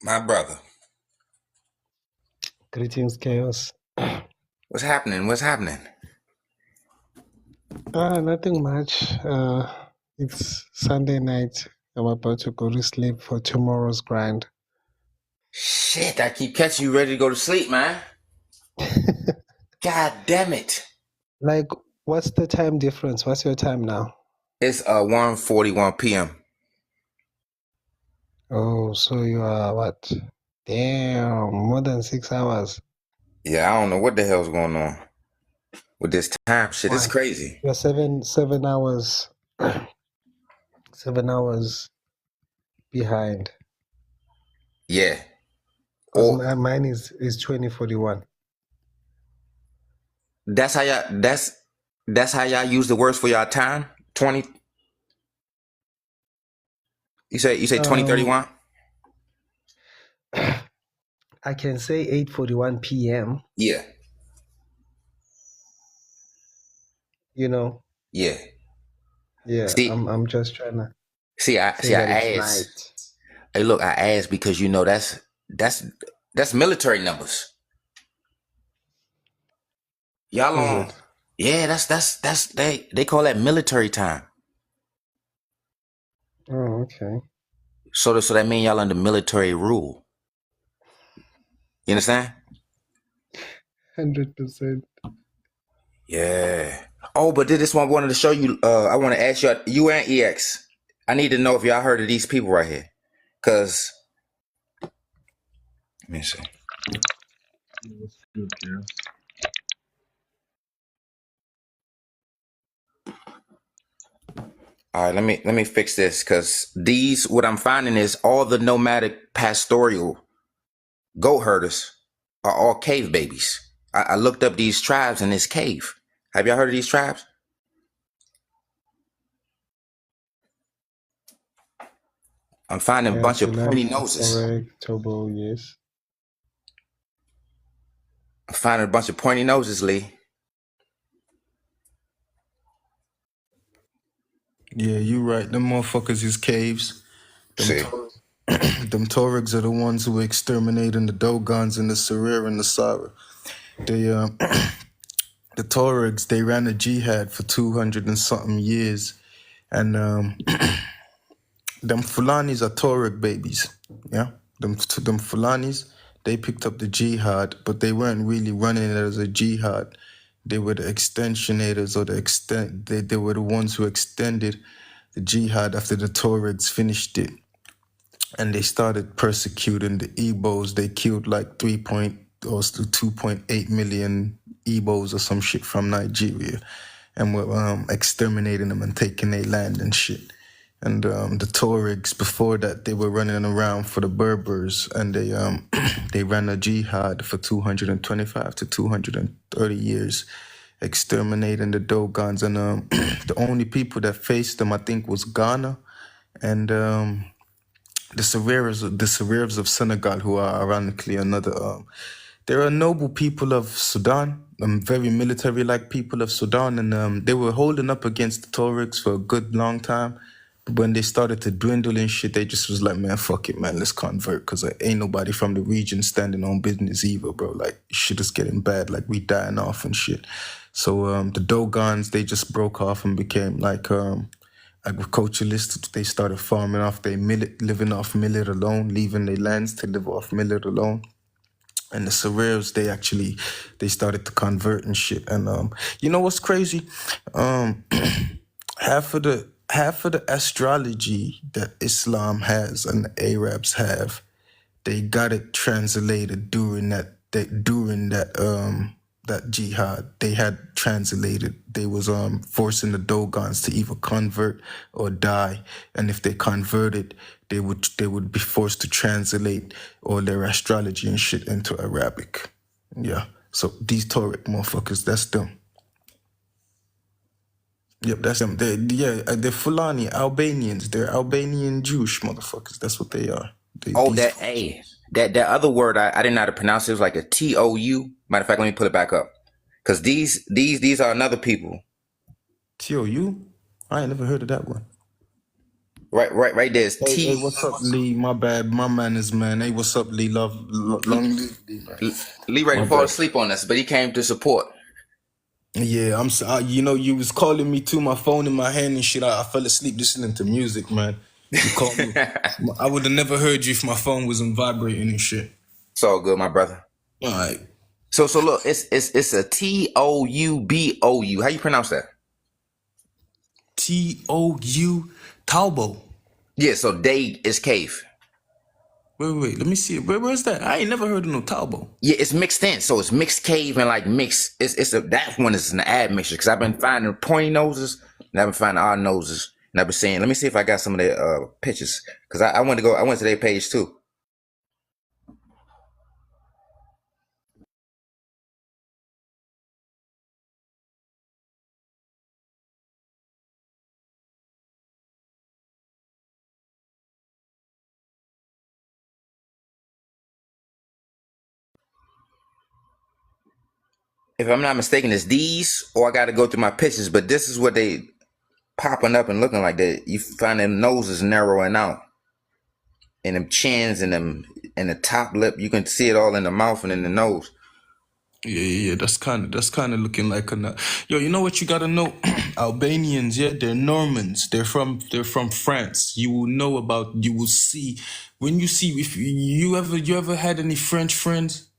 My brother, Greetings, Chaos. what's happening? What's happening? Nothing much. It's Sunday night. I'm about to go to sleep for tomorrow's grind. Shit, I keep catching you ready to go to sleep, man. God damn it. Like, what's the time difference? What's your time now? It's 1:41 p.m. Oh, so you are what? Damn, more than 6 hours. Yeah, I don't know what the hell's going on with this time shit. It's Why? crazy. You're 7 hours, 7 hours behind. Yeah. Because Or mine is 2041. that's how y'all that's how y'all use the words for y'all time? 20 you say 2031? I can say 8:41 p.m. Yeah. You know. Yeah. Yeah, See, I'm just trying to say I that it's asked. night. Hey, look, I asked because that's military numbers. Y'all Is on? it? Yeah, that's they call that military time. Oh, okay. So that mean y'all under military rule. You understand? 100%. Yeah. Oh, but this one I wanted to show you. I want to ask you and EX. I need to know if y'all heard of these people right here. Cause let me see. What's good, Chaos? All right, let me fix this. Cause these what I'm finding is all the nomadic pastoral goat herders are all cave babies. I looked up these tribes in this cave. Have y'all heard of these tribes? I'm finding a Yeah, bunch of pointy Fulani, noses. Tuareg, Tobo, yes. I'm finding a bunch of pointy noses, Lee. Yeah, you right. Them motherfuckers is caves. Them See. them Tuaregs are the ones who were exterminating the Dogons and the Serer and the Sara. They the Tuaregs, they ran a jihad for 200 and something years, and them Fulanis are Tuareg babies. Yeah, them Fulanis, they picked up the jihad, but they weren't really running it as a jihad. They were the extensionators, or they were the ones who extended the jihad after the Tuaregs finished it. And they started persecuting the Igbos. They killed like 2.8 million Igbos or some shit from Nigeria, and were exterminating them and taking their land and shit. And the Tuaregs, before that, they were running around for the Berbers, and they they ran a jihad for 225 to 230 years, exterminating the Dogons. And the only people that faced them, I think, was Ghana and the Sereres of Senegal, who are ironically another. They're a noble people of Sudan, very military-like people of Sudan, and they were holding up against the Tuaregs for a good long time. But when they started to dwindle and shit, they just was like, man, fuck it, man, let's convert, because ain't nobody from the region standing on business either, bro. Like, shit is getting bad, like we dying off and shit. So the Dogons, they just broke off and became like agriculturalists. They started farming off their millet, living off millet alone, leaving their lands to live off millet alone. And the Sereres, they started to convert and shit. And you know what's crazy? Half of the astrology that Islam has and the Arabs have, they got it translated during that jihad. They had translated. They was forcing the Dogons to either convert or die, and if they converted, they would be forced to translate all their astrology and shit into Arabic. Yeah. So these Tuareg motherfuckers, that's them. Yep, that's them. They're Fulani Albanians. They're Albanian Jewish motherfuckers. That's what they are. Oh, These that other word I didn't know how to pronounce it. It was like a TOU. Matter of fact, let me put it back up. Cause these are another people. TOU. I ain't never heard of that one. Right there's Hey, T. what's up, Lee? My bad, my manners, man. Hey, what's up, Lee? Long live Lee, man. Lee ready My to fall bad. asleep on us, but he came to support. Yeah, you know, you was calling me too, my phone in my hand and shit. I fell asleep listening to music, man. You called me. I would have never heard you if my phone wasn't vibrating and shit. It's all good, my brother. All right. So look, it's a Toubou. How you pronounce that? Tou Taubo. Yeah, so day is cave. Wait, let me see it. Where's that? I ain't never heard of no Taubo. Yeah, it's mixed in. So it's mixed cave and like mixed. That one is an ad mixture because I've been finding pointy noses and I've been finding odd noses. And I've been saying, let me see if I got some of their pictures. Because I went to their page too. If I'm not mistaken, it's these, or I got to go through my pictures, but this is what they popping up and looking like. That you find them noses narrowing out, and them chins and them and the top lip. You can see it all in the mouth and in the nose. Yeah. That's kind of looking like a. Yo, you know what you gotta know? Albanians, yeah, they're Normans. They're from France. You will know about. You will see when you see if you ever had any French friends.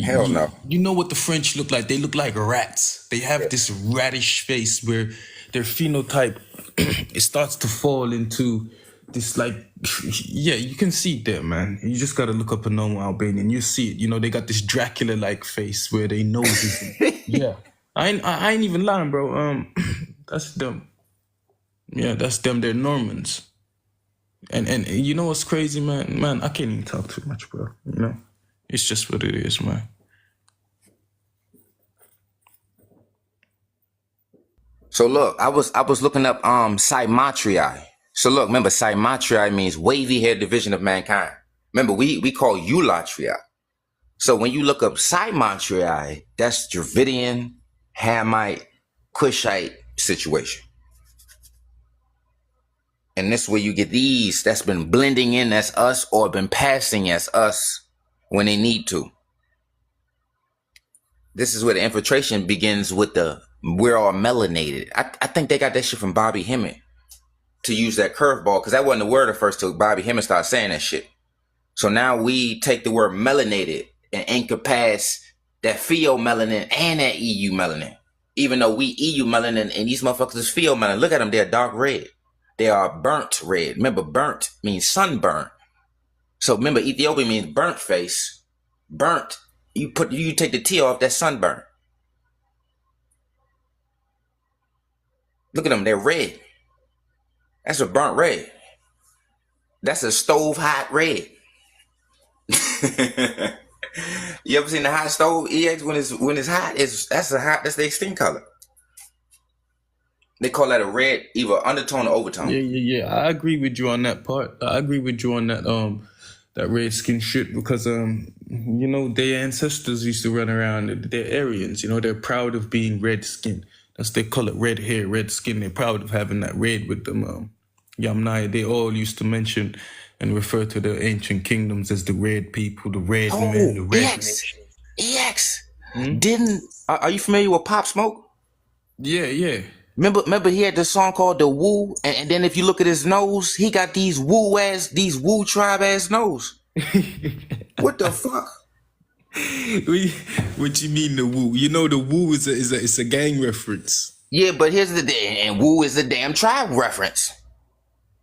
Hell no. You know what the French look like? They look like rats. They have this ratish face where their phenotype it starts to fall into this like yeah, you can see it there, man. You just gotta look up a normal Albanian. You see it. You know, they got this Dracula-like face where they noses. Yeah. I ain't even lying, bro. That's them. Yeah, that's them. They're Normans. And you know what's crazy, man? Man, I can't even talk too much, bro. You know? It's just what it is, man. So look, I was looking up Cymatriae. So look, remember Cymatriae means wavy haired division of mankind. Remember, we call Eulatriae. So when you look up Cymatriae, that's Dravidian, Hamite, Cushite situation. And this is where you get these that's been blending in as us or been passing as us when they need to. This is where the infiltration begins with we're all melanated. I think they got that shit from Bobby Hemmett to use that curveball because that wasn't the word at first till Bobby Hemmett started saying that shit. So now we take the word melanated and encompass that pheomelanin and that EU melanin. Even though we EU melanin and these motherfuckers is pheomelanin. Look at them, they're dark red. They are burnt red. Remember, burnt means sunburn. So remember, Ethiopia means burnt face. Burnt, you take the T off, that's sunburn. Look at them, they're red. That's a burnt red. That's a stove hot red. You ever seen the hot stove EX when it's hot? That's the extinct color. They call that a red, either undertone or overtone. Yeah. I agree with you on that part. I agree with you on that that red skin shit because you know, their ancestors used to run around. They're Aryans, you know, they're proud of being red skin. That's they call it red hair, red skin. They're proud of having that red with them. Yamnaya, they all used to mention and refer to the ancient kingdoms as the red people, the red men, the red EX. Are you familiar with Pop Smoke? Yeah. Remember he had this song called The Woo, and then if you look at his nose, he got these woo tribe ass nose. What the fuck? What you mean the woo? You know the woo is a gang reference. Yeah, but here's and woo is the damn tribe reference.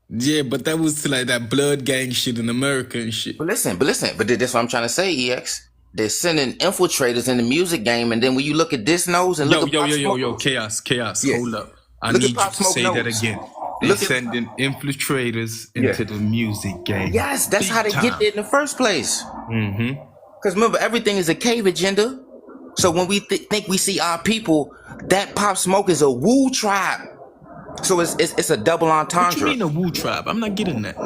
Yeah, but that was to like that blood gang shit in America and shit. But listen, that's what I'm trying to say, EX. They're sending infiltrators in the music game, and then when you look at this nose and look at yo, chaos. Yeah. Hold up. I Look need you at Pop to Smoke say nose. that again. They're sending infiltrators into the music game. Yes, that's how they get there in the first place. Mm-hmm. Because remember, everything is a cave agenda. So when we think we see our people, that Pop Smoke is a woo tribe. So it's a double entendre. What you mean a woo tribe? I'm not getting that.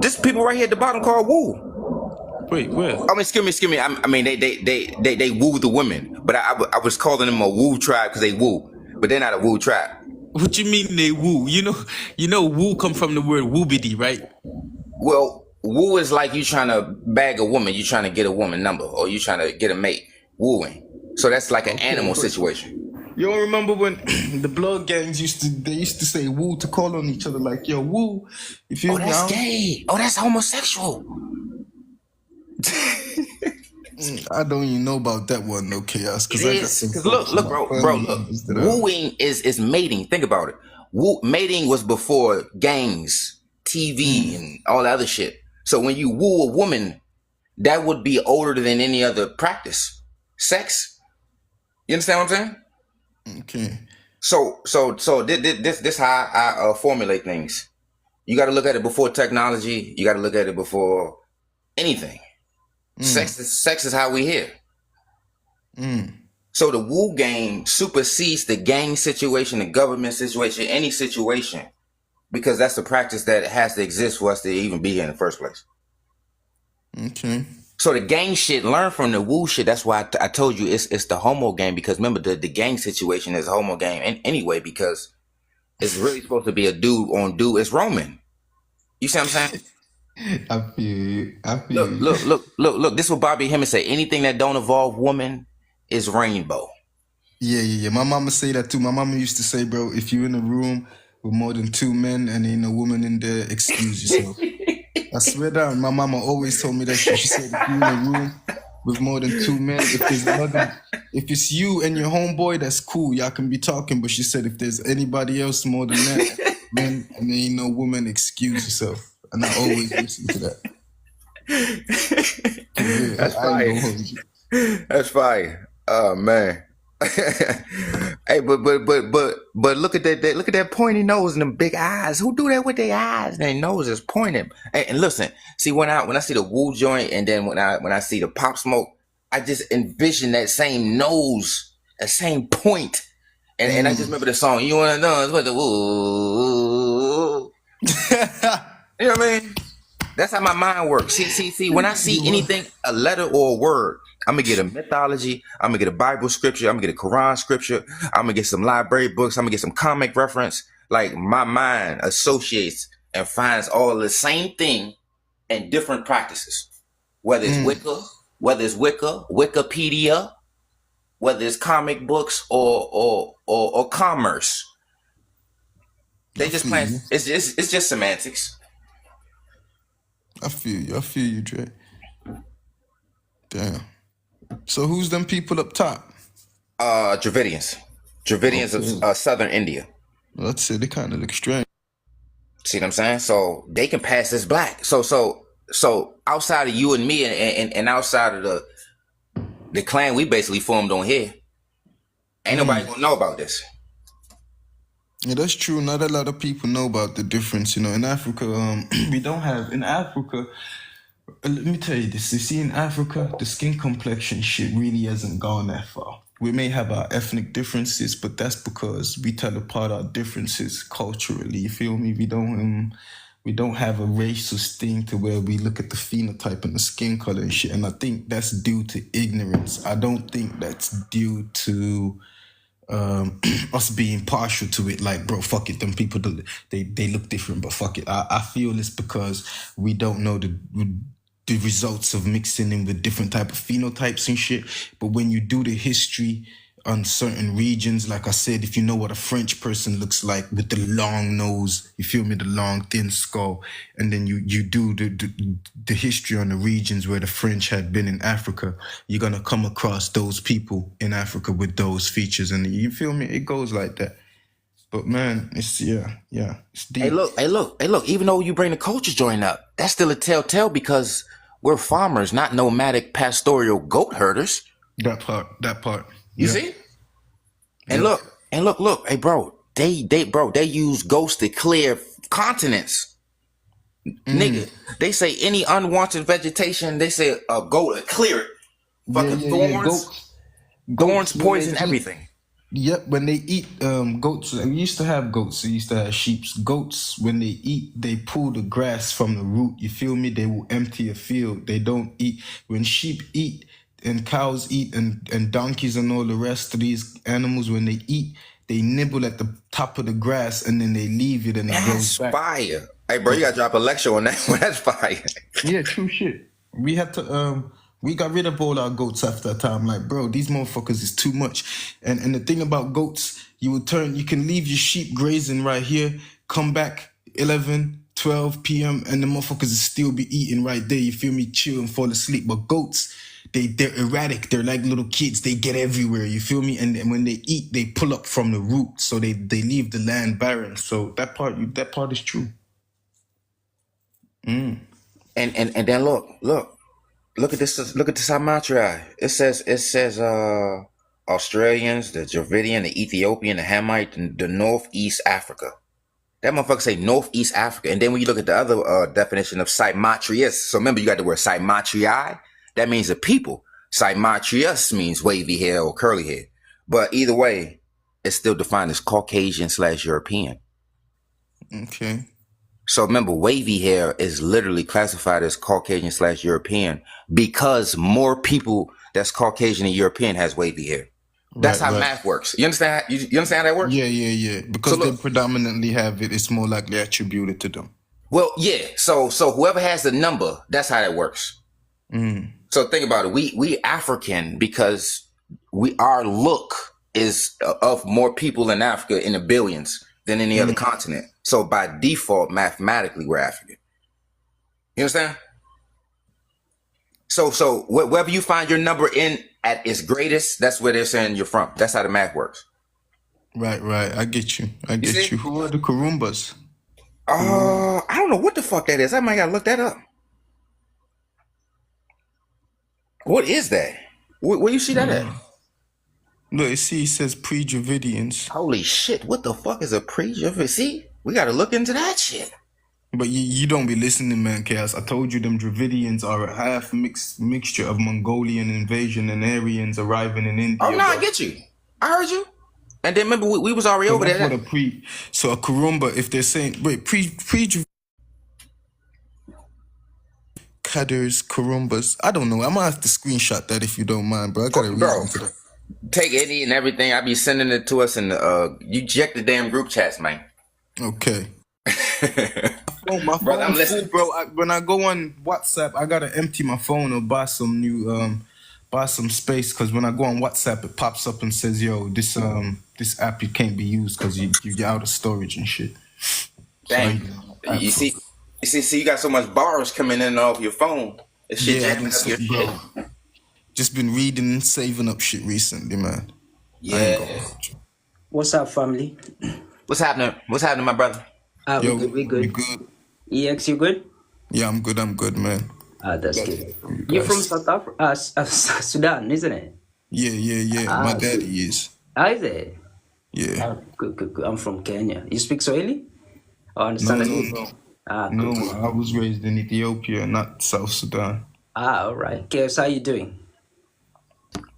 This people right here at the bottom called woo. Wait, where? I mean, excuse me. I mean, they woo the women, but I was calling them a woo tribe because they woo, but they're not a woo tribe. What you mean they woo? You know, woo come from the word woobity, right? Well, woo is like you trying to bag a woman, you trying to get a woman number, or you trying to get a mate. Wooing. So that's like an animal situation. You don't remember when the blood gangs used to say woo to call on each other like, yo, woo. You feel Oh, me? that's gay. Oh, that's homosexual. I don't even know about that one, no chaos. It is. Because look, bro, look. Wooing is mating. Think about it. Mating was before gangs, TV, and all that other shit. So when you woo a woman, that would be older than any other practice. Sex. You understand what I'm saying? Okay. So this how I formulate things. You got to look at it before technology. You got to look at it before anything. Sex is how we here. So the woo game supersedes the gang situation, the government situation, any situation, because that's the practice that has to exist for us to even be here in the first place. Okay. So the gang shit, learn from the woo shit. That's why I told you it's the homo game, because remember the gang situation is a homo game anyway, because it's really supposed to be a dude on dude. It's Roman. You see what I'm saying? I feel you. Look. This is what Bobby Hemmings say. Anything that don't involve woman is rainbow. Yeah. My mama say that too. My mama used to say, bro, if you're in a room with more than 2 men and ain't a woman in there, excuse yourself. I swear down, my mama always told me that shit. She said, if you're in a room with more than 2 men, if it's you and your homeboy, that's cool. Y'all can be talking. But she said, if there's anybody else more than that, men and there ain't no woman, excuse yourself. And I always listen to that. Yeah, That's fire. That's fire. Oh man. Hey, but look at that. Look at that pointy nose and them big eyes. Who do that with their eyes? Their nose is pointing. And listen, see when I see the woo joint, and then when I see the pop smoke, I just envision that same nose, that same point. And I just remember the song. You wanna know it's what the woo. You know what I mean? That's how my mind works. See. When I see anything, a letter or a word, I'm gonna get a mythology. I'm gonna get a Bible scripture. I'm gonna get a Quran scripture. I'm gonna get some library books. I'm gonna get some comic reference. Like my mind associates and finds all the same thing in different practices. Whether it's Wicca, Wikipedia, whether it's comic books or commerce. They just plan. It's just semantics. I feel you, Dre. Damn. So who's them people up top? Dravidians of southern India. Well, let's say they kind of look strange. See what I'm saying? So they can pass as black. So outside of you and me and outside of the clan we basically formed on here, ain't nobody gonna know about this. Yeah, that's true. Not a lot of people know about the difference. You know, in Africa, we don't have in Africa. Let me tell you this. You see, in Africa, the skin complexion shit really hasn't gone that far. We may have our ethnic differences, but that's because we tell apart our differences culturally. You feel me? We don't have a racial thing to where we look at the phenotype and the skin color and shit. And I think that's due to ignorance. I don't think that's due to us being partial to it. Like, bro, fuck it. Them people, they look different, but fuck it. I feel it's because we don't know the results of mixing in with different type of phenotypes and shit. But when you do the history on certain regions, like I said, if you know what a French person looks like with the long nose, you feel me, the long thin skull, and then you do the history on the regions where the French had been in Africa, you're gonna come across those people in Africa with those features, and you feel me, it goes like that. But man, it's it's deep. Hey look, even though you bring the culture joint up, that's still a telltale because we're farmers, not nomadic pastoral goat herders. That part. You see? And look, hey bro, they use ghosts to clear continents. Nigga, they say any unwanted vegetation, they say a goat to clear it. Fucking thorns poison everything. Yep, when they eat goats, we used to have goats, we used to have sheep. Goats, when they eat, they pull the grass from the root. You feel me? They will empty a field. They don't eat. When sheep eat and cows eat and donkeys and all the rest of these animals, when they eat, they nibble at the top of the grass and then they leave it and it grows That's back. fire. Hey, bro, you gotta drop a lecture on that one. That's fire. Yeah, true shit. We had to we got rid of all our goats after a time. Like, bro, these motherfuckers is too much. And the thing about goats, you can leave your sheep grazing right here, come back 11, 12 p.m. and the motherfuckers will still be eating right there. You feel me? Chill and fall asleep. But goats, they're erratic. They're like little kids. They get everywhere. You feel me? And when they eat, they pull up from the root. So they leave the land barren. So that part is true. And then look at this. Look at this Amatria. It says Australians, the Dravidian, the Ethiopian, the Hamite, and the Northeast Africa. That motherfucker say Northeast Africa. And then when you look at the other definition of Cymatrius, so remember you got the word Cymatrii. That means the people. Cymatrius means wavy hair or curly hair. But either way, it's still defined as Caucasian/European. Okay. So remember, wavy hair is literally classified as Caucasian/European because more people that's Caucasian and European has wavy hair. That's how math works. You understand? You understand how that works? Yeah. Because they predominantly have it, it's more likely attributed to them. Well, yeah. So whoever has the number, that's how that works. So think about it. We African because our look is of more people in Africa in the billions than any other continent. So by default, mathematically, we're African. You understand? So wherever you find your number in at its greatest, that's where they're saying you're from. That's how the math works. Right. I get you. Who are the Karumbas? I don't know what the fuck that is. I might gotta look that up. What is that? Where you see that at? Look, it says pre-Dravidians. Holy shit! What the fuck is a pre-Dravidian? See, we gotta look into that shit. But you don't be listening, man, Chaos. I told you them Dravidians are a half mixture of Mongolian invasion and Aryans arriving in India. Oh no, I get you. I heard you. And then remember, we was already over there. So a Karumba, if they're saying pre Kaders, Karumbas, I don't know. I'm gonna have to screenshot that if you don't mind, bro. I gotta read into that. Take any and everything. I be sending it to us, and you check the damn group chats, man. Okay. My phone, Brother, I'm listening, bro. When I go on WhatsApp, I gotta empty my phone or buy some new buy some space, because when I go on WhatsApp, it pops up and says, "Yo, this app, it can't be used because you're out of storage and shit." Dang. So you see, you got so much bars coming in off your phone. This shit jamming up your shit. Just been reading and saving up shit recently, man. Yeah. What's up, family? What's happening? What's happening, my brother? Yo, We good. You good? EX, you good? Yeah, I'm good, man. That's good. You're from South Africa, Sudan, isn't it? Yeah. My daddy is. Is it? Yeah. Good. I'm from Kenya. You speak Swahili? I understand. No, I was raised in Ethiopia, not South Sudan. All right. KS, how you doing?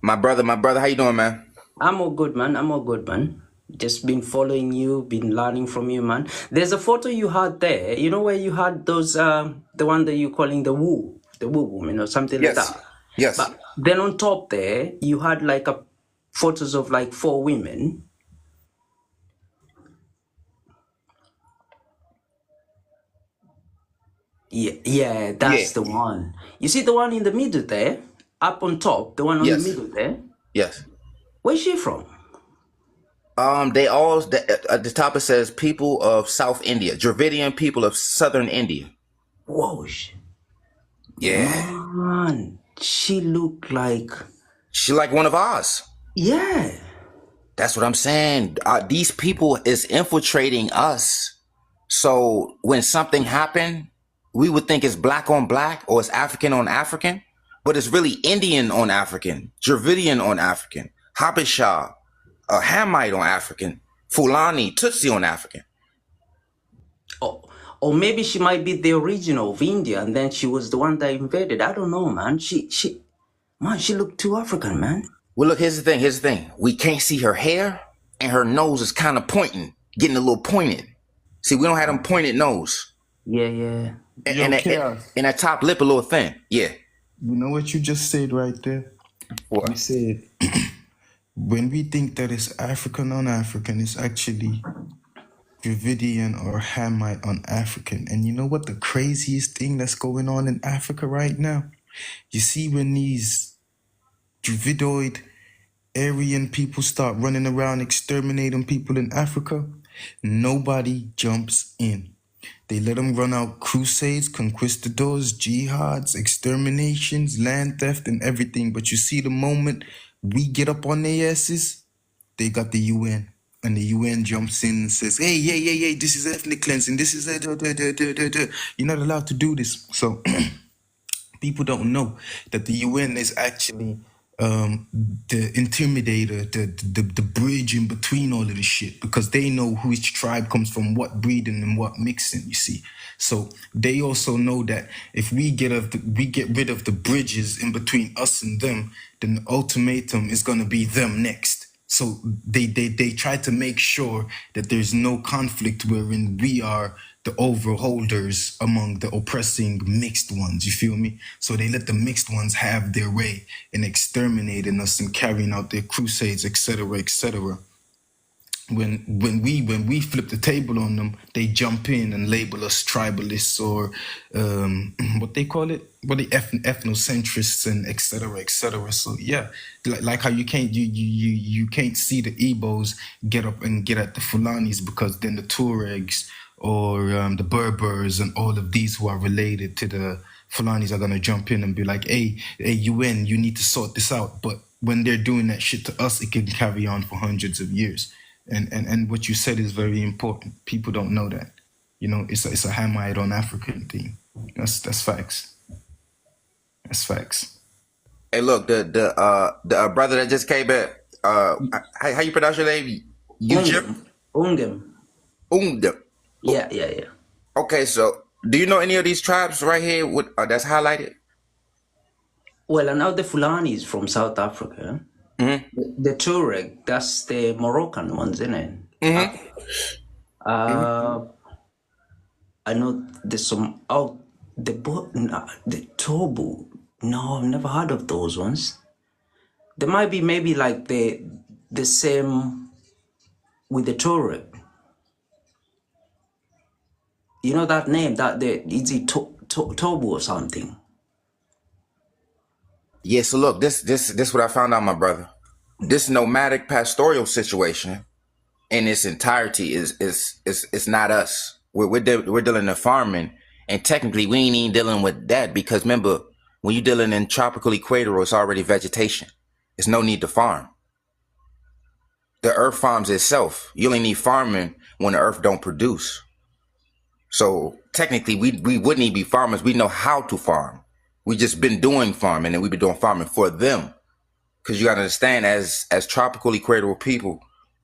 My brother, how you doing, man? I'm all good, man. Just been following you, been learning from you, man. There's a photo you had there. You know where you had those, the one that you're calling the woo woman or something like that? Yes. But then on top there, you had like photos of like 4 women. Yeah, that's the one. You see the one in the middle there? Up on top, the one on the middle there? Yes. Where's she from? They all at the top it says people of South India, Dravidian people of Southern India. Whoa. Yeah. Man, she looked like one of ours. Yeah. That's what I'm saying. These people is infiltrating us. So when something happened, we would think it's black on black or it's African on African, but it's really Indian on African, Dravidian on African, Habesha, Hamite on African, Fulani, Tutsi on African. Or maybe she might be the original of India and then she was the one that invaded. I don't know, man. She looked too African, man. Well, look, here's the thing. We can't see her hair and her nose is kind of pointing, getting a little pointed. See, we don't have them pointed nose. Yeah. And that top lip a little thin. Yeah. You know what you just said right there? What? You said when we think that it's African on African, it's actually Dravidian or Hamite on African. And you know what the craziest thing that's going on in Africa right now? You see when these Dravidoid Aryan people start running around exterminating people in Africa, nobody jumps in. They let them run out crusades, conquistadors, jihads, exterminations, land theft, and everything. But you see, the moment we get up on their asses, they got the UN. And the UN jumps in and says, hey, this is ethnic cleansing. This is... You're not allowed to do this. So people don't know that the UN is actually the intimidator, the bridge in between all of this shit, because they know which tribe comes from what breeding and what mixing, you see. So they also know that if we get rid of the bridges in between us and them, then the ultimatum is going to be them next. So they try to make sure that there's no conflict wherein we are the overholders among the oppressing mixed ones, you feel me? So they let the mixed ones have their way in exterminating us and carrying out their crusades, etc., etc. When we flip the table on them, they jump in and label us tribalists or what they call it, ethnocentrists and etc., etc. So yeah, like how you can't see the Igbos get up and get at the Fulanis, because then the Tuaregs or the Berbers and all of these who are related to the Fulanis are gonna jump in and be like, hey, UN, you need to sort this out. But when they're doing that shit to us, it can carry on for hundreds of years. And what you said is very important. People don't know that. You know, it's a Hamite on African thing. That's facts. That's facts. Hey, look, the brother that just came back. How you pronounce your name? Ungem. Ungem. Yeah. Okay, so do you know any of these tribes right here that's highlighted? Well, I know the Fulanis from South Africa. Mm-hmm. The Tuareg, that's the Moroccan ones, isn't it? Mm-hmm. I know there's some the Tobu. No, I've never heard of those ones. There might be maybe like the same with the Tuareg. You know that name, is it Tobu or something? Yeah, so look, this what I found out, my brother. This nomadic pastoral situation in its entirety is not us. We're dealing in farming, and technically we ain't even dealing with that, because remember, when you're dealing in tropical equatorial, it's already vegetation. There's no need to farm. The earth farms itself. You only need farming when the earth don't produce. So technically we wouldn't even be farmers. We know how to farm. We just been doing farming, and we've been doing farming for them. Because you got to understand, as tropical equatorial people,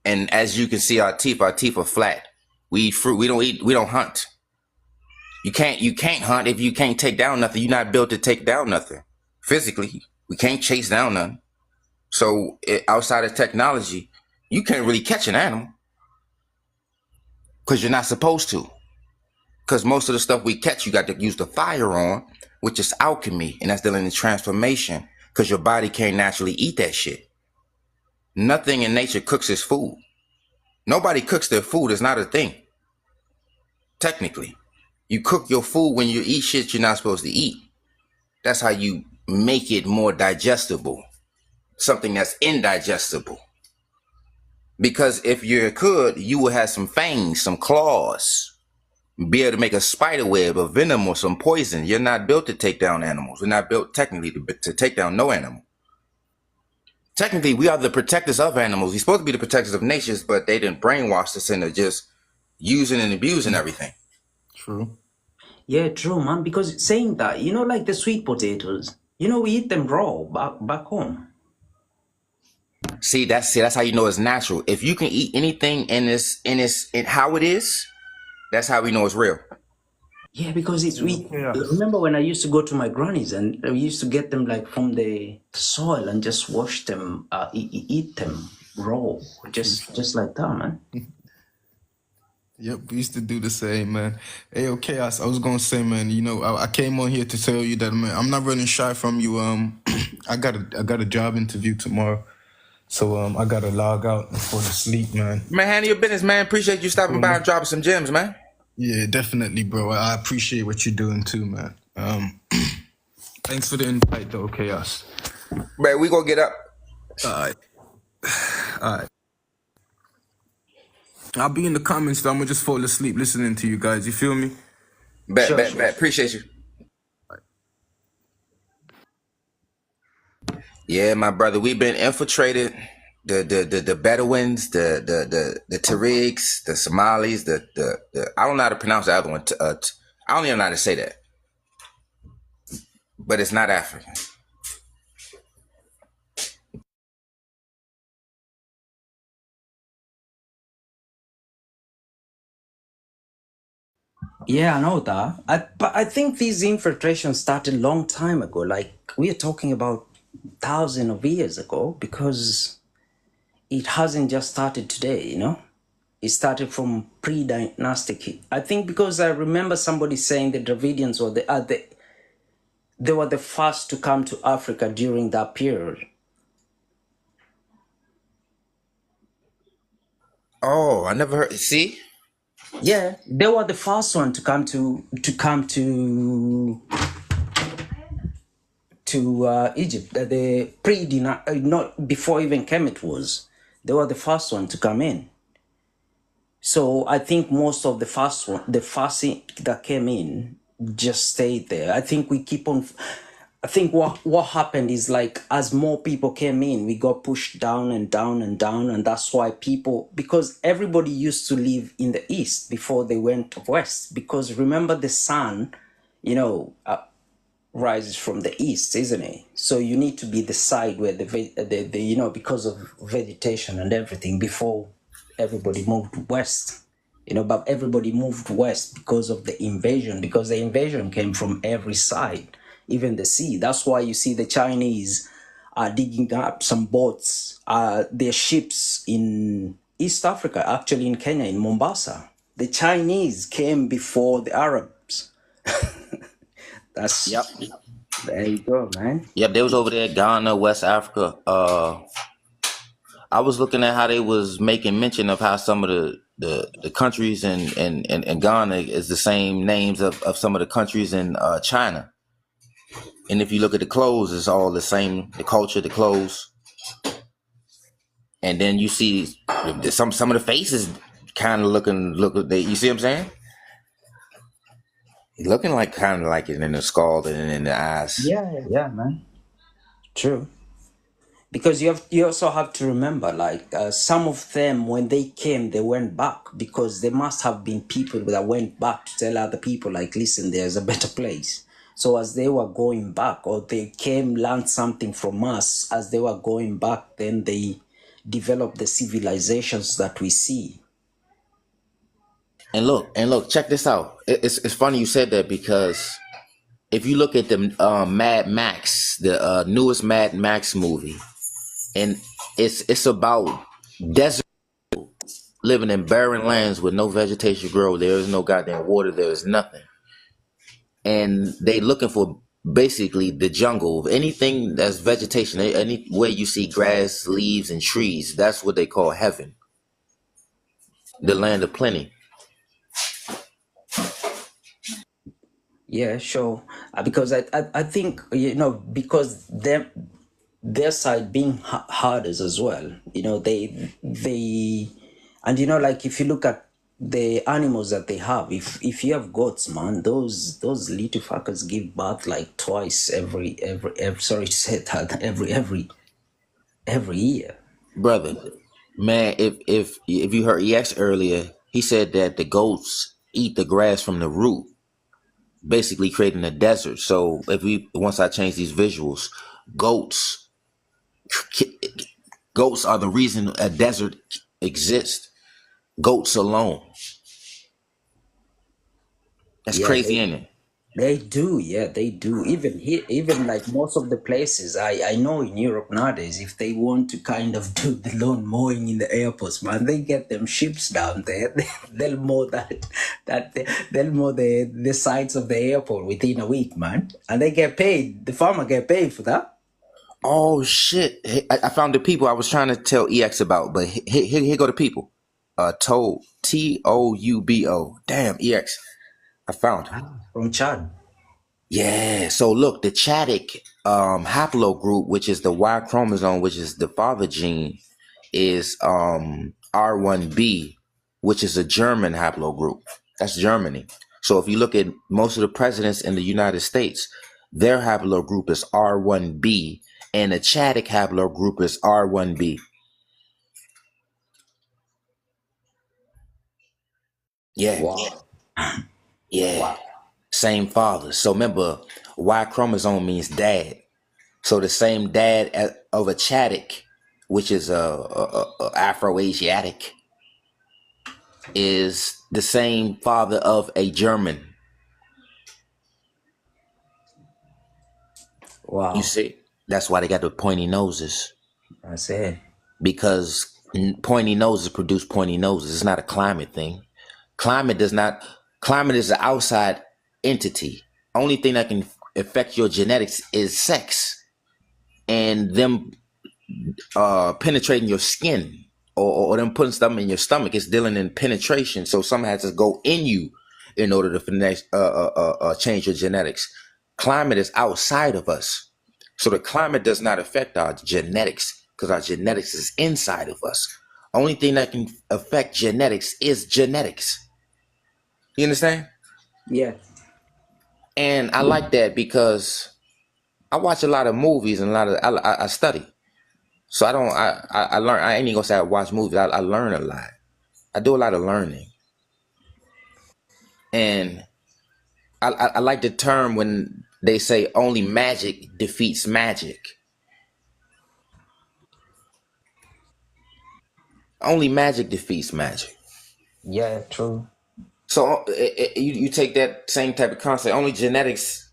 and as you can see, our teeth are flat. We eat fruit. We don't hunt. You can't hunt if you can't take down nothing. You're not built to take down nothing. Physically, we can't chase down nothing. So outside of technology, you can't really catch an animal, because you're not supposed to. Because most of the stuff we catch, you got to use the fire on, which is alchemy, and that's dealing in transformation, because your body can't naturally eat that shit. Nothing in nature cooks its food. Nobody cooks their food. It's not a thing. Technically, you cook your food when you eat shit you're not supposed to eat. That's how you make it more digestible. Something that's indigestible. Because if you could, you would have some fangs, some claws, be able to make a spider web, a venom, or some poison. You're not built to take down animals. We're not built technically to take down no animal. Technically, we are the protectors of animals. We're supposed to be the protectors of natures, but they didn't brainwash us into just using and abusing everything. True. Yeah, true, man. Because saying that, you know, like the sweet potatoes, you know, we eat them raw back home. See, that's how you know it's natural. If you can eat anything in how it is, that's how we know it's real. Yeah, because remember when I used to go to my granny's and we used to get them like from the soil and just wash them, eat them raw, just like that, man. Yep, we used to do the same, man. Hey, yo, Chaos, I was gonna say, man, you know, I came on here to tell you that, man, I'm not running shy from you. I got a job interview tomorrow. So I gotta log out and fall asleep, man. Man, handle your business, man. Appreciate you stopping Cool, by man. and dropping some gems, man. Yeah, definitely, bro. I appreciate what you're doing too, man. Thanks for the invite, though, Chaos. Man, we gonna get up. Alright. I'll be in the comments, though. I'm gonna just fall asleep listening to you guys. You feel me? Bet, Sure, bet, sure. bet. Appreciate you. Yeah, my brother, we've been infiltrated. The Bedouins, the Tarigs, the Somalis, the I don't know how to pronounce the other one. I don't even know how to say that, but it's not African. Yeah, I know that. But I think these infiltrations started a long time ago. Like we are talking about thousands of years ago, because it hasn't just started today, you know? It started from pre-dynastic. I think because I remember somebody saying the Dravidians were they were the first to come to Africa during that period. Oh, I never heard. See, Yeah, they were the first one to come to Egypt. The not before even Kemet was. They were the first one to come in. So I think most of the first that came in just stayed there. I think we keep on. I think what happened is, like, as more people came in, we got pushed down and down and down, and that's why people, because everybody used to live in the east before they went west. Because remember, the sun, you know, rises from the east, isn't it? So you need to be the side where the you know, because of vegetation and everything, before everybody moved west, you know. But everybody moved west because of the invasion, because the invasion came from every side, even the sea. That's why you see the Chinese are digging up some boats, their ships in East Africa, actually in Kenya, in Mombasa. The Chinese came before the Arabs. That's yep, There you go, man. yep. They was over there, Ghana, West Africa. I was looking at how they was making mention of how some of the countries in Ghana is the same names of some of the countries in China. And if you look at the clothes, it's all the same. The culture, the clothes, and then you see some of the faces kind of looking. You see what I'm saying? Looking like kind of like it in the skull and in the eyes. Yeah, man. True. Because you also have to remember, like, some of them, when they came, they went back, because there must have been people that went back to tell other people, like, listen, there's a better place. So as they were going back, or they came, learned something from us, as they were going back, then they developed the civilizations that we see. And look, check this out. It's funny you said that, because if you look at the Mad Max, the newest Mad Max movie, and it's about desert, living in barren lands with no vegetation grow. There is no goddamn water. There is nothing, and they looking for basically the jungle. Anything that's vegetation, anywhere you see grass, leaves, and trees, that's what they call heaven, the land of plenty. Yeah, sure. Because I think, you know, because their side being herders as well, you know, they and, you know, like, if you look at the animals that they have, if you have goats, man, those little fuckers give birth like twice every sorry to say that, every year. Brother, man, if you heard EX earlier, he said that the goats eat the grass from the root, basically creating a desert. So once I change these visuals, goats are the reason a desert exists. Goats alone. That's Yeah, crazy, ain't it? they do, yeah, they do. Even here, even like most of the places I know in Europe nowadays, if they want to kind of do the lawn mowing in the airports, man, they get them ships down there. They'll mow they'll mow the sides of the airport within a week, man, and they get paid. The farmer get paid for that. Oh shit! I found the people I was trying to tell EX about, but here go the people. Toubo. Damn, EX. I found him. From Chad. Yeah. So look, the Chadic haplogroup, which is the Y chromosome, which is the father gene, is R1b, which is a German haplogroup. That's Germany. So if you look at most of the presidents in the United States, their haplogroup is R1b, and the Chadic haplogroup is R1b. Yeah. Wow. Yeah. Wow. Same father. So remember, Y chromosome means dad. So the same dad of a Chadic, which is a Afro-Asiatic, is the same father of a German. Wow. You see? That's why they got the pointy noses. I say. Because pointy noses produce pointy noses. It's not a climate thing. Climate is an outside entity. Only thing that can affect your genetics is sex and them penetrating your skin or them putting something in your stomach. It's dealing in penetration. So something has to go in you in order to change your genetics. Climate is outside of us. So the climate does not affect our genetics because our genetics is inside of us. Only thing that can affect genetics is genetics. You understand? Yeah. And I like that because I watch a lot of movies and I study. So I learn. I ain't even gonna say I watch movies. I learn a lot. I do a lot of learning. And I like the term when they say only magic defeats magic. Only magic defeats magic. Yeah, true. So you take that same type of concept. Only genetics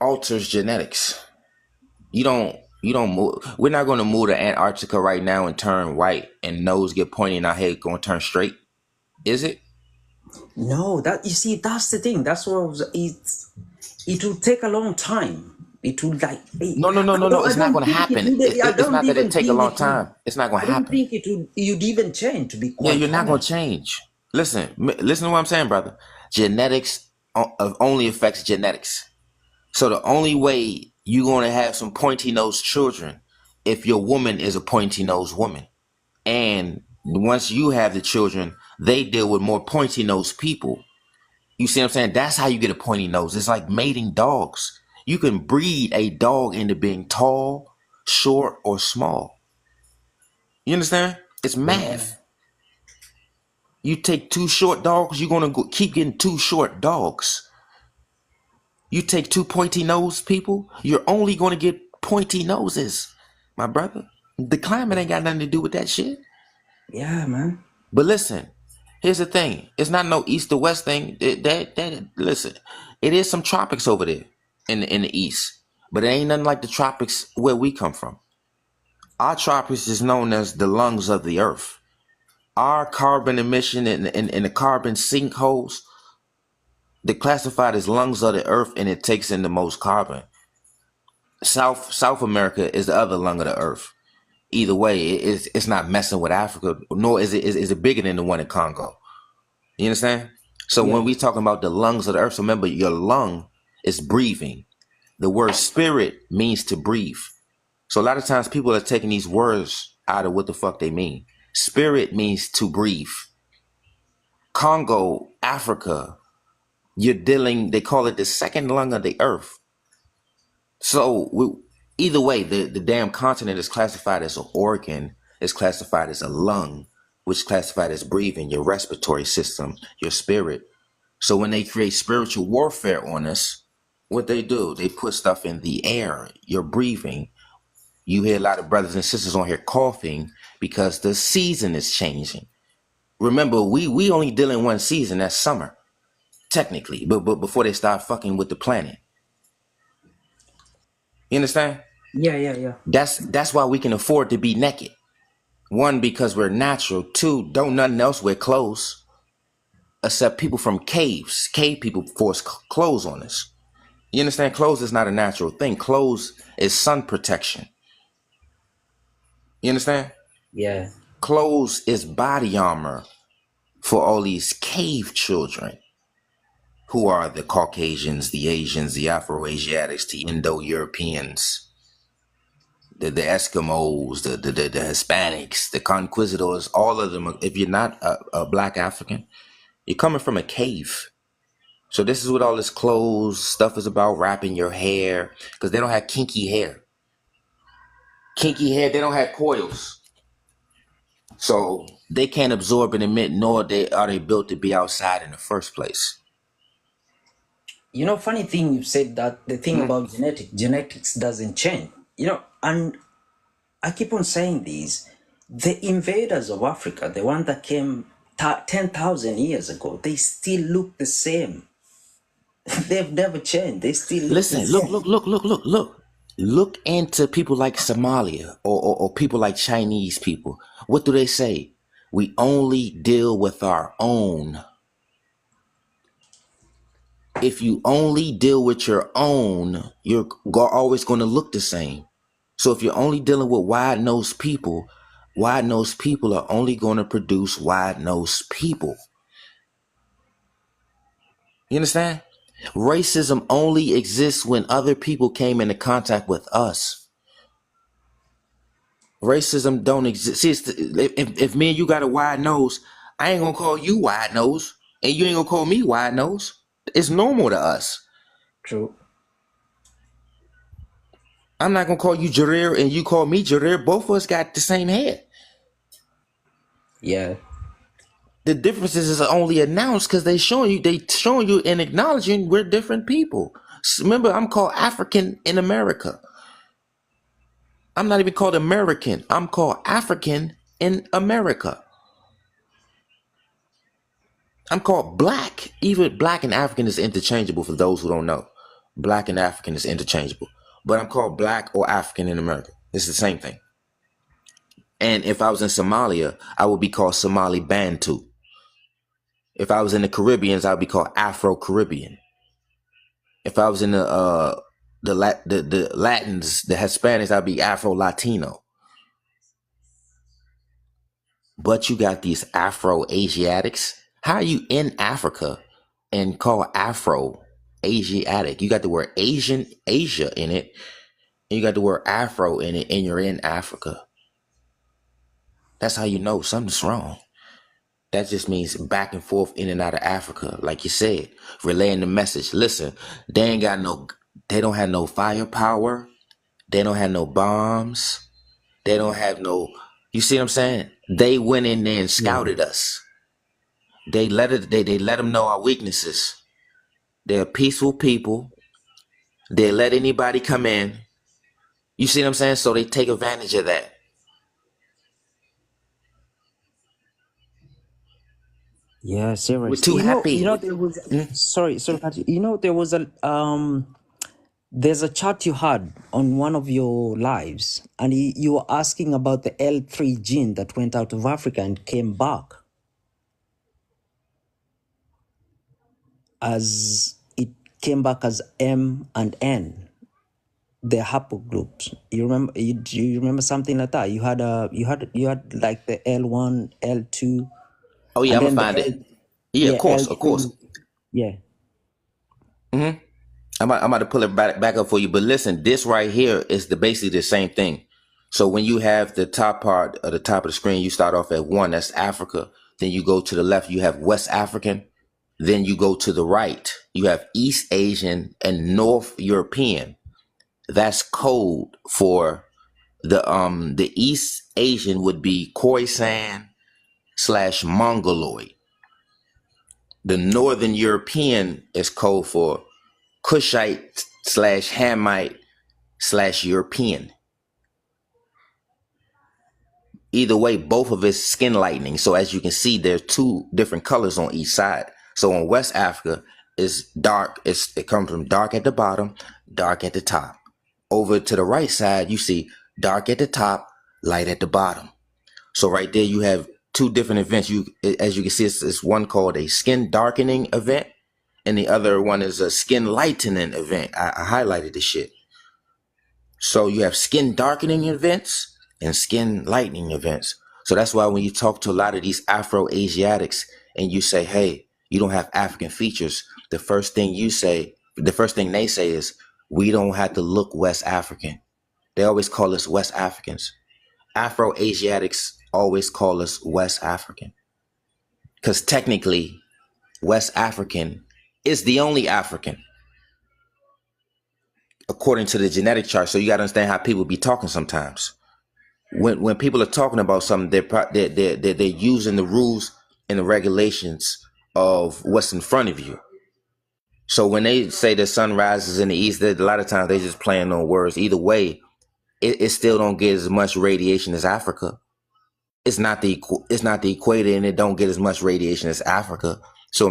alters genetics. You don't move. We're not going to move to Antarctica right now and turn white and nose get pointy and our head going to turn straight. Is it? No, that you see, that's the thing. That's what it will take a long time. It will like No. It's not going to happen. It's not that it take a long time. It's not going to happen. I don't think you'd even change, to be quite Yeah, you're not going honest. to change. Listen to what I'm saying, brother. Genetics only affects genetics. So the only way you're going to have some pointy nosed children if your woman is a pointy nosed woman. And once you have the children, they deal with more pointy nosed people. You see what I'm saying? That's how you get a pointy nose. It's like mating dogs. You can breed a dog into being tall, short, or small. You understand? It's math. You take two short dogs, you're going to keep getting two short dogs. You take two pointy nosed people, you're only going to get pointy noses, my brother. The climate ain't got nothing to do with that shit. Yeah, man. But listen, here's the thing. It's not no east to west thing. Listen, it is some tropics over there in the east, but it ain't nothing like the tropics where we come from. Our tropics is known as the lungs of the earth. Our carbon emission in the carbon sinkholes, they're classified as lungs of the earth, and it takes in the most carbon. South America is the other lung of the earth. Either way, it's not messing with Africa, nor is it bigger than the one in Congo. You understand? So when we talking about the lungs of the earth, so remember your lung is breathing. The word spirit means to breathe. So a lot of times people are taking these words out of what the fuck they mean. Spirit means to breathe. Congo, Africa, they call it the second lung of the earth. So either way, the damn continent is classified as an organ, is classified as a lung, which is classified as breathing, your respiratory system, your spirit. So when they create spiritual warfare on us, what they do, they put stuff in the air, you're breathing. You hear a lot of brothers and sisters on here coughing because the season is changing. Remember, we only deal in one season, that's summer, technically, but before they start fucking with the planet. You understand? Yeah. That's why we can afford to be naked. One, because we're natural. Two, don't nothing else wear clothes except people from caves. Cave people force clothes on us. You understand? Clothes is not a natural thing. Clothes is sun protection. You understand? Yeah. Clothes is body armor for all these cave children who are the Caucasians, the Asians, the Afro-Asiatics, the Indo-Europeans, the Eskimos, the Hispanics, the Conquistadors, all of them. If you're not a black African, you're coming from a cave. So this is what all this clothes stuff is about, wrapping your hair, because they don't have kinky hair. Kinky hair, they don't have coils. So they can't absorb and emit, nor are they built to be outside in the first place. You know, funny thing you said that the thing about genetics doesn't change. You know, and I keep on saying this. The invaders of Africa, the one that came 10,000 years ago, they still look the same. They've never changed. They still look the Listen, same. look. Look into people like Somalia or people like Chinese people. What do they say? We only deal with our own. If you only deal with your own, you're always going to look the same. So if you're only dealing with wide-nosed people are only going to produce wide-nosed people. You understand? Racism only exists when other people came into contact with us. Racism don't exist. See, if me and you got a wide nose, I ain't gonna call you wide nose, and you ain't gonna call me wide nose. It's normal to us. True. I'm not gonna call you Jareer and you call me Jareer. Both of us got the same head. Yeah. The differences is only announced because they showing you and acknowledging we're different people. Remember, I'm called African in America. I'm not even called American. I'm called African in America. I'm called black. Even black and African is interchangeable for those who don't know. Black and African is interchangeable. But I'm called black or African in America. It's the same thing. And if I was in Somalia, I would be called Somali Bantu. If I was in the Caribbeans, I would be called Afro-Caribbean. If I was in the Latins, the Hispanics, I'd be Afro-Latino. But you got these Afro-Asiatics. How are you in Africa and called Afro-Asiatic? You got the word Asia in it, and you got the word Afro in it, and you're in Africa. That's how you know something's wrong. That just means back and forth in and out of Africa, like you said, relaying the message. Listen, they don't have no firepower. They don't have no bombs. They don't have no, you see what I'm saying? They went in there and scouted us. They let them know our weaknesses. They're peaceful people. They let anybody come in. You see what I'm saying? So they take advantage of that. Yeah, We're serious. too happy. There was sorry, Patrick. There was there's a chat you had on one of your lives, and you were asking about the L3 gene that went out of Africa and came back as M and N, the haplogroups. You remember? Do you remember something like that? You had like the L1, L2, Oh yeah, and I'm gonna then the find it. Yeah, of course, of course. L3. Yeah. I'm about to pull it back up for you. But listen, this right here is basically the same thing. So when you have the top part of the top of the screen, you start off at 1, that's Africa. Then you go to the left, you have West African. Then you go to the right, you have East Asian and North European. That's code for the East Asian would be Khoisan / Mongoloid. The Northern European is code for Kushite / Hamite / European. Either way, both of it's skin lightening. So as you can see, there's 2 different colors on each side. So in West Africa, it's dark. It comes from dark at the bottom, dark at the top. Over to the right side, you see dark at the top, light at the bottom. So right there, you have 2 different events. As you can see, it's one called a skin darkening event, and the other one is a skin lightening event. I highlighted this shit. So you have skin darkening events and skin lightening events. So that's why when you talk to a lot of these Afro-Asiatics and you say, hey, you don't have African features, the first thing they say is, we don't have to look West African. They always call us West Africans. Afro-Asiatics always call us West African. Because technically, West African is the only African, according to the genetic chart. So you got to understand how people be talking sometimes. When people are talking about something, they're using the rules and the regulations of what's in front of you. So when they say the sun rises in the east, a lot of times they just playing on words. Either way, it still don't get as much radiation as Africa. It's not the equator, and it don't get as much radiation as Africa. So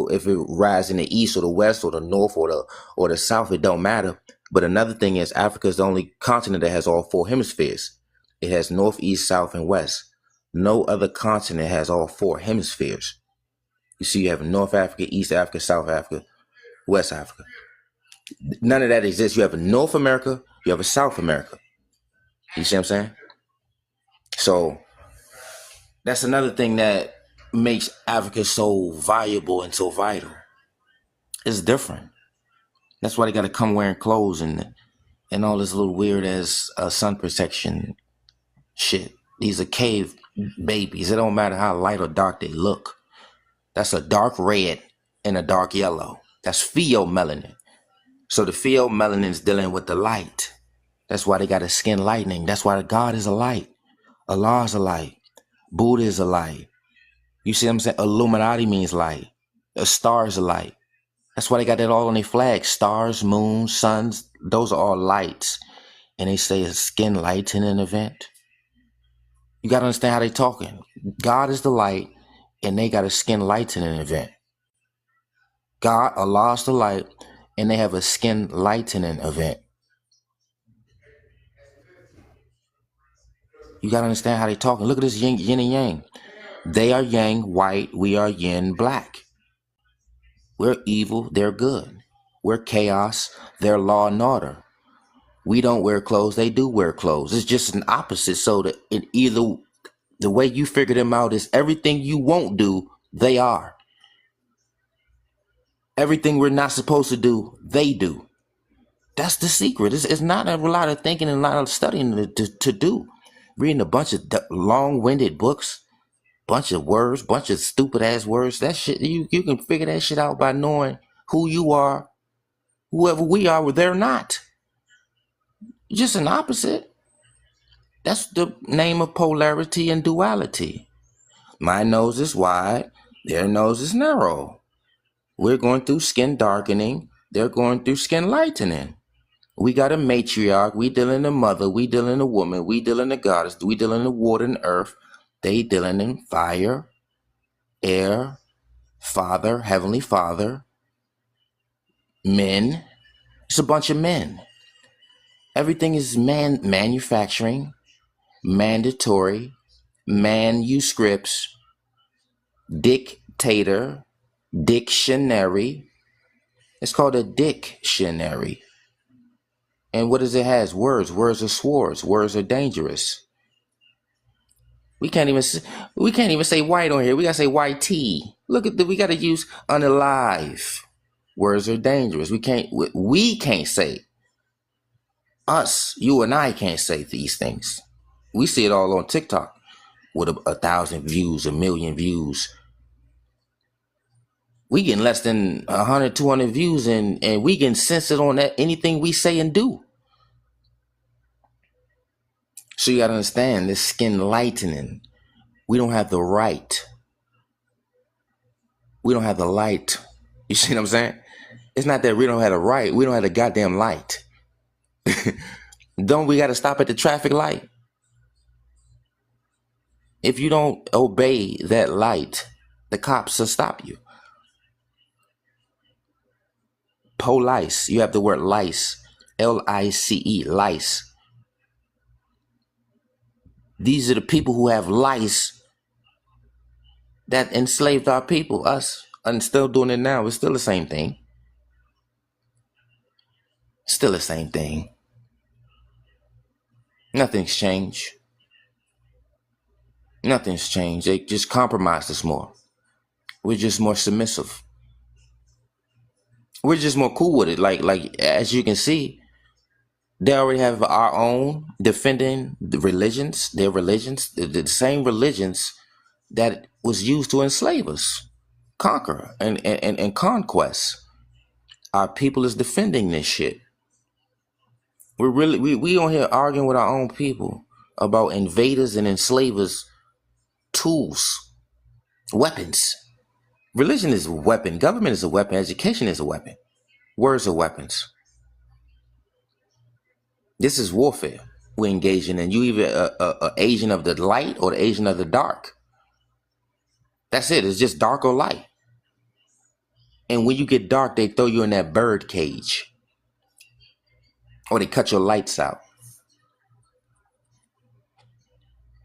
if it rises in the east or the west or the north or the south, it don't matter. But another thing is, Africa is the only continent that has all four hemispheres. It has north, east, south, and west. No other continent has all four hemispheres. You see, you have North Africa, East Africa, South Africa, West Africa. None of that exists. You have a North America, you have a South America. You see what I'm saying? So that's another thing that makes Africa so valuable and so vital. It's different. That's why they got to come wearing clothes and all this little weird ass sun protection shit. These are cave babies. It don't matter how light or dark they look. That's a dark red and a dark yellow. That's pheomelanin. So the pheomelanin is dealing with the light. That's why they got a skin lightening. That's why God is a light. Allah is a light. Buddha is a light. You see what I'm saying? Illuminati means light. A star is a light. That's why they got that all on their flag. Stars, moons, suns, those are all lights. And they say a skin lightening event. You got to understand how they talking. God is the light, and they got a skin lightening event. God, Allah is the light, and they have a skin lightening event. You got to understand how they talking. Look at this yin and yang. They are yang, white. We are yin, black. We're evil. They're good. We're chaos. They're law and order. We don't wear clothes. They do wear clothes. It's just an opposite. So that in either the way you figure them out is everything you won't do, they are. Everything we're not supposed to do, they do. That's the secret. It's not a lot of thinking and a lot of studying to do. Reading a bunch of long-winded books, bunch of words, bunch of stupid-ass words. That shit, you can figure that shit out by knowing who you are, whoever we are, they're not. Just an opposite. That's the name of polarity and duality. My nose is wide, their nose is narrow. We're going through skin darkening, they're going through skin lightening. We got a matriarch, we dealing in a mother, we dealing in a woman, we dealing in a goddess, we dealing in water and earth, they dealing in fire, air, father, heavenly father, men. It's a bunch of men. Everything is manufacturing, mandatory, manuscripts, dictator, dictionary. It's called a dictionary. And what does it has? Words. Words are swords. Words are dangerous. We can't even say white on here. We gotta say YT. Look at we gotta use unalive. Words are dangerous. We can't say. Us, you and I can't say these things. We see it all on TikTok with 1,000 views, 1 million views. We getting less than 100, 200 views, and we getting censored on that anything we say and do. So you gotta understand this skin lightening. We don't have the right. We don't have the light. You see what I'm saying? It's not that we don't have the right. We don't have the goddamn light. Don't we gotta stop at the traffic light? If you don't obey that light, the cops will stop you. Police. You have the word lice. Lice. Lice. These are the people who have lice that enslaved our people, us, and still doing it now. It's still the same thing. Still the same thing. Nothing's changed. Nothing's changed. They just compromised us more. We're just more submissive. We're just more cool with it. Like as you can see, they already have our own defending the religions, their religions, the same religions that was used to enslave us, conquer, and conquest. Our people is defending this shit. We on here arguing with our own people about invaders and enslavers, tools, weapons. Religion is a weapon. Government is a weapon. Education is a weapon. Words are weapons. This is warfare we're engaging in. You either a agent of the light or the agent of the dark. That's it. It's just dark or light. And when you get dark, they throw you in that bird cage. Or they cut your lights out.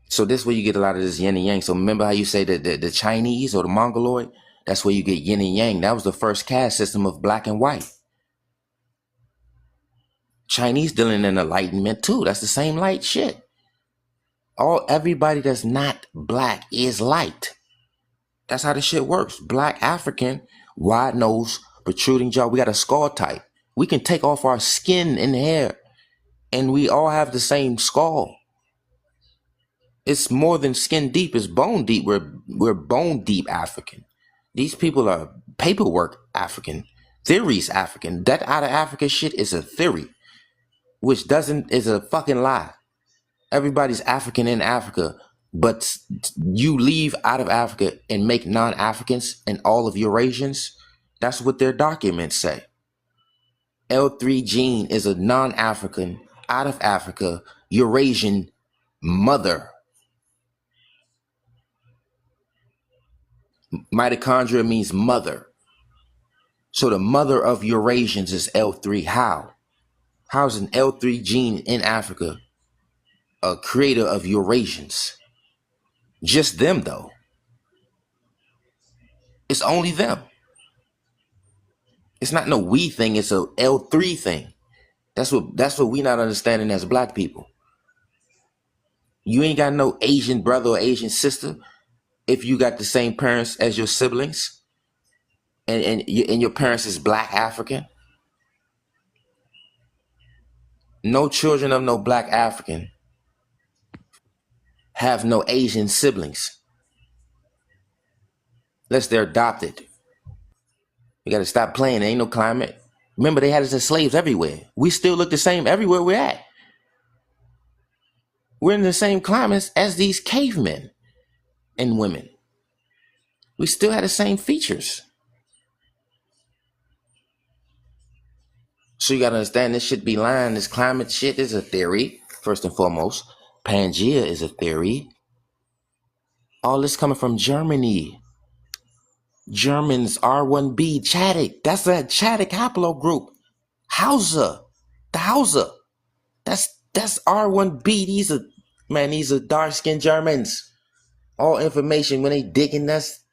So this is where you get a lot of this yin and yang. So remember how you say that the Chinese or the Mongoloid? That's where you get yin and yang. That was the first caste system of black and white. Chinese dealing in enlightenment too. That's the same light shit. Everybody that's not black is light. That's how the shit works. Black African, wide nose, protruding jaw. We got a skull type. We can take off our skin and hair, and we all have the same skull. It's more than skin deep. It's bone deep. We're bone deep African. These people are paperwork African, theories African. That out of Africa shit is a theory, which is a fucking lie. Everybody's African in Africa, but you leave out of Africa and make non-Africans and all of Eurasians. That's what their documents say. L3 gene is a non-African, out of Africa, Eurasian mother. Mitochondria means mother. So the mother of Eurasians is L3. How? How's an L3 gene in Africa a creator of Eurasians? Just them though. It's only them. It's not no we thing, it's a L3 thing. That's what we not understanding as black people. You ain't got no Asian brother or Asian sister if you got the same parents as your siblings and your parents is black African. No children of no black African have no Asian siblings unless they're adopted. You got to stop playing. There ain't no climate. Remember, they had us as slaves everywhere. We still look the same everywhere we're at. We're in the same climates as these cavemen and women. We still had the same features. So you got to understand, this shit be lying. This climate shit is a theory, first and foremost. Pangea is a theory. All this coming from Germany. Germans, R1b, Chadic. That's that Chadic haplogroup. Hausa. The Hausa. That's R1b. These are dark-skinned Germans. All information when they digging, that's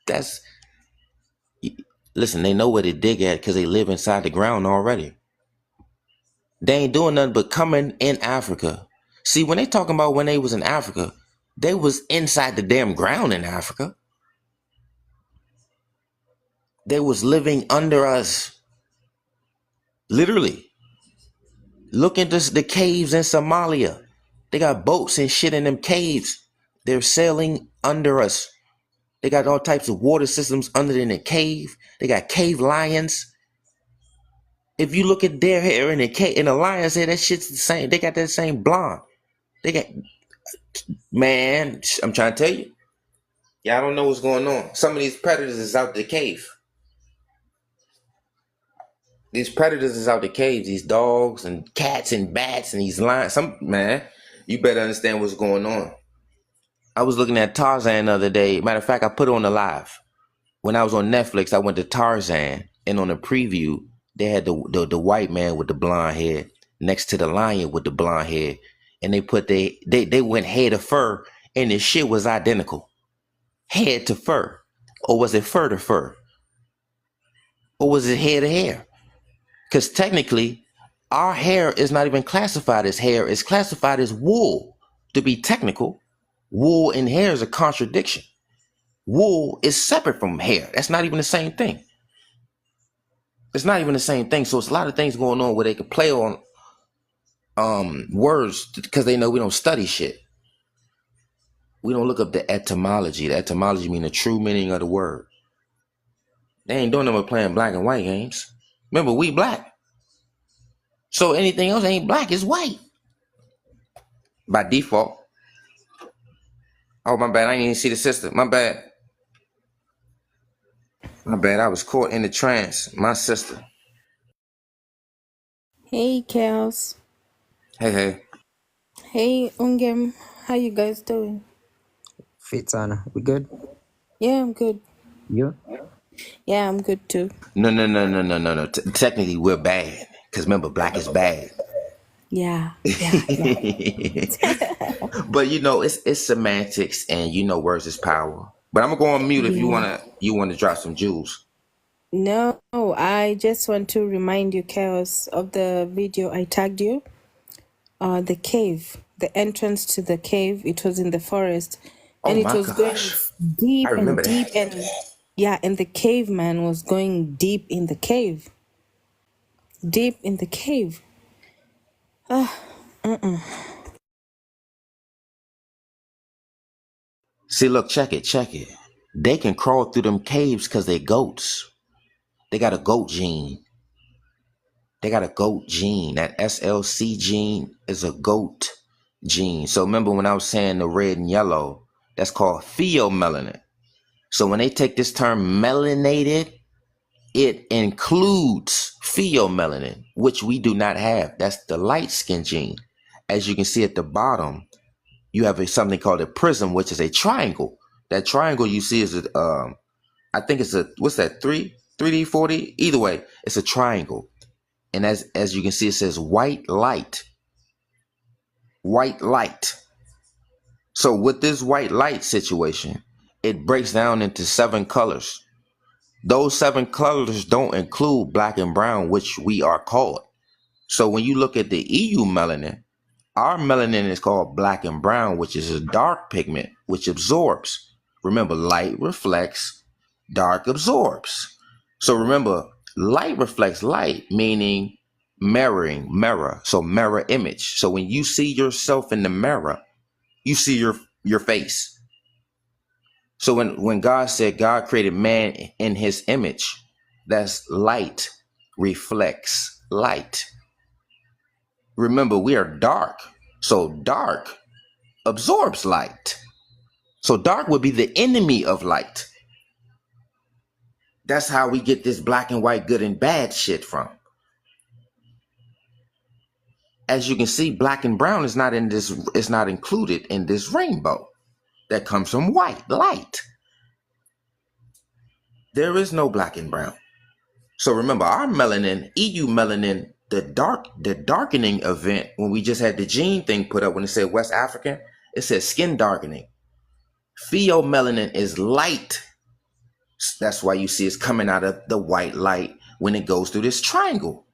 listen, they know where they dig at because they live inside the ground already. They ain't doing nothing but coming in Africa. See, when they talking about when they was in Africa, they was inside the damn ground in Africa. They was living under us. Literally. Look into the caves in Somalia. They got boats and shit in them caves. They're sailing under us. They got all types of water systems under in the cave. They got cave lions. If you look at their hair in the lion's hair, that shit's the same. They got that same blonde. They got, man, I'm trying to tell you. Y'all don't know what's going on. Some of these predators is out the cave. These predators is out the caves. These dogs and cats and bats and these lions. Man, you better understand what's going on. I was looking at Tarzan the other day. Matter of fact, I put it on the live. When I was on Netflix, I went to Tarzan, and on the preview, they had the white man with the blonde hair next to the lion with the blonde hair, and they put they went head to fur, and the shit was identical, head to fur, or was it fur to fur, or was it hair to hair? Because technically, Our hair is not even classified as hair. It's classified as wool. To be technical, wool and hair is a contradiction. Wool is separate from hair. That's not even the same thing. It's not even the same thing. So it's a lot of things going on where they can play on words because they know we don't study shit. We don't look up the etymology. The etymology means the true meaning of the word. They ain't doing them with playing black and white games. Remember, we black. So anything else ain't black, it's white. By default. Oh, my bad. I didn't even see the sister. My bad. My bad. I was caught in the trance. My sister. Hey, Chaos. Hey. Hey, Ungem. How you guys doing? Fit Sana, we good? Yeah, I'm good. You? Yeah, I'm good too. No. Technically, we're bad. Because remember, black is bad. Yeah. But you know, it's semantics, and you know, words is power. But I'm gonna go on mute if you wanna drop some jewels. No, I just want to remind you, Chaos, of the video I tagged you. The cave, the entrance to the cave. It was in the forest, and Oh it my was going gosh, deep I remember and deep, that. and yeah, and the caveman was going deep in the cave, deep in the cave. See, look, check it. They can crawl through them caves because they goats. They got a goat gene. That SLC gene is a goat gene. So remember when I was saying the red and yellow, that's called pheomelanin. So when they take this term melanated, it includes pheomelanin, which we do not have. That's the light skin gene. As you can see at the bottom, you have something called a prism, which is a triangle. That triangle you see is I think it's what's that, 3D, 4D? Either way, it's a triangle. And as you can see, it says white light. White light. So with this white light situation, it breaks down into 7 colors. Those 7 colors don't include black and brown, which we are called. So when you look at the EU melanin, our melanin is called black and brown, which is a dark pigment, which absorbs. Remember, light reflects, dark absorbs. So remember, light reflects light, meaning mirror. So mirror image. So when you see yourself in the mirror, you see your face. So when God said God created man in his image, that's light reflects light. Remember, we are dark. So dark absorbs light. So dark would be the enemy of light. That's how we get this black and white, good and bad shit from. As you can see, black and brown is not included in this rainbow that comes from white light. There is no black and brown. So remember, our melanin, EU melanin, the darkening event, when we just had the gene thing put up, when it said West African, it says skin darkening. Pheomelanin is light. That's why you see it's coming out of the white light when it goes through this triangle.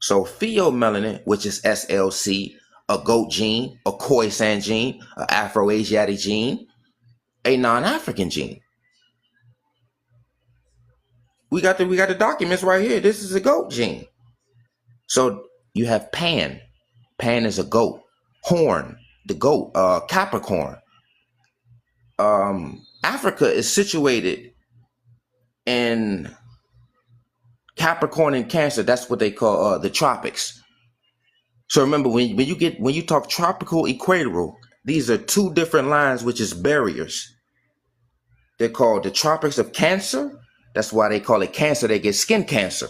So pheomelanin, which is SLC, a goat gene, a Khoisan gene, an Afro-Asiatic gene, a non-African gene. We got the documents right here. This is a goat gene. So you have Pan. Pan is a goat. Horn, the goat. Capricorn. Africa is situated in Capricorn and Cancer. That's what they call the tropics. So remember, when you talk tropical, equatorial, these are 2 different lines, which is barriers. They're called the tropics of Cancer. That's why they call it Cancer. They get skin cancer.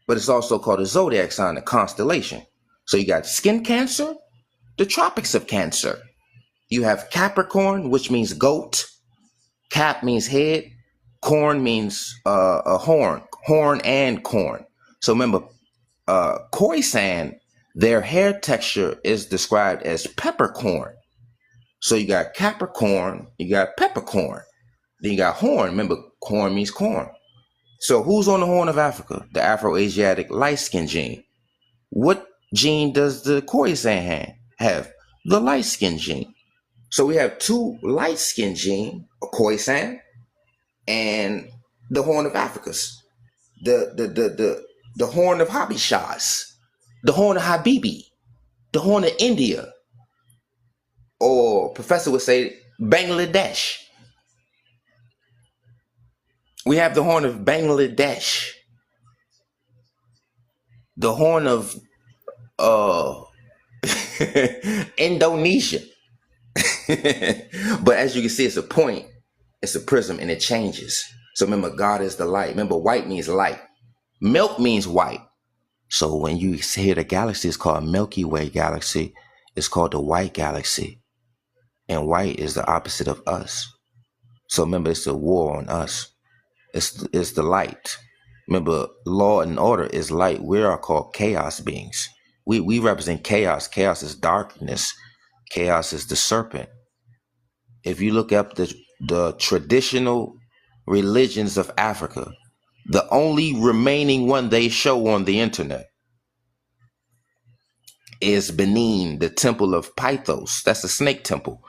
But it's also called a zodiac sign, a constellation. So you got skin cancer, the tropics of Cancer. You have Capricorn, which means goat. Cap means head. Corn means a horn and corn. So remember, Khoisan, their hair texture is described as peppercorn. So you got Capricorn, you got peppercorn. Then you got horn. Remember, corn means corn. So who's on the Horn of Africa? The Afro-Asiatic light skin gene. What gene does the Khoisan have? The light skin gene. So we have two light skin gene, Khoisan, and the Horn of Africa's, the Horn of Habishas, the Horn of Habibi, the Horn of India, or Professor would say Bangladesh. We have the Horn of Bangladesh, the Horn of Indonesia. But as you can see, it's a point, it's a prism, and it changes. So remember, God is the light. Remember, white means light. Milk means white. So when you hear the galaxy is called Milky Way galaxy, it's called the white galaxy. And white is the opposite of us. So remember, it's a war on us. It's the light. Remember, law and order is light. We are called chaos beings. We represent chaos. Chaos is darkness. Chaos is the serpent. If you look up the traditional religions of Africa, the only remaining one they show on the internet is Benin, the temple of Pythos. That's a snake temple.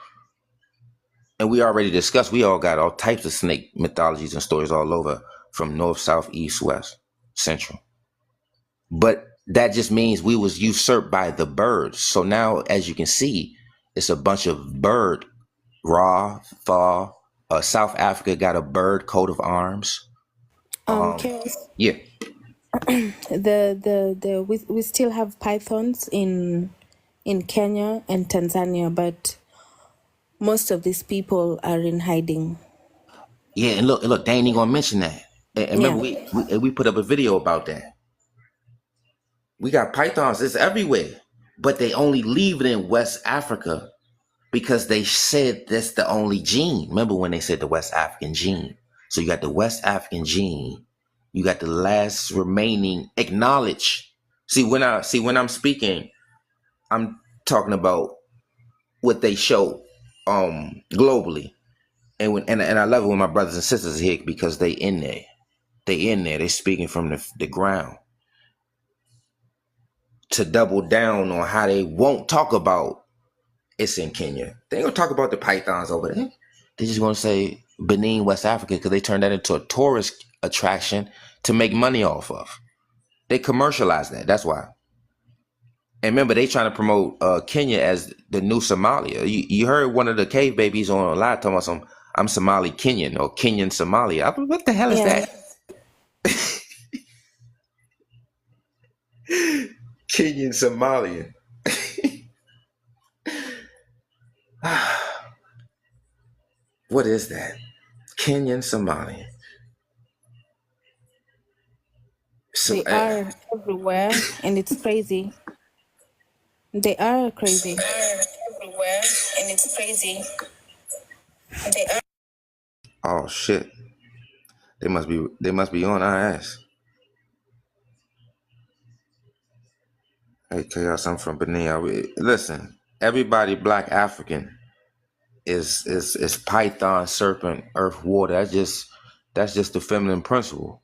And we already discussed, we all got all types of snake mythologies and stories all over, from north, south, east, west, central. But that just means we was usurped by the birds. So now, as you can see, it's a bunch of bird, Ra, Thaw. South Africa got a bird coat of arms. Chaos. Yeah. We still have pythons in Kenya and Tanzania, but most of these people are in hiding. Yeah, and look, they ain't even gonna mention that. And remember, Yeah. we put up a video about that. We got pythons, it's everywhere, but they only leave it in West Africa because they said that's the only gene. Remember when they said the West African gene? So you got the West African gene, you got the last remaining acknowledged. See, when I'm speaking, I'm talking about what they show globally. And I love it when my brothers and sisters are here because they in there. They're speaking from the ground to double down on how they won't talk about it's in Kenya. They ain't gonna talk about the pythons over there. They just gonna say Benin, West Africa, because they turned that into a tourist attraction to make money off of. They commercialize that. That's why. And remember, they trying to promote Kenya as the new Somalia. You heard one of the cave babies on live talking about some, I'm Somali Kenyan or Kenyan Somalia. What the hell is Yeah. that? Kenyan Somalian. What is that? Kenyan Somalian. So, They are everywhere, and it's crazy. They are crazy. Everywhere, and it's crazy. They are. oh shit. They must be on our ass. Hey, Chaos, I'm from Benin. Listen, everybody Black African is Python, serpent, earth, water. That's just the feminine principle.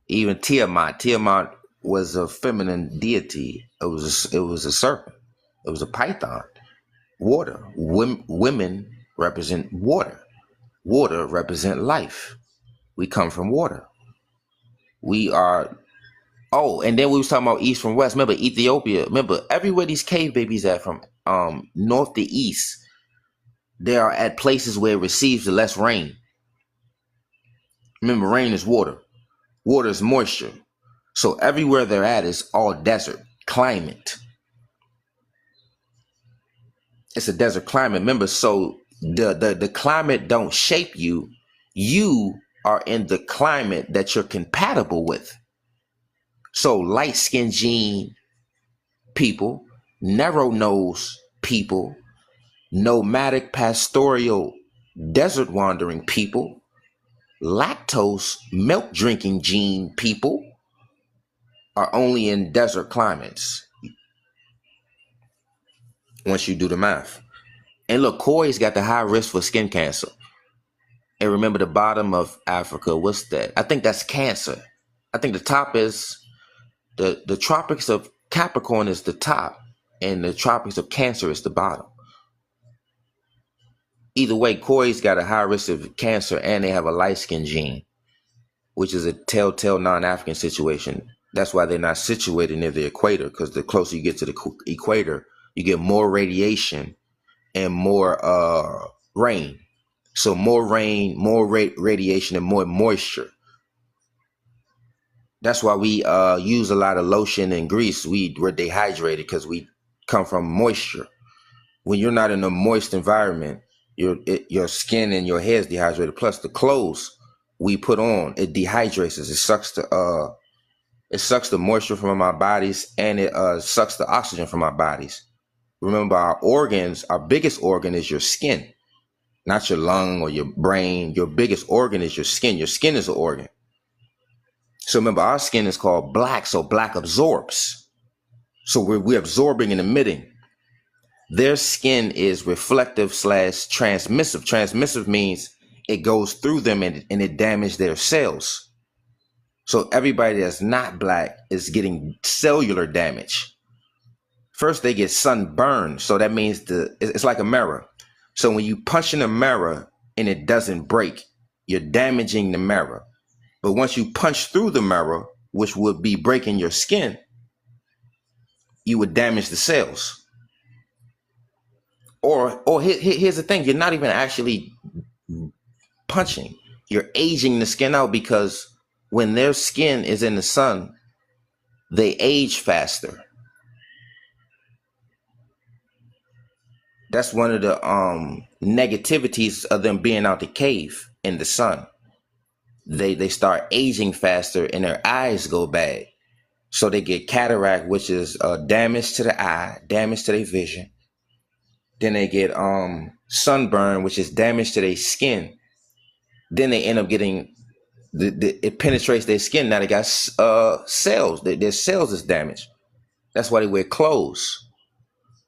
Even Tiamat was a feminine deity. It was a serpent. It was a python. Water. Women represent water. Water represent life. We come from water. We are. Oh, and then we was talking about east from west. Remember Ethiopia. Remember everywhere these cave babies are from north to east. They are at places where it receives the less rain. Remember, rain is water. Water is moisture. So everywhere they're at is all desert climate. It's a desert climate. Remember, so the climate don't shape you. You are in the climate that you're compatible with. So light-skinned gene people, narrow nose people, nomadic pastoral desert wandering people, lactose milk drinking gene people are only in desert climates once you do the math. And look, Khoi's got the high risk for skin cancer. And remember the bottom of Africa, what's that? I think that's Cancer. I think the top is the tropics of Capricorn is the top, and the tropics of Cancer is the bottom. Either way, Corey's got a high risk of cancer, and they have a light skin gene, which is a telltale non-African situation. That's why they're not situated near the equator, because the closer you get to the equator, you get more radiation and more rain. So more rain, more radiation, and more moisture. That's why we use a lot of lotion and grease. We're dehydrated because we come from moisture. When you're not in a moist environment, your skin and your hair is dehydrated. Plus the clothes we put on, it dehydrates us. It sucks the moisture from our bodies, and it sucks the oxygen from our bodies. Remember, our organs, our biggest organ is your skin, not your lung or your brain. Your biggest organ is your skin. Your skin is an organ. So remember, our skin is called black, so black absorbs. So we're absorbing and emitting. Their skin is reflective / transmissive. Transmissive means it goes through them and it damages their cells. So everybody that's not black is getting cellular damage. First, they get sunburned. So that means it's like a mirror. So when you punch in a mirror and it doesn't break, you're damaging the mirror. But once you punch through the mirror, which would be breaking your skin, you would damage the cells. Or here's the thing, you're not even actually punching. You're aging the skin out, because when their skin is in the sun, they age faster. That's one of the negativities of them being out the cave in the sun. They start aging faster and their eyes go bad. So they get cataract, which is damage to the eye, damage to their vision. Then they get sunburn, which is damage to their skin. Then they end up getting, it penetrates their skin. Now they got cells. Their cells is damaged. That's why they wear clothes.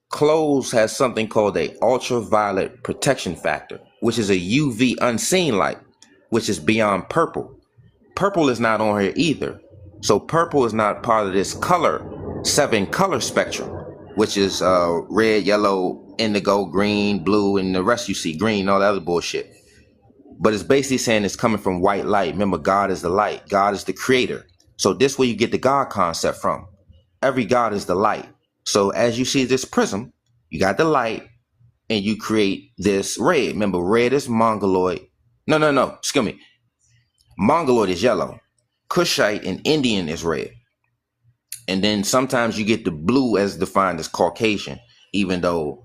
Clothes has something called a ultraviolet protection factor, which is a UV unseen light, which is beyond purple. Purple is not on here either. So purple is not part of this 7 color spectrum, which is red, yellow, indigo, green, blue, and the rest you see, green, all that other bullshit. But it's basically saying it's coming from white light. Remember, God is the light. God is the creator. So this way you get the God concept from. Every God is the light. So as you see this prism, you got the light, and you create this red. Remember, red is Mongoloid. No, excuse me. Mongoloid is yellow. Kushite and Indian is red. And then sometimes you get the blue as defined as Caucasian, even though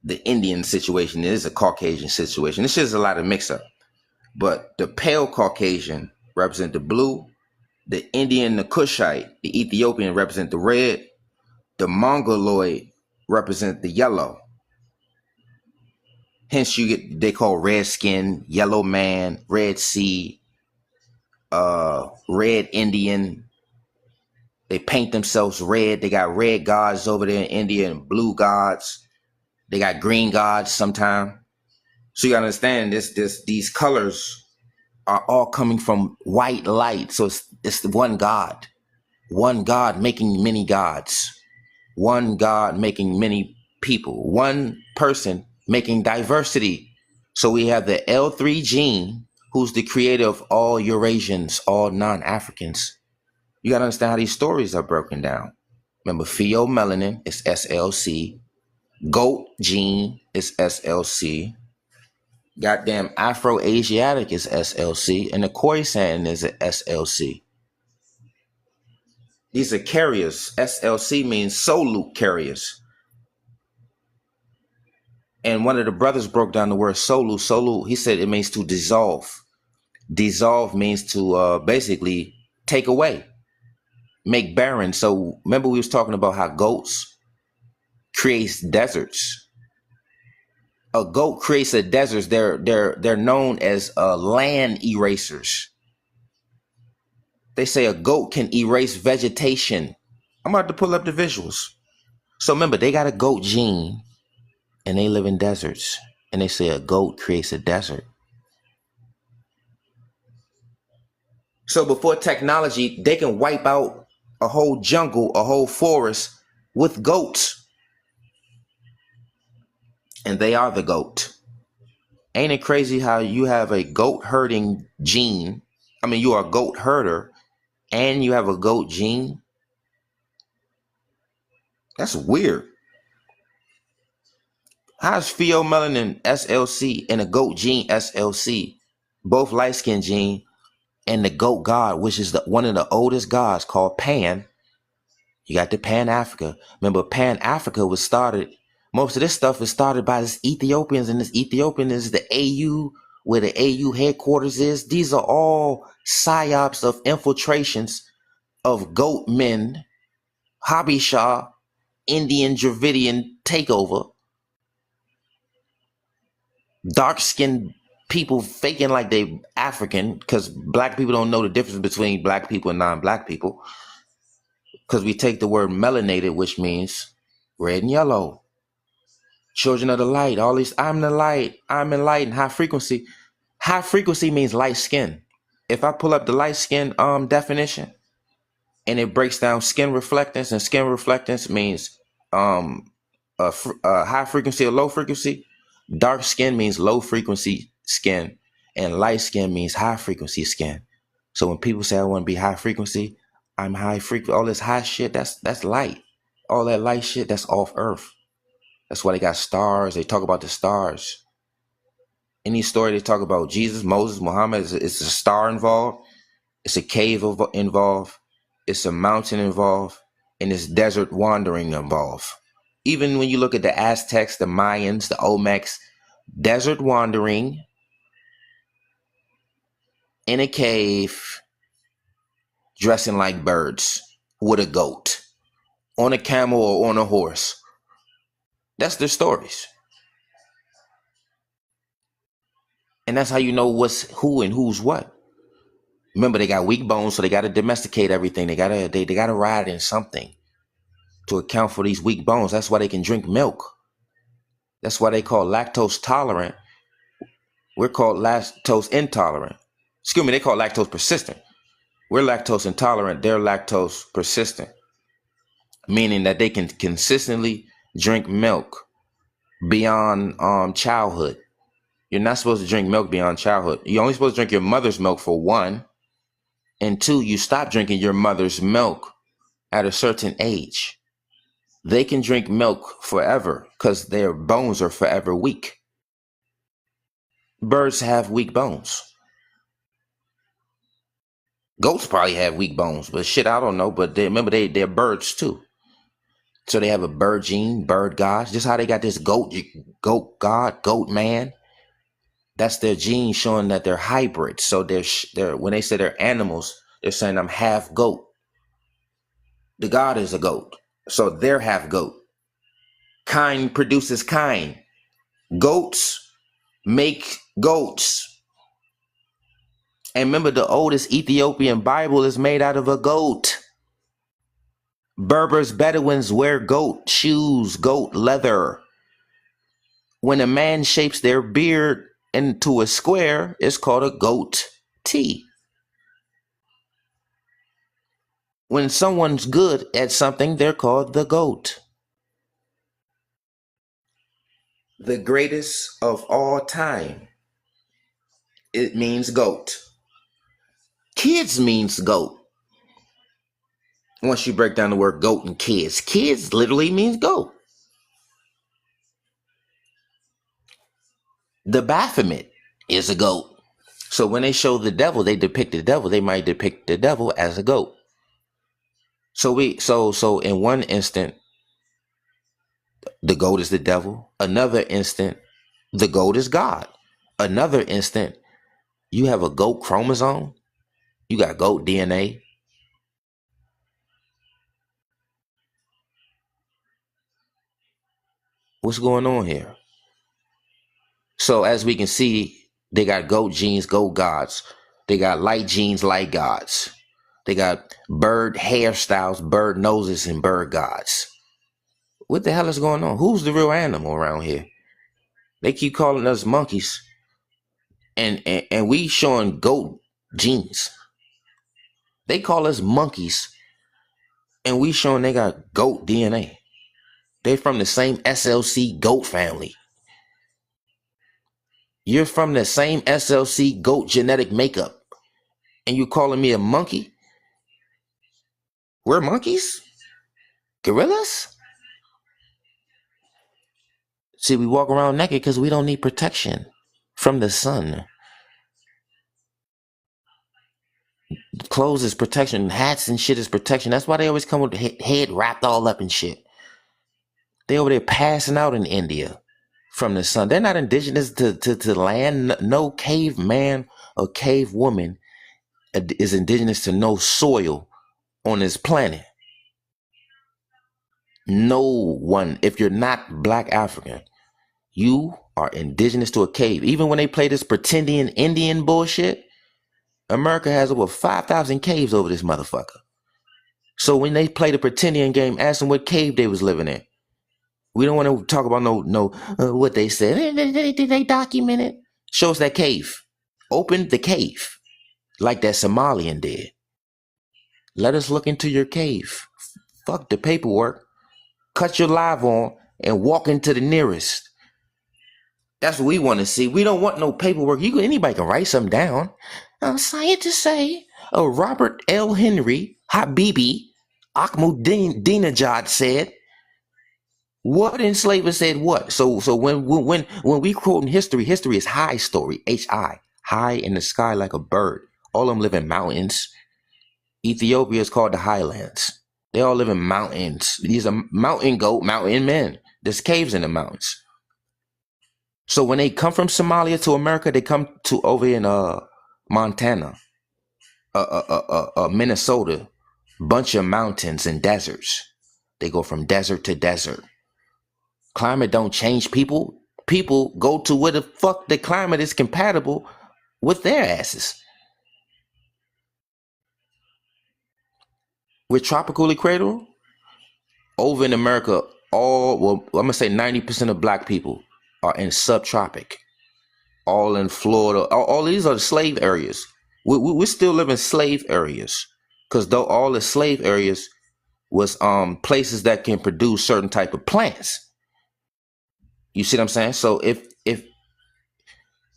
the Indian situation is a Caucasian situation. This is a lot of mix-up. But the pale Caucasian represent the blue. The Indian, the Kushite, the Ethiopian represent the red. The Mongoloid represent the yellow. Hence, they call red skin, yellow man, red sea, red Indian. They paint themselves red. They got red gods over there in India and blue gods. They got green gods sometime. So you gotta understand these colors are all coming from white light. So it's the one God making many gods, one God making many people, one person making diversity. So we have the L3 gene, who's the creator of all Eurasians, all non-Africans. You gotta understand how these stories are broken down. Remember, pheomelanin is SLC. Goat gene is SLC. Goddamn Afro-Asiatic is SLC. And the Khoisan is an SLC. These are carriers. SLC means solute carriers. And one of the brothers broke down the word solute. Solute, he said it means to dissolve. Dissolve means to basically take away, make barren. So remember we was talking about how goats creates deserts. A goat creates a desert. They're known as land erasers. They say a goat can erase vegetation. I'm about to pull up the visuals. So remember, they got a goat gene and they live in deserts. And they say a goat creates a desert. So before technology, they can wipe out a whole jungle, a whole forest with goats. And they are the goat. Ain't it crazy how you have a goat herding gene? I mean, you are a goat herder and you have a goat gene. That's weird. How's pheomelanin SLC and a goat gene SLC, both light skin gene, and the goat god, which is one of the oldest gods called Pan? You got the Pan Africa. Remember, Pan Africa was started. Most of this stuff is started by this Ethiopians, and this Ethiopian is the AU, where the AU headquarters is. These are all psyops of infiltrations of goat men, Habisha, Indian Dravidian takeover, dark-skinned people faking like they African, because black people don't know the difference between black people and non-black people, because we take the word melanated, which means red and yellow. Children of the light, all these, I'm the light, I'm enlightened, high frequency. High frequency means light skin. If I pull up the light skin definition, and it breaks down skin reflectance, and skin reflectance means high frequency or low frequency. Dark skin means low frequency skin, and light skin means high frequency skin. So when people say I want to be high frequency, I'm high frequency. All this high shit, that's light. All that light shit, that's off Earth. That's why they got stars. They talk about the stars. Any story they talk about Jesus, Moses, Muhammad, it's a star involved. It's a cave involved. It's a mountain involved. And it's desert wandering involved. Even when you look at the Aztecs, the Mayans, the Olmecs, desert wandering in a cave, dressing like birds with a goat, on a camel or on a horse. That's their stories. And that's how you know what's who and who's what. Remember, they got weak bones, so they got to domesticate everything. They gotta ride in something to account for these weak bones. That's why they can drink milk. That's why they call lactose tolerant. We're called lactose intolerant. Excuse me, they call lactose persistent. We're lactose intolerant. They're lactose persistent, meaning that they can consistently drink milk beyond childhood. You're not supposed to drink milk beyond childhood. You're only supposed to drink your mother's milk for 1. And 2, you stop drinking your mother's milk at a certain age. They can drink milk forever because their bones are forever weak. Birds have weak bones. Goats probably have weak bones, but shit, I don't know. But they're birds too. So they have a bird gene, bird gods. Just how they got this goat god, goat man. That's their gene showing that they're hybrids. So they're when they say they're animals, they're saying I'm half goat. The god is a goat. So they're half goat. Kind produces kind. Goats make goats. And remember, the oldest Ethiopian Bible is made out of a goat. Berbers, Bedouins wear goat shoes, goat leather. When a man shapes their beard into a square, it's called a goat tee. When someone's good at something, they're called the goat. The greatest of all time. It means goat. Kids means goat. Once you break down the word goat and kids, kids literally means goat. The Baphomet is a goat. So when they show the devil, they depict the devil, they might depict the devil as a goat. So in one instant, the goat is the devil. Another instant, the goat is God. Another instant, you have a goat chromosome. You got goat DNA. What's going on here? So as we can see, they got goat genes, goat gods. They got light genes, light gods. They got bird hairstyles, bird noses, and bird gods. What the hell is going on? Who's the real animal around here? They keep calling us monkeys. And we showing goat genes. They call us monkeys. and we showing they got goat DNA. They from the same SLC goat family. You're from the same SLC goat genetic makeup, and you calling me a monkey? We're monkeys? Gorillas? See, we walk around naked because we don't need protection from the sun. Clothes is protection. Hats and shit is protection. That's why they always come with the head wrapped all up in shit. They over there passing out in India from the sun. They're not indigenous to land. No caveman or cave woman is indigenous to no soil on this planet. No one. If you're not Black African, you are indigenous to a cave. Even when they play this pretending Indian bullshit, America has over 5,000 caves over this motherfucker. So when they play the pretending game, ask them what cave they was living in. We don't want to talk about what they said. Did they document it? Show us that cave. Open the cave like that Somalian did. Let us look into your cave. Fuck the paperwork. Cut your live on and walk into the nearest. That's what we want to see. We don't want no paperwork. Anybody can write something down. Scientists say Robert L. Henry Habibi Ahmadinejad said. What enslaver said what? So when we quote in history is high story. H-I. High in the sky like a bird. All of them live in mountains. Ethiopia is called the highlands. They all live in mountains. These are mountain goat, mountain men. There's caves in the mountains. So when they come from Somalia to America, they come to over in Montana, Minnesota, bunch of mountains and deserts. They go from desert to desert. Climate don't change people. People go to where the fuck the climate is compatible with their asses. We're tropical equatorial. Over in America, I'm gonna say 90% of Black people are in subtropic. All in Florida. All these are the slave areas. We still live in slave areas, because though all the slave areas was places that can produce certain type of plants. You see what I'm saying? So if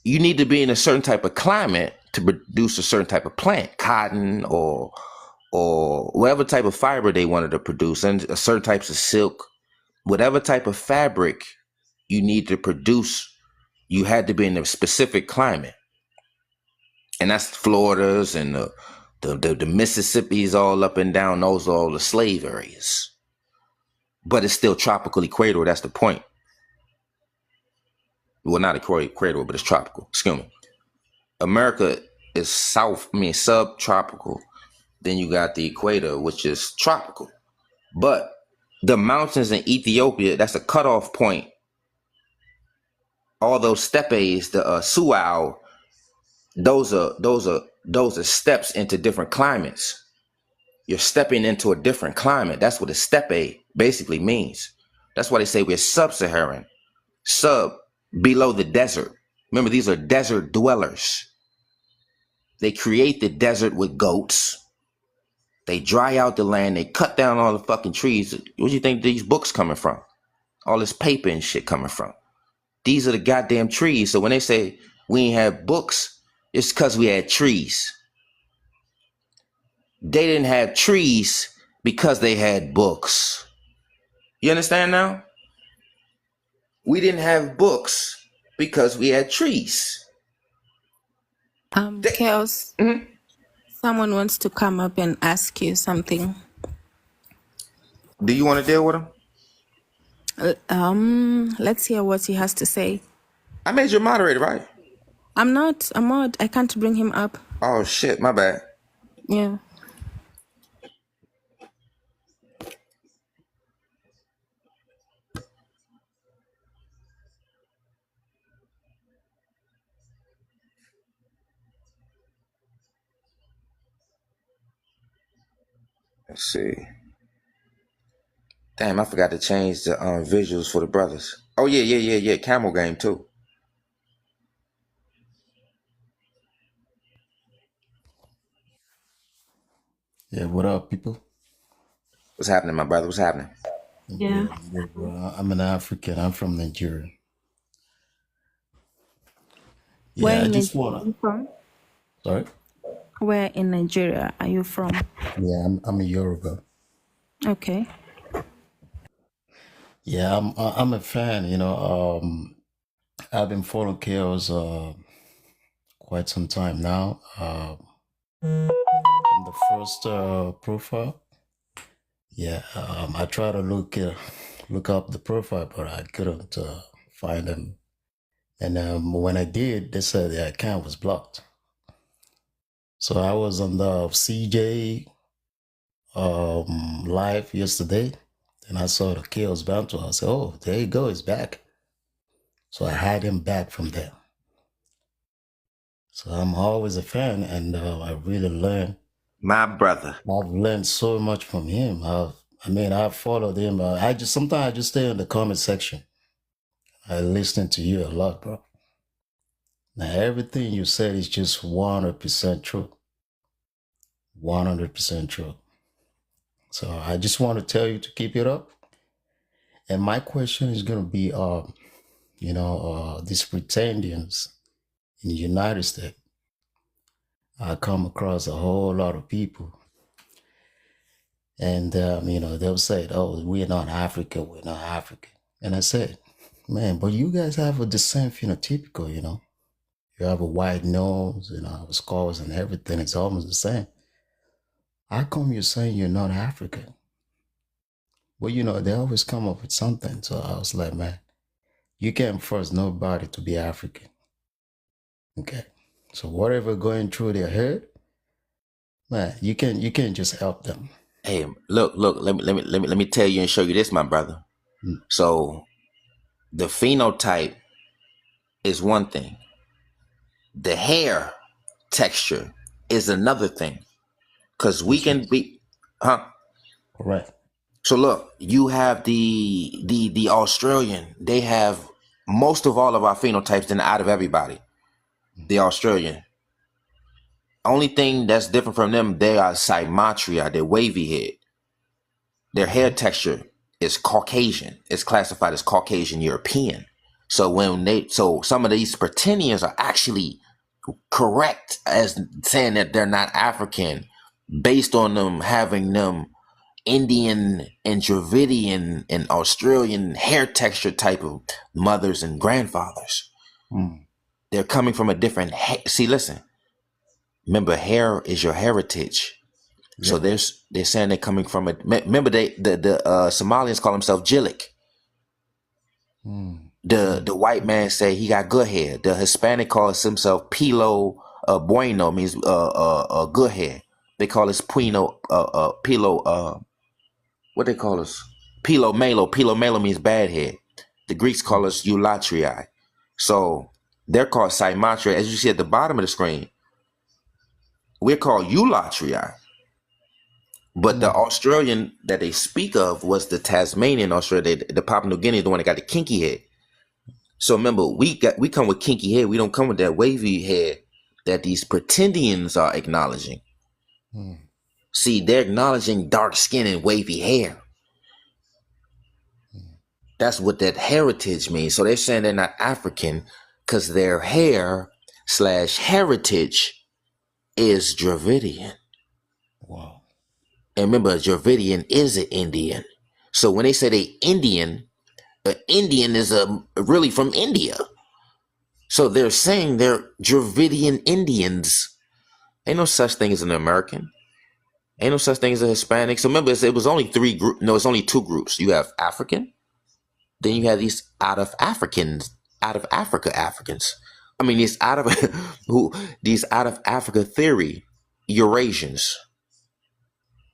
you need to be in a certain type of climate to produce a certain type of plant, cotton or whatever type of fiber they wanted to produce, and certain types of silk, whatever type of fabric you need to produce, you had to be in a specific climate. And that's Florida's and the Mississippi's all up and down. Those are all the slave areas. But it's still tropical equator. That's the point. Well, not equator, but it's tropical. Excuse me. America is subtropical. Then you got the equator, which is tropical. But the mountains in Ethiopia, that's a cutoff point. All those steppes, the Suau, those are steps into different climates. You're stepping into a different climate. That's what a steppe basically means. That's why they say we're sub-Saharan. Sub, below the desert. Remember, these are desert dwellers. They create the desert with goats. They dry out the land. They cut down all the fucking trees. Where do you think these books coming from? All this paper and shit coming from? These are the goddamn trees. So when they say we ain't have books, it's because we had trees. They didn't have trees because they had books. You understand now? We didn't have books because we had trees. Chaos. Someone wants to come up and ask you something. Do you want to deal with him? Let's hear what he has to say. I made you a moderator, right? I'm not a mod. I can't bring him up. Oh shit, my bad. Yeah. Let's see. Damn, I forgot to change the visuals for the brothers. Oh yeah. Camel game too. Yeah, what up, people? What's happening, my brother? What's happening? Yeah. Good, bro. I'm an African. I'm from Nigeria. Where Yeah, I in just Nigeria are wanna. you from? Sorry. Where in Nigeria are you from? Yeah, I'm a Yoruba. Okay. Yeah, I'm a fan. I've been following Chaos quite some time now. From the first profile. Yeah, I try to look up the profile, but I couldn't find him. And when I did, they said the account was blocked. So I was on the CJ live yesterday, and I saw the Chaos Banter. I said, "Oh, there you go, he's back." So I had him back from there. So I'm always a fan, and I really learned. My brother. I've learned so much from him. I've followed him. Sometimes I just stay in the comment section. I listen to you a lot, bro. Now everything you said is just 100% true. 100% true. So I just want to tell you to keep it up. And my question is going to be, these pretendians in the United States. I come across a whole lot of people, and they'll say, "Oh, we're not African. We're not African." And I said, "Man, but you guys have the same phenotypical. You have a white nose, scars and everything. It's almost the same. How come you're saying you're not African?" Well, they always come up with something. So I was like, man, you can't force nobody to be African. Okay. So whatever going through their head, man, you can't just help them. Hey, look. Let me tell you and show you this, my brother. So, the phenotype is one thing. The hair texture is another thing. Cause we can be, huh? Correct. So look, you have the Australian. They have most of all of our phenotypes than out of everybody. The Australian. Only thing that's different from them, they are Cymatria, they're wavy head. Their hair texture is Caucasian. It's classified as Caucasian European. So some of these pretendians are actually correct as saying that they're not African based on them having them Indian and Dravidian and Australian hair texture type of mothers and grandfathers. They're coming from a different see, listen. Remember, hair is your heritage. Yeah. So they're saying they're coming from remember the Somalians call themselves Jillik. The white man say he got good hair. The Hispanic calls himself Pilo Bueno, means good hair. They call us Pilo what they call us? Pilo Malo. Pilo Malo means bad hair. The Greeks call us Eulatriae. So they're called Cymatria. As you see at the bottom of the screen, we're called Eulatriae. But the Australian that they speak of was the Tasmanian Australia. The Papua New Guinea, the one that got the kinky head. So remember, we come with kinky hair. We don't come with that wavy hair that these pretendians are acknowledging. See, they're acknowledging dark skin and wavy hair. That's what that heritage means. So they're saying they're not African because their hair/heritage is Dravidian. Wow. And remember, Dravidian is an Indian. So when they say they Indian, an Indian is really from India. So they're saying they're Dravidian Indians. Ain't no such thing as an American. Ain't no such thing as a Hispanic. So remember, it was only it's only two groups. You have African. Then you have these out of Africa Africans. I mean, these out of Africa theory Eurasians,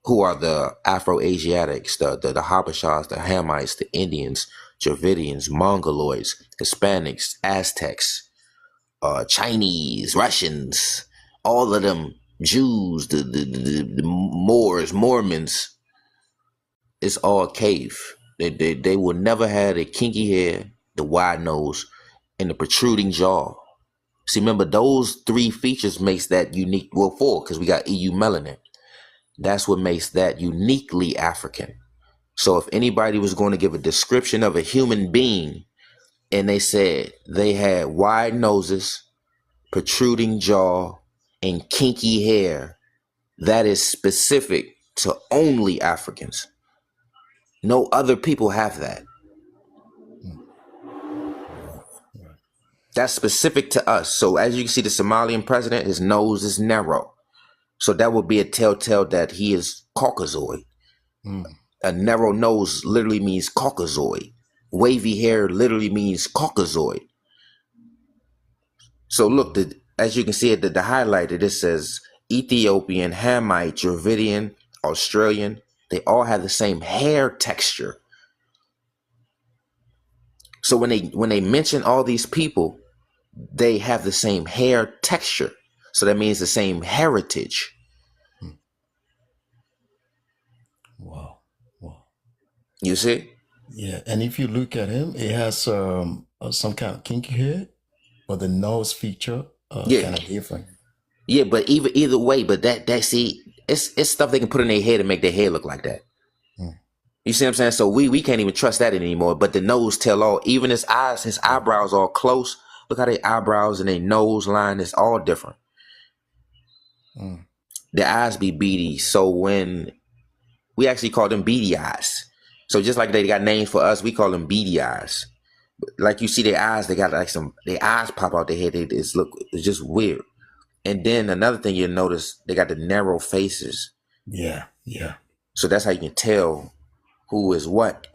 who are the Afro-Asiatics, the Habashas, the Hamites, the Indians, Dravidians, Mongoloids, Hispanics, Aztecs, Chinese, Russians, all of them, Jews, the Moors, Mormons. It's all cave. They will never have the kinky hair, the wide nose, and the protruding jaw. See, remember, those three features makes that unique. Well, four, because we got EU melanin. That's what makes that uniquely African. So if anybody was going to give a description of a human being and they said they had wide noses, protruding jaw, and kinky hair, that is specific to only Africans. No other people have that. That's specific to us. So as you can see, the Somalian president, his nose is narrow. So that would be a telltale that he is Caucasoid. A narrow nose literally means Caucasoid. Wavy hair literally means Caucasoid. So look, as you can see, the highlighted, it says Ethiopian, Hamite, Dravidian, Australian. They all have the same hair texture. So when they mention all these people, they have the same hair texture. So that means the same heritage. Wow. Wow. You see? Yeah. And if you look at him, he has some kind of kinky hair, but the nose feature Yeah. kind of different. Yeah, but either way, but that see, it's stuff they can put in their head and make their hair look like that. You see what I'm saying? So we can't even trust that anymore. But the nose tell all. Even his eyes, his eyebrows all close. Look how their eyebrows and their nose line is all different. The eyes be beady. So when we actually call them beady eyes. So just like they got names for us, we call them beady eyes. Like you see their eyes, they got like their eyes pop out their head. It's just weird. And then another thing you'll notice, they got the narrow faces. Yeah. Yeah. So that's how you can tell who is what.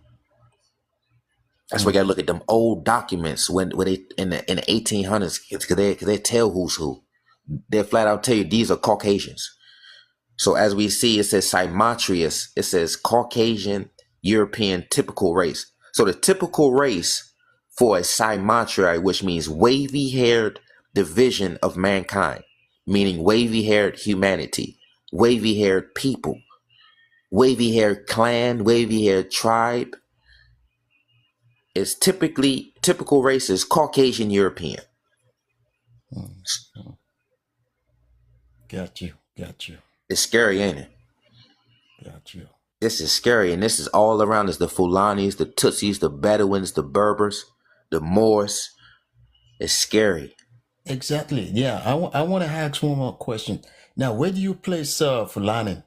That's why you gotta look at them old documents when they in the 1800s, because they tell who's who. They'll flat out tell you these are Caucasians. So as we see, it says Symatrius. It says Caucasian European typical race. So the typical race for a Symatri, which means wavy-haired division of mankind, meaning wavy-haired humanity, wavy-haired people, wavy-haired clan, wavy-haired tribe, is typical race is Caucasian European. Got you. It's scary, ain't it? Got you. This is scary, and this is all around us. The Fulanis, the Tutsis, the Bedouins, the Berbers, the Moors. It's scary. Exactly. Yeah. I want to ask one more question. Now, where do you place Fulani?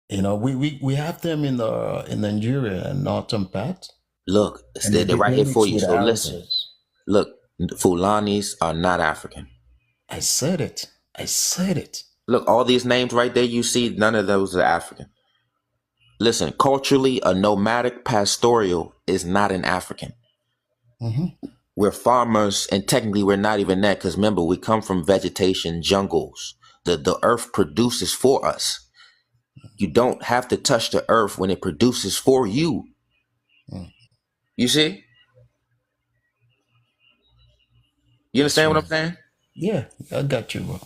You know, we have them in Nigeria, northern part. Look, And they're right here for you. with So listen. Hausas. Look, the Fulanis are not African. I said it. Look, all these names right there you see, none of those are African. Listen, culturally, a nomadic pastoral is not an African. We're farmers, and technically we're not even that, because remember, we come from vegetation jungles. The earth produces for us. You don't have to touch the earth when it produces for you. You see? You understand what I'm saying? Yeah, I got you, bro.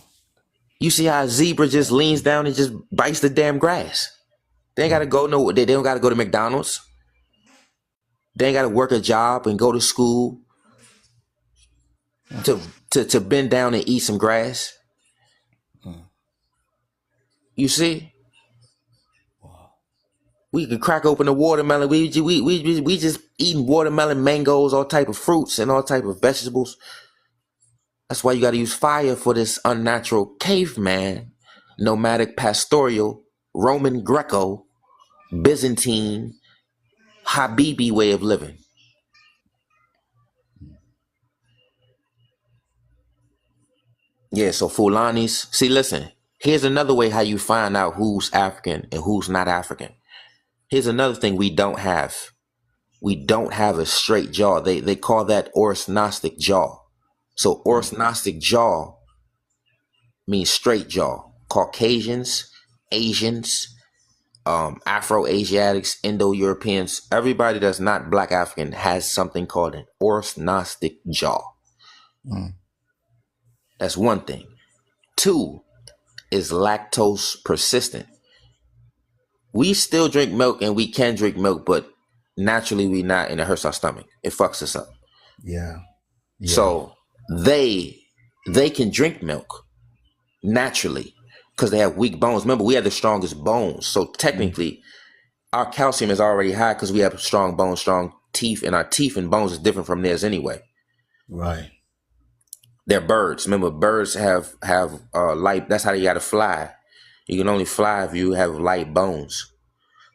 You see how a zebra just leans down and just bites the damn grass. They ain't gotta go nowhere. They don't gotta go to McDonald's. They ain't gotta work a job and go to school to bend down and eat some grass. You see? We could crack open a watermelon. We just eating watermelon, mangoes, all type of fruits and all type of vegetables. That's why you got to use fire for this unnatural caveman, nomadic pastoral, Roman Greco, Byzantine, Habibi way of living. Yeah, so Fulanis. See, listen, here's another way how you find out who's African and who's not African. Here's another thing we don't have. We don't have a straight jaw. They call that orthognostic jaw. So orthognostic jaw means straight jaw. Caucasians, Asians, Afro-Asiatics, Indo-Europeans, everybody that's not Black African has something called an orthognostic jaw. That's one thing. Two is lactose persistent. We still drink milk and we can drink milk, but naturally we not, and it hurts our stomach. It fucks us up. Yeah. So they can drink milk naturally, because they have weak bones. Remember, we have the strongest bones. So technically, our calcium is already high because we have strong bones, strong teeth, and our teeth and bones is different from theirs anyway. Right. They're birds. Remember, birds have light. That's how they got to fly. You can only fly if you have light bones.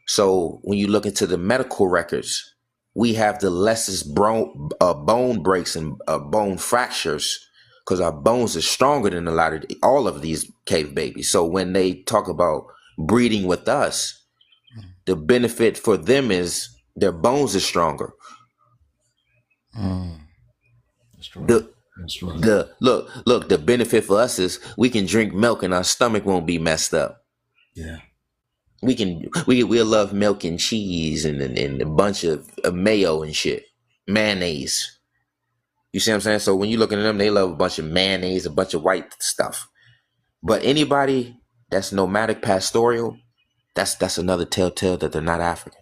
So when you look into the medical records, we have the lessest bone breaks and bone fractures because our bones are stronger than all of these cave babies. So when they talk about breeding with us, the benefit for them is their bones are stronger. That's right. The That's right. look, the benefit for us is we can drink milk and our stomach won't be messed up. Yeah. We'll love milk and cheese and a bunch of mayo and shit. Mayonnaise. You see what I'm saying? So when you looking at them, they love a bunch of mayonnaise, a bunch of white stuff. But anybody that's nomadic pastoral, that's another telltale that they're not African.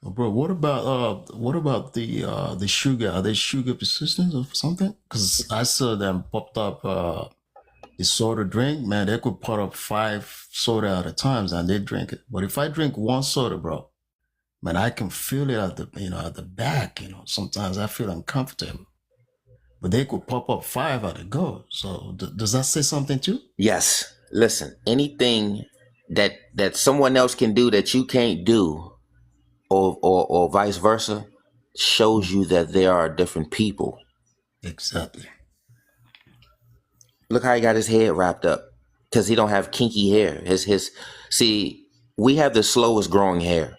Well, bro, what about the sugar? Are they sugar persistent or something? Because I saw them popped up the soda drink. Man, they could put up 5 soda at a time and they drink it. But if I drink 1 soda, bro, man, I can feel it at the back. Sometimes I feel uncomfortable. But they could pop up 5 at a go. So does that say something too? Yes. Listen, anything that someone else can do that you can't do, or vice versa, shows you that there are different people. Exactly. Look how he got his head wrapped up, because he don't have kinky hair. See, we have the slowest growing hair.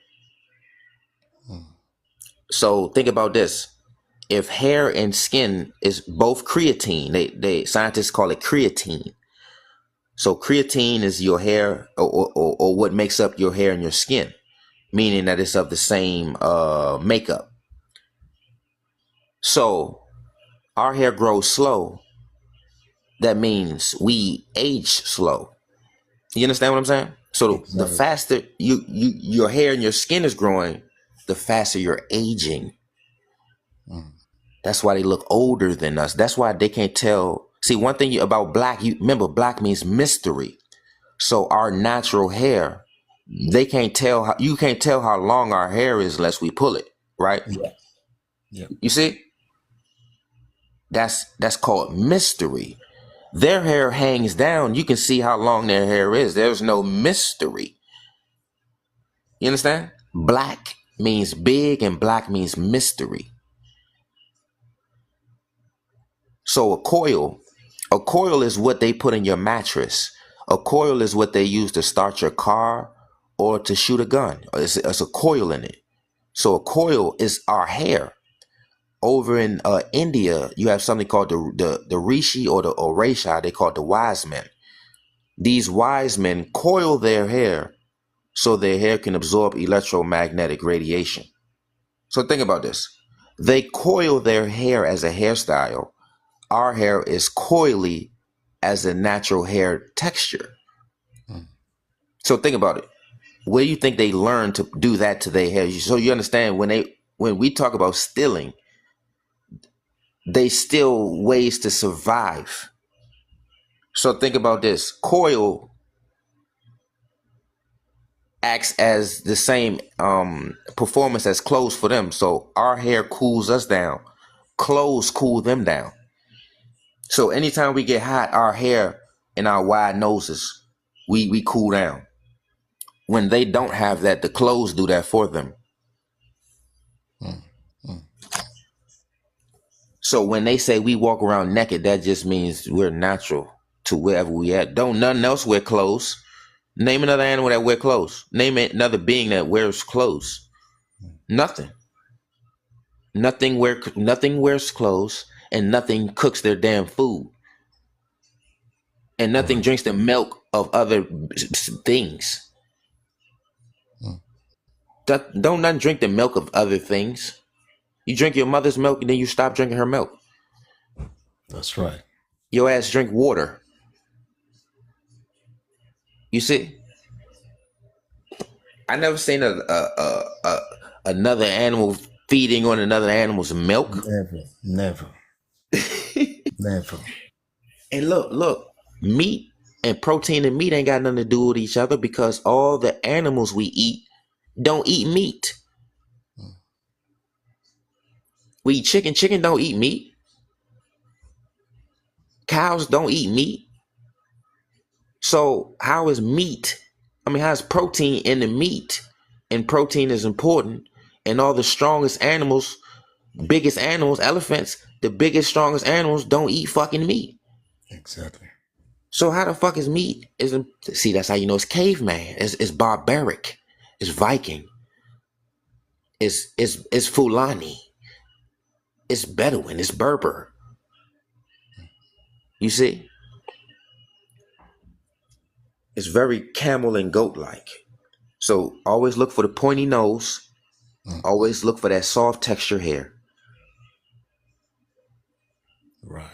So think about this. If hair and skin is both creatine, they scientists call it creatine. So creatine is your hair or what makes up your hair and your skin, meaning that it's of the same makeup. So our hair grows slow. That means we age slow. You understand what I'm saying? So Exactly. the faster your hair and your skin is growing, the faster you're aging. That's why they look older than us. That's why they can't tell. See, one thing about black, remember, black means mystery. So our natural hair, they can't tell. You can't tell how long our hair is unless we pull it, right? Yeah. You see? That's called mystery. Their hair hangs down. You can see how long their hair is. There's no mystery. You understand? Black means big and black means mystery. So a coil is what they put in your mattress. A coil is what they use to start your car or to shoot a gun. It's a coil in it. So a coil is our hair. Over in India, you have something called the rishi or the oresha. They call it the wise men. These wise men coil their hair so their hair can absorb electromagnetic radiation. So think about this. They coil their hair as a hairstyle. Our hair is coily as a natural hair texture. So think about it. Where do you think they learn to do that to their hair? So you understand when we talk about stealing, they steal ways to survive. So think about this. Coil acts as the same performance as clothes for them. So our hair cools us down. Clothes cool them down. So anytime we get hot, our hair and our wide noses, we cool down. When they don't have that, the clothes do that for them. So when they say we walk around naked, that just means we're natural to wherever we at. Don't nothing else wear clothes. Name another animal that wear clothes. Name another being that wears clothes. Nothing. Nothing wears clothes, and nothing cooks their damn food. And nothing drinks the milk of other things. Don't nothing drink the milk of other things. You drink your mother's milk and then you stop drinking her milk. That's right. Your ass drink water. You see? I never seen another animal feeding on another animal's milk. Never. Never. And look, meat and protein and meat ain't got nothing to do with each other because all the animals we eat don't eat meat. We eat chicken. Chicken don't eat meat. Cows don't eat meat. So how is meat? I mean, how's protein in the meat? And protein is important. And all the strongest animals, biggest animals, elephants, the biggest, strongest animals don't eat fucking meat. Exactly. So how the fuck is meat? See, that's how you know it's caveman. It's barbaric. It's Viking. It's Fulani. It's Bedouin. It's Berber. You see? It's very camel and goat like. So always look for the pointy nose. Always look for that soft texture hair. Right.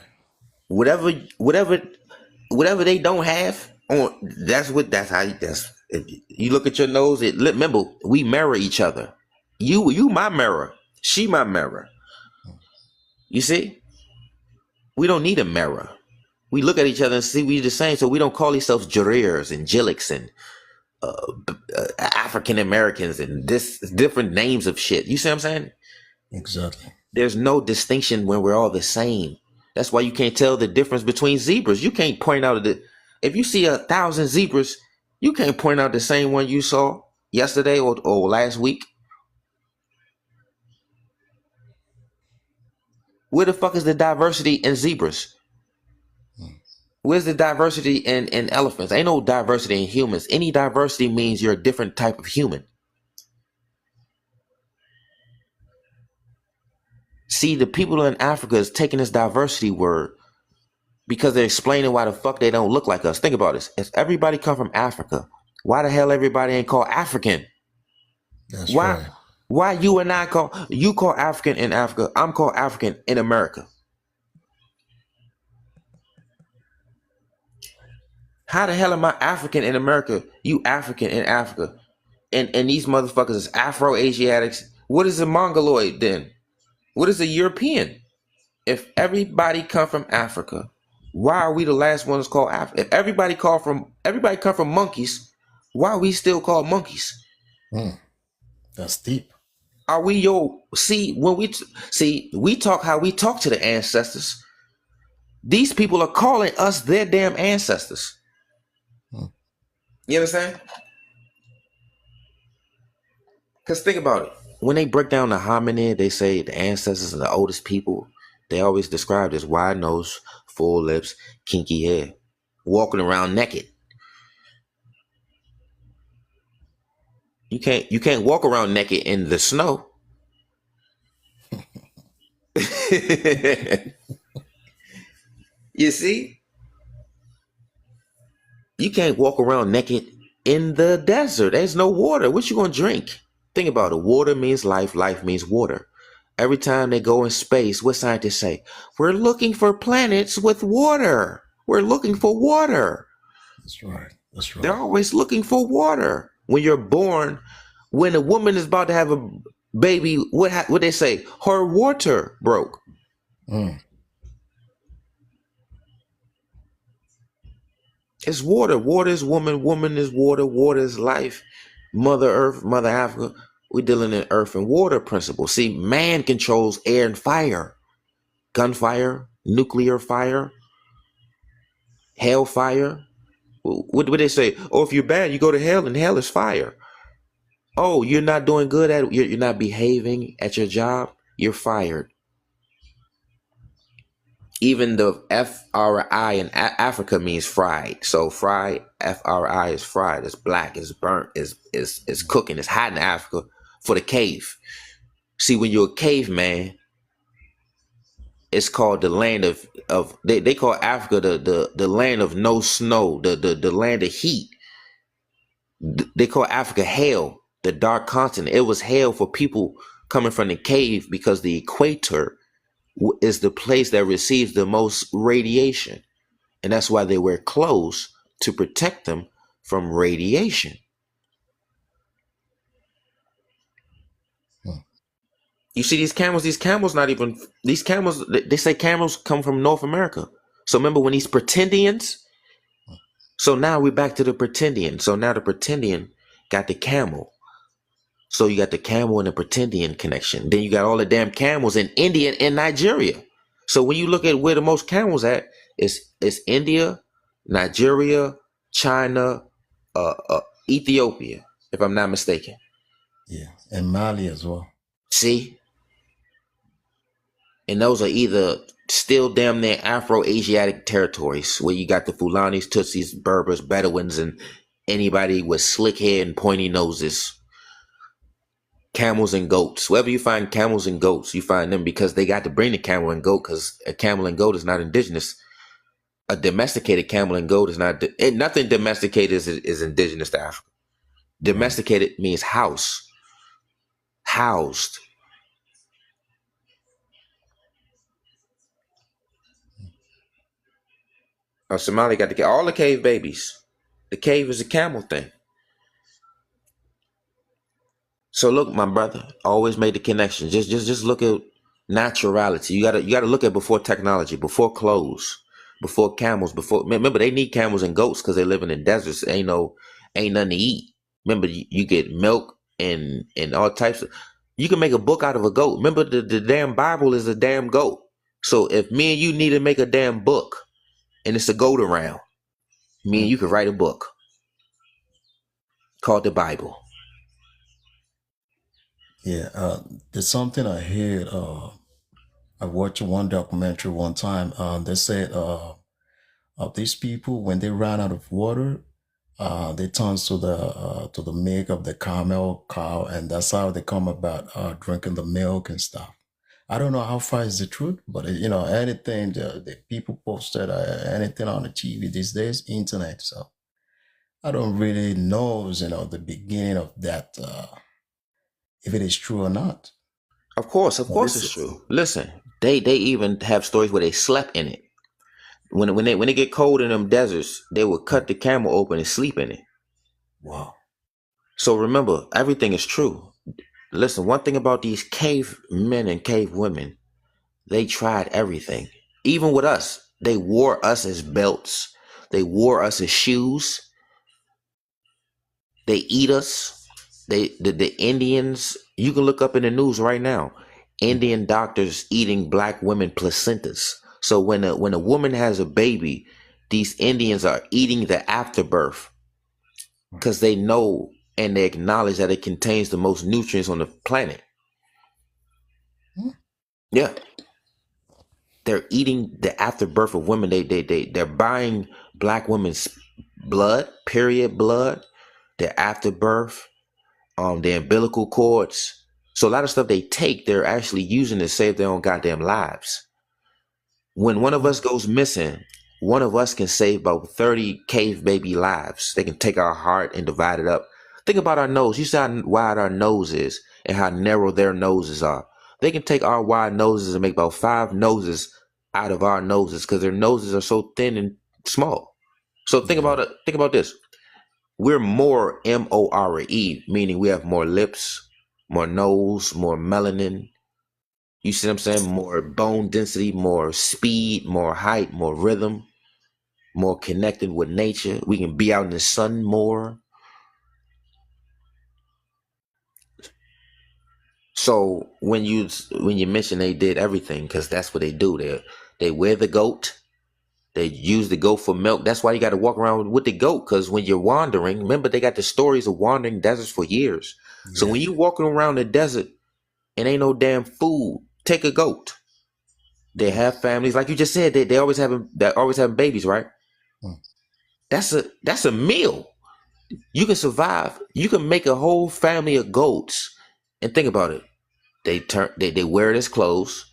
Whatever they don't have on, that's how if you look at your nose. Remember, we mirror each other. You my mirror. She my mirror. You see? We don't need a mirror. We look at each other and see we the same. So we don't call ourselves Jarirs and Jillicks and African Americans and this different names of shit. You see what I'm saying? Exactly. There's no distinction when we're all the same. That's why you can't tell the difference between zebras. You can't point out if you see 1,000 zebras, you can't point out the same one you saw yesterday or last week. Where the fuck is the diversity in zebras? Where's the diversity in elephants? Ain't no diversity in humans. Any diversity means you're a different type of human. See, the people in Africa is taking this diversity word because they're explaining why the fuck they don't look like us. Think about this. If everybody come from Africa, why the hell everybody ain't called African? That's right. Why you and I call African in Africa, I'm called African in America? How the hell am I African in America? You African in Africa. And these motherfuckers is Afro-Asiatics. What is a Mongoloid then? What is a European? If everybody come from Africa, why are we the last ones called Africa? If everybody come from monkeys, why are we still called monkeys? That's deep. Are we when we talk how we talk to the ancestors. These people are calling us their damn ancestors. You understand? Because think about it. When they break down the hominid, they say the ancestors are the oldest people. They always described as wide nose, full lips, kinky hair, walking around naked. You can't walk around naked in the snow. You see? You can't walk around naked in the desert. There's no water. What you gonna drink? Think about it. Water means life. Life means water. Every time they go in space, what scientists say? We're looking for planets with water. We're looking for water. That's right. That's right. They're always looking for water. When you're born, when a woman is about to have a baby, what they say? Her water broke. It's water. Water is woman. Woman is water. Water is life. Mother Earth, Mother Africa. We're dealing in earth and water principles. See, man controls air and fire. Gunfire, nuclear fire, hellfire. What do they say? Oh, if you're bad, you go to hell, and hell is fire. Oh, you're not doing good at it. You're not behaving at your job. You're fired. Even the F-R-I in Africa means fried. So fried, F-R-I is fried. It's black. It's burnt. It's cooking. It's hot in Africa for the cave. See, when you're a caveman, it's called the land of they call Africa the land of no snow, the land of heat. They call Africa hell, the dark continent. It was hell for people coming from the cave because the equator is the place that receives the most radiation. And that's why they wear clothes to protect them from radiation. You see these camels, they say camels come from North America. So remember when these pretendians? So now we're back to the pretendian. So now the pretendian got the camel. So you got the camel and the pretendian connection. Then you got all the damn camels in India and Nigeria. So when you look at where the most camels at, it's India, Nigeria, China, Ethiopia, if I'm not mistaken. Yeah, and Mali as well. See? And those are either still damn near Afro-Asiatic territories where you got the Fulanis, Tutsis, Berbers, Bedouins, and anybody with slick hair and pointy noses. Camels and goats. Wherever you find camels and goats, you find them because they got to bring the camel and goat because a camel and goat is not indigenous. A domesticated camel and goat is not. Nothing domesticated is indigenous to Africa. Domesticated means house. Housed. Somali got all the cave babies. The cave is a camel thing. So look, my brother, always made the connection. Just look at naturality. You gotta look at before technology, before clothes, before camels, before. Remember, they need camels and goats because they're living in deserts. Ain't nothing to eat. Remember, you get milk and all types of. You can make a book out of a goat. Remember, the damn Bible is a damn goat. So if me and you need to make a damn book, and it's a goat around, me and you could write a book called the Bible. Yeah, there's something I heard. I watched one documentary one time. They said of these people when they ran out of water, they turn to the milk of the camel cow, and that's how they come about drinking the milk and stuff. I don't know how far is the truth, but anything the people posted, anything on the TV these days, internet. So I don't really know, the beginning of that, if it is true or not. Of course, But this it's is true. Listen, they even have stories where they slept in it. When they get cold in them deserts, they would cut the camel open and sleep in it. wow. So remember, everything is true. Listen, one thing about these cave men and cave women, they tried everything. Even with us, they wore us as belts. They wore us as shoes. They eat us. The Indians, you can look up in the news right now, Indian doctors eating black women placentas. So when a woman has a baby, these Indians are eating the afterbirth because they know and they acknowledge that it contains the most nutrients on the planet. Yeah. They're eating the afterbirth of women. They're buying black women's blood, period blood, their afterbirth, their umbilical cords. So a lot of stuff they take, they're actually using to save their own goddamn lives. When one of us goes missing, one of us can save about 30 cave baby lives. They can take our heart and divide it up. Think about our nose. You see how wide our nose is and how narrow their noses are. They can take our wide noses and make about 5 noses out of our noses because their noses are so thin and small. So think about it. Think about this. We're more more, meaning we have more lips, more nose, more melanin. You see what I'm saying? More bone density, more speed, more height, more rhythm, more connected with nature. We can be out in the sun more. So when you mention they did everything, because that's what they do. They wear the goat. They use the goat for milk. That's why you got to walk around with the goat, because when you're wandering, remember they got the stories of wandering deserts for years. So Yeah. when you walking around the desert and ain't no damn food, take a goat. They have families, like you just said. They always having babies, right? Hmm. That's a meal. You can survive. You can make a whole family of goats. And think about it. They wear it as clothes.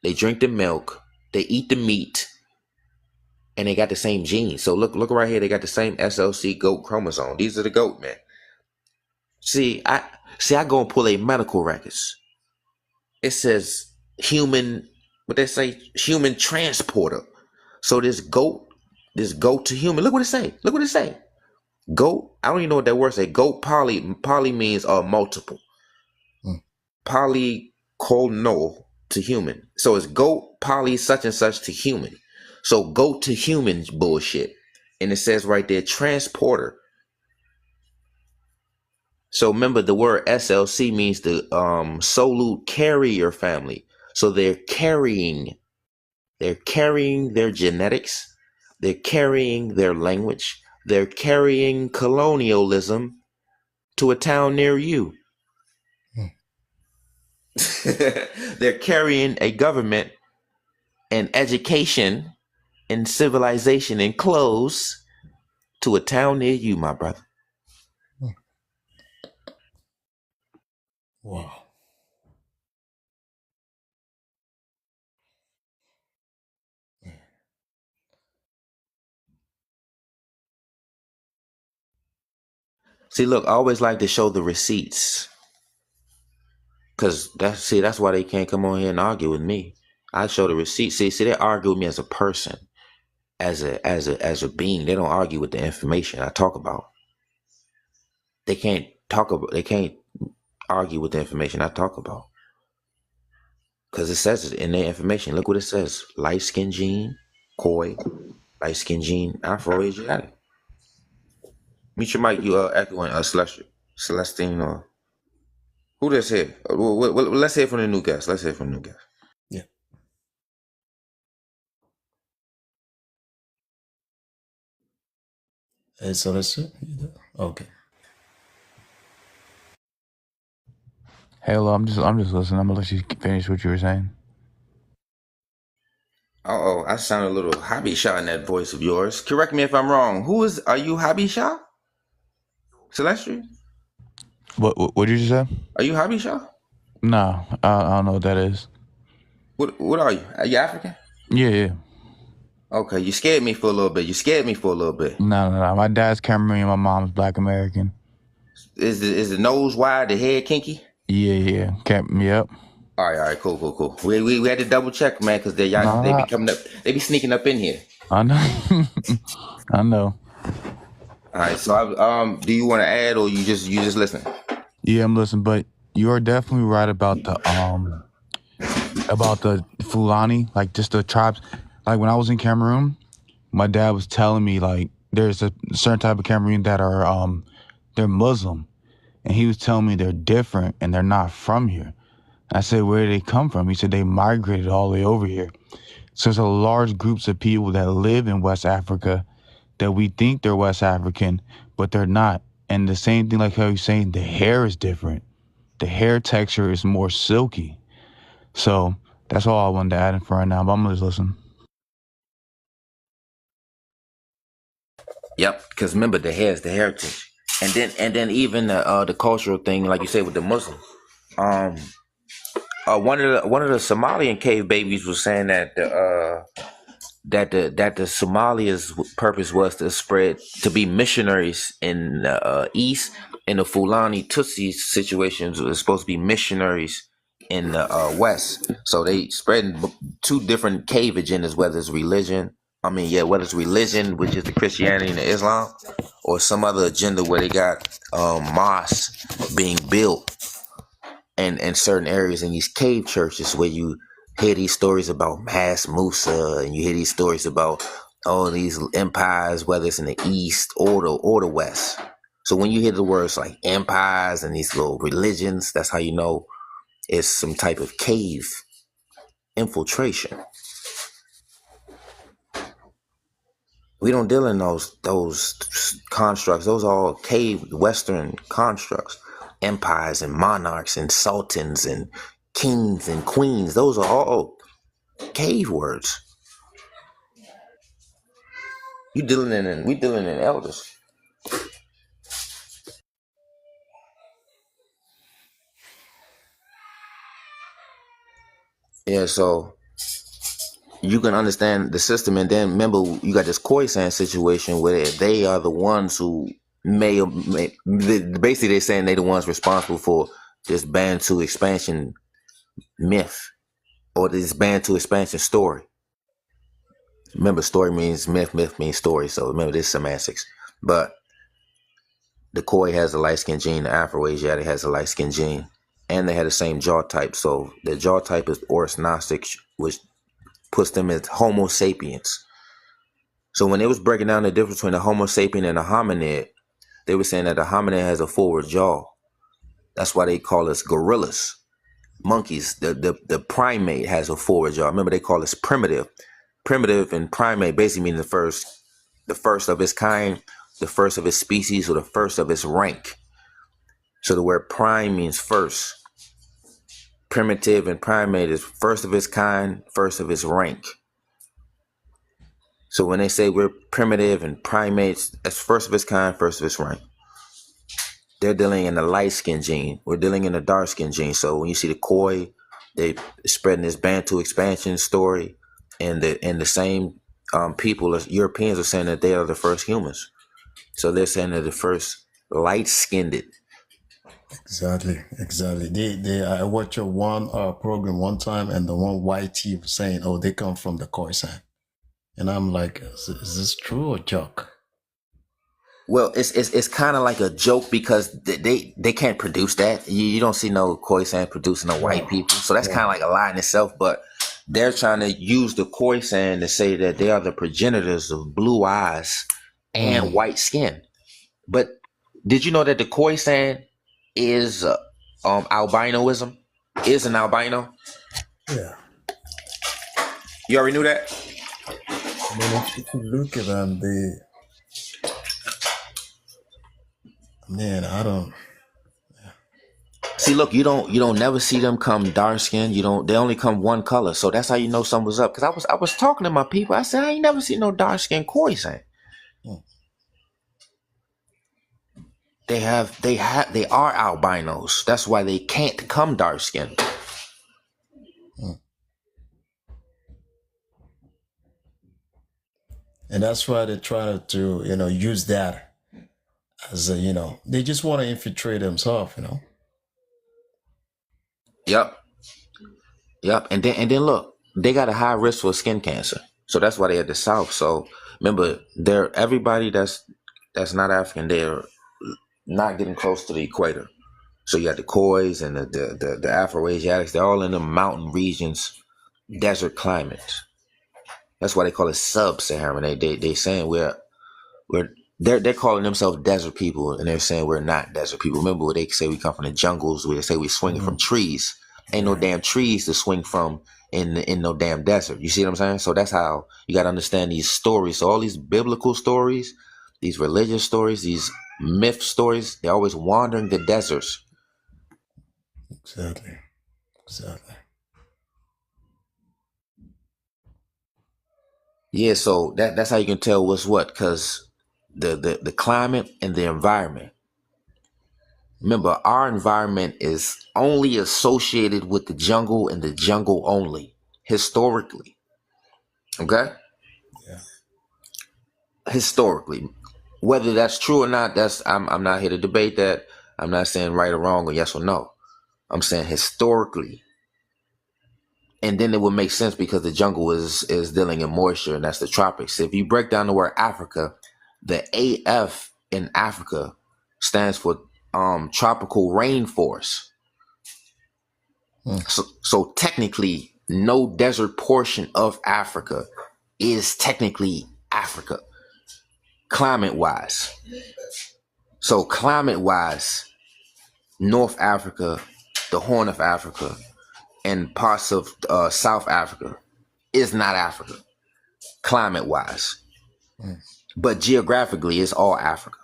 They drink the milk. They eat the meat. And they got the same genes. So look right here. They got the same SLC goat chromosome. These are the goat men. See, I go and pull a medical records. It says human, what they say, human transporter. So this goat to human. Look what it say. Look what it say. Goat. I don't even know what that word say. Goat poly means multiple. Polyclonal to human. So it's goat poly such and such to human. So go to humans bullshit. And it says right there, transporter. So remember the word SLC means the solute carrier family. So they're carrying their genetics, they're carrying their language, they're carrying colonialism to a town near you. They're carrying a government and education and civilization and clothes to a town near you, my brother. Wow. See, look, I always like to show the receipts. Cause that's why they can't come on here and argue with me. I show the receipts. See, they argue with me as a person, as a being. They don't argue with the information I talk about. They can't argue with the information I talk about. Cause it says it in their information. Look what it says. Light skin gene, Koi, light skin gene, Afro-Asiatic. Meet your mic, you echoing Celestine or who this here? Let's hear from the new guest. Yeah. So that's it. Okay. Hello, I'm just listening. I'm gonna let you finish what you were saying. Uh-oh, I sound a little Hobby Shah in that voice of yours. Correct me if I'm wrong. Are you Hobby Shah? Celestial? What did you say? Are you Hobby Shah? No, I don't know what that is. What are you? Are you African? Yeah. Okay, you scared me for a little bit. No. My dad's Cameroonian, my mom's Black American. Is the nose wide, the head kinky? Yeah. Yep. All right, cool. We had to double check, man, because they be coming up, they be sneaking up in here. I know. I know. All right, so do you want to add, or you just listen? Yeah, I'm listening, but you are definitely right about the Fulani, like just the tribes. Like when I was in Cameroon, my dad was telling me like there's a certain type of Cameroon that are they're Muslim, and he was telling me they're different and they're not from here. I said, where did they come from? He said they migrated all the way over here. So there's a large groups of people that live in West Africa that we think they're West African, but they're not. And the same thing, like how you're saying, the hair is different. The hair texture is more silky. So that's all I wanted to add in for right now, but I'm gonna just listen. Yep, because remember the hair is the heritage, and then even the cultural thing, like you said with the Muslim. One of the Somalian cave babies was saying that the Somalia's purpose was to be missionaries in the east, and the Fulani Tutsi situations was supposed to be missionaries in the west. So they spread two different cave agendas, whether it's religion, which is the Christianity and the Islam, or some other agenda where they got mosques being built in certain areas in these cave churches, where you hear these stories about Mass Musa, and you hear these stories about all these empires, whether it's in the east or the west. So when you hear the words like empires and these little religions, that's how you know it's some type of cave infiltration. We don't deal in those constructs. Those are all cave Western constructs. Empires and monarchs and sultans and kings and queens. Those are all cave words. We dealing in elders. Yeah, so you can understand the system, and then remember you got this Khoisan situation where they are the ones who basically they're saying they're the ones responsible for this Bantu expansion myth, or this Bantu expansion story. Remember, story means myth means story, so remember this semantics. But the Khoi has a light-skinned gene, the Afro-Asiatic has a light-skinned gene, and they had the same jaw type, so the jaw type is orthognostic, which puts them as Homo sapiens. So when they was breaking down the difference between the Homo sapien and the hominid, they were saying that the hominid has a forward jaw. That's why they call us gorillas. Monkeys, the primate has a forward jaw. Remember, they call us primitive. Primitive and primate basically mean the first of its kind, the first of its species, or the first of its rank. So the word prime means first. Primitive and primate is first of its kind, first of its rank. So when they say we're primitive and primates, that's first of its kind, first of its rank. They're dealing in the light skin gene. We're dealing in the dark skin gene. So when you see the Khoi, they spreading this Bantu expansion story, and the same people, as Europeans, are saying that they are the first humans. So they're saying they're the first light skinned. Exactly. I watched one program one time, and the one YT was saying, "Oh, they come from the Khoisan," and I'm like, "Is this true or joke?" Well, it's kind of like a joke because they can't produce that. You don't see no Khoisan producing no white people, so that's kind of like a lie in itself. But they're trying to use the Khoisan to say that they are the progenitors of blue eyes and white skin. But did you know that the Khoisan is albinoism? Is an albino? Yeah. You already knew that? I mean, if you look at them, I don't. See, look, you don't never see them come dark skinned. They only come one color. So that's how you know something was up. Cause I was talking to my people. I said, I ain't never seen no dark skinned Khoisan. They are albinos. That's why they can't come dark skinned. And that's why they try to, use that as a, they just want to infiltrate themselves, Yep. And then look, they got a high risk for skin cancer. So that's why they're at the South. So remember, everybody that's not African, they're not getting close to the equator. So you got the Khois and the Afro-Asiatics. They're all in the mountain regions, desert climates. That's why they call it sub-Saharan. They saying they're calling themselves desert people, and they're saying we're not desert people. Remember what they say, we come from the jungles, where they say we swinging from trees. Ain't no damn trees to swing from in no damn desert. You see what I'm saying? So that's how you got to understand these stories. So all these biblical stories, these religious stories, these myth stories, they're always wandering the deserts. Exactly. Yeah, so that's how you can tell what's what, because the climate and the environment. Remember, our environment is only associated with the jungle and the jungle only, historically. Okay? Yeah. Historically. Whether that's true or not, I'm not here to debate that. I'm not saying right or wrong or yes or no. I'm saying historically. And then it would make sense because the jungle is dealing in moisture, and that's the tropics. If you break down the word Africa, the AF in Africa stands for tropical rainforest. So technically, no desert portion of Africa is technically Africa, climate-wise. So climate-wise, North Africa, the Horn of Africa, and parts of South Africa is not Africa, climate-wise. But geographically, it's all Africa.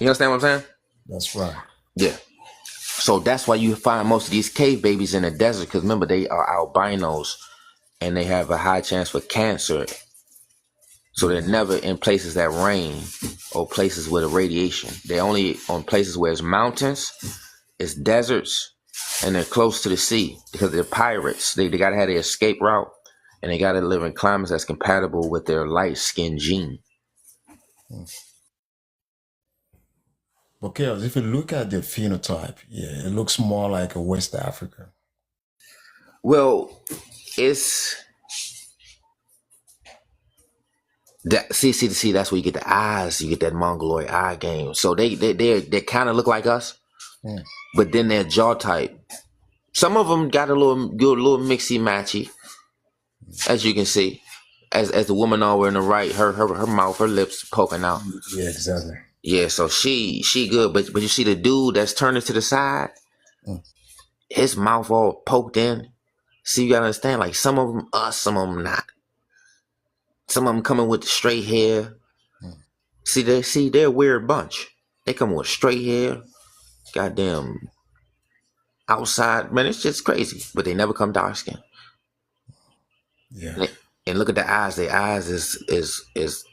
You understand what I'm saying? That's right. Yeah. So that's why you find most of these cave babies in the desert, because remember, they are albinos, and they have a high chance for cancer. So they're never in places that rain or places with a radiation. They're only on places where it's mountains, it's deserts, and they're close to the sea, because they're pirates. They got to have their escape route, and they got to live in climates that's compatible with their light skin gene. Okay, if you look at the phenotype, it looks more like a West Africa. Well, it's that. See, that's where you get the eyes. You get that mongoloid eye game. So they kind of look like us, but then their jaw type. Some of them got a little mixy matchy, as you can see. as the woman over in the right, her mouth, her lips poking out. Yeah, exactly. Yeah, so she good, but you see the dude that's turning to the side, Mm. his mouth all poked in. See, you gotta understand, like some of them us, some of them not. Some of them coming with the straight hair. Mm. They're a weird bunch. They come with straight hair, goddamn outside. Man, it's just crazy. But they never come dark skin. Yeah. And look at the eyes. Their eyes is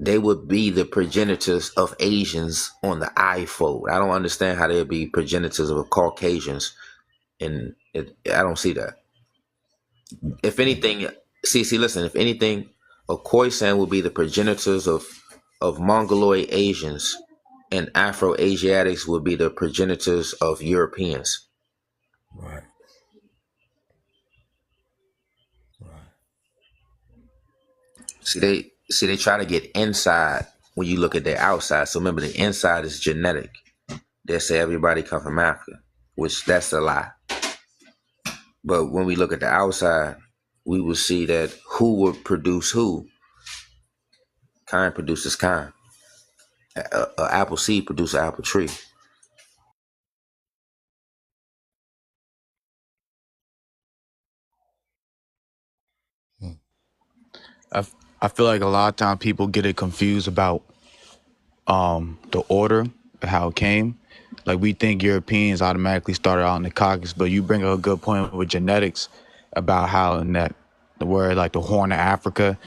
they would be the progenitors of Asians on the eye fold. I don't understand how they'd be progenitors of Caucasians, and I don't see that. If anything, listen. If anything, a Khoisan would be the progenitors of Mongoloid Asians, and Afro-Asiatics would be the progenitors of Europeans. Right. Right. See, they try to get inside when you look at their outside. So remember, the inside is genetic. They say everybody come from Africa, which that's a lie. But when we look at the outside, we will see that who would produce who. Kind produces kind. An apple seed produces an apple tree. Mm. I feel like a lot of times people get it confused about the order of how it came. Like we think Europeans automatically started out in the Caucasus, but you bring up a good point with genetics about how in that where like the Horn of Africa,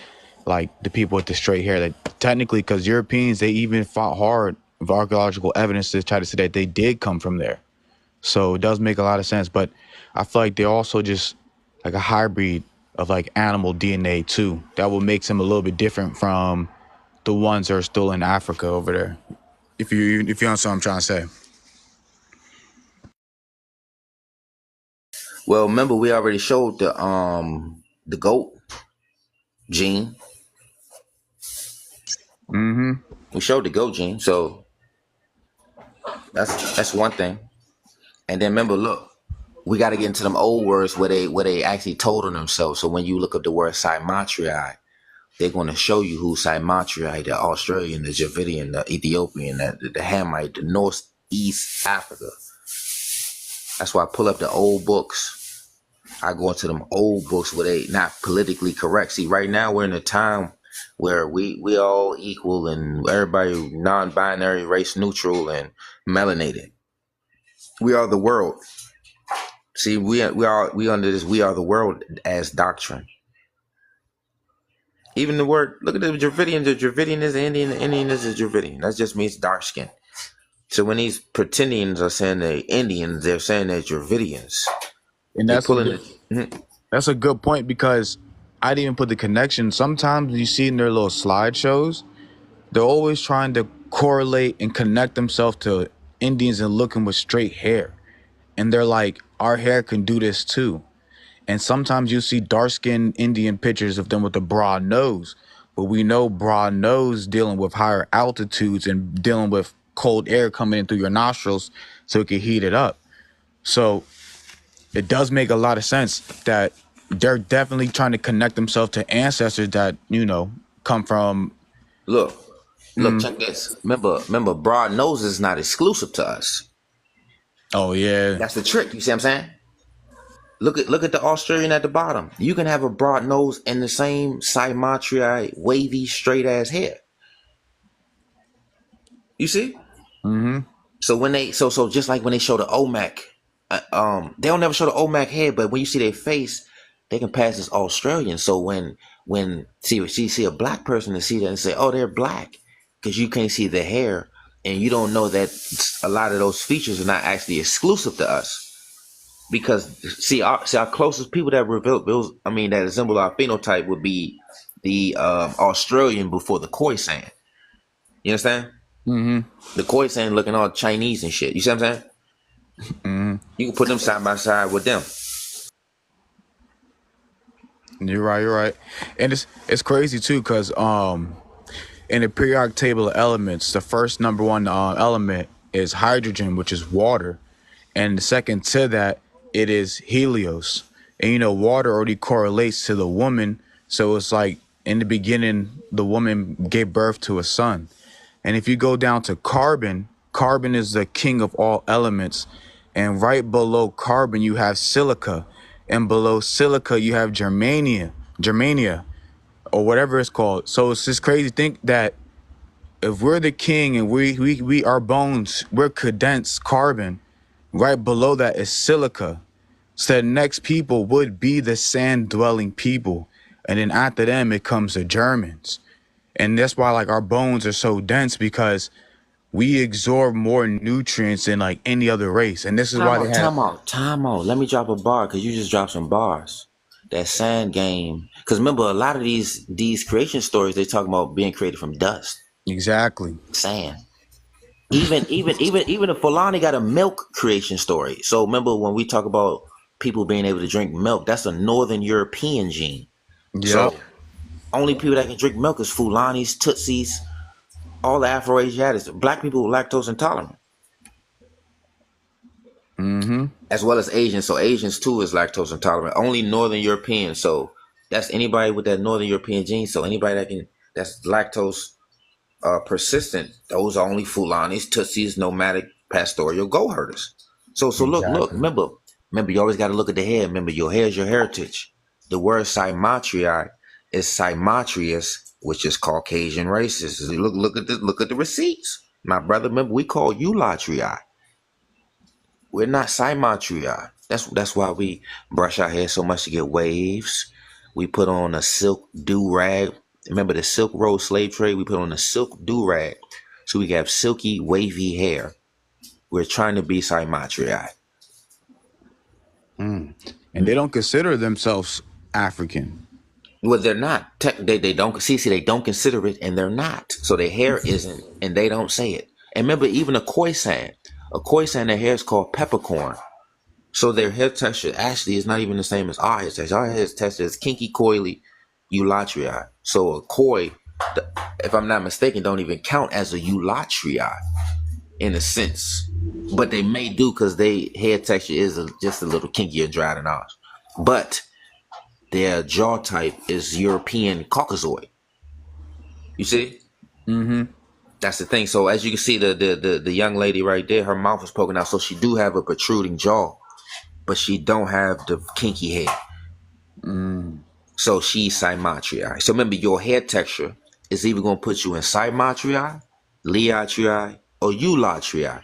like the people with the straight hair, that technically because Europeans they even fought hard with archaeological evidence to try to say that they did come from there. So it does make a lot of sense, but I feel like they're also just like a hybrid of like animal DNA too. That what makes them a little bit different from the ones that are still in Africa over there. If you understand what I'm trying to say. Well, remember we already showed the goat gene. Mm-hmm. We showed the goat gene, so that's one thing. And then remember, look, we got to get into them old words where they actually told on themselves. So when you look up the word Saimatrii, they're going to show you who Saimatrii, the Australian, the Javidian, the Ethiopian, the Hamite, the Northeast Africa. That's why I pull up the old books. I go into them old books where they not politically correct. See, right now we're in a time where we all equal and everybody non-binary, race neutral, and melanated. We are the world. See, we under this we are the world as doctrine. Even the word, look at the Dravidian. The Dravidian is the Indian. The Indian is the Dravidian. That just means dark skin. So when these pretendians are saying they're Indians, they're saying they're Dravidians. And They that's pulling it. that's a good point because I didn't even put the connection. Sometimes you see in their little slideshows, they're always trying to correlate and connect themselves to Indians and looking with straight hair. And they're like, our hair can do this too. And sometimes you see dark-skinned Indian pictures of them with a broad nose. But we know broad nose dealing with higher altitudes and dealing with cold air coming in through your nostrils so it can heat it up. So it does make a lot of sense that they're definitely trying to connect themselves to ancestors that, come from. Look, check this. Remember, broad nose is not exclusive to us. Oh, yeah. That's the trick. You see what I'm saying? Look at the Australian at the bottom. You can have a broad nose and the same Saimatrii, wavy, straight ass hair. You see? Mm-hmm. So when they so just like when they show the OMAC, they don't never show the OMAC head, but when you see their face, they can pass as Australian. So when see a black person and see that and say, oh, they're black, because you can't see the hair and you don't know that a lot of those features are not actually exclusive to us. Because see our closest people that that resemble our phenotype would be the Australian before the Khoisan. You understand? Mm-hmm. The Khoisan looking all Chinese and shit. You see what I'm saying? Mm-hmm. You can put them side by side with them. You're right. And it's crazy too, because in the periodic table of elements, the first number one element is hydrogen, which is water, and the second to that it is Helios. And water already correlates to the woman, So it's like in the beginning, the woman gave birth to a son. And if you go down to carbon, carbon is the king of all elements. And right below carbon, you have silica. And below silica, you have germania, or whatever it's called. So it's just crazy to think that if we're the king and we our bones, we're condensed carbon. Right below that is silica. So the next people would be the sand-dwelling people. And then after them, it comes the Germans. And that's why like our bones are so dense, because we absorb more nutrients than like any other race. And this is why they have Time out. Let me drop a bar, because you just dropped some bars. That sand game. Because remember, a lot of these creation stories, they talk about being created from dust, exactly. sand. Even the Fulani got a milk creation story. So remember when we talk about people being able to drink milk, that's a Northern European gene. Yep. So only people that can drink milk is Fulanis, Tutsis, all the Afro-Asiatics. Black people are lactose intolerant. As well as Asians. So Asians too is lactose intolerant. Only Northern European. So that's anybody with that Northern European gene. So anybody that's lactose persistent, those are only Fulanis, Tutsis, nomadic, pastoral goat herders. So look, remember, you always got to look at the hair. Remember, your hair is your heritage. The word Cymatria is Cymatrius, which is Caucasian racist. Look at the receipts. My brother, remember, we call you Latria. We're not Cymatria. That's why we brush our hair so much to get waves. We put on a silk do-rag. Remember the Silk Road slave trade? We put on a silk do-rag so we can have silky, wavy hair. We're trying to be Cymatria. And they don't consider themselves African. Well, they're not. They don't see. They don't consider it, and they're not. So their hair isn't, and they don't say it. And remember, even a Khoisan, their hair is called peppercorn. So their hair texture actually is not even the same as our hair texture. Our hair texture is kinky, coily, eulatria. So a Khoi, if I'm not mistaken, don't even count as a eulatria in a sense. But they may do, because their hair texture is just a little kinkier and dry than ours. But their jaw type is European Caucasoid. You see? That's the thing. So as you can see, the young lady right there, her mouth is poking out. So she do have a protruding jaw, but she don't have the kinky hair. So she's Cymatria. So remember, your hair texture is either going to put you in Cymatria, Liatria, or Eulatria.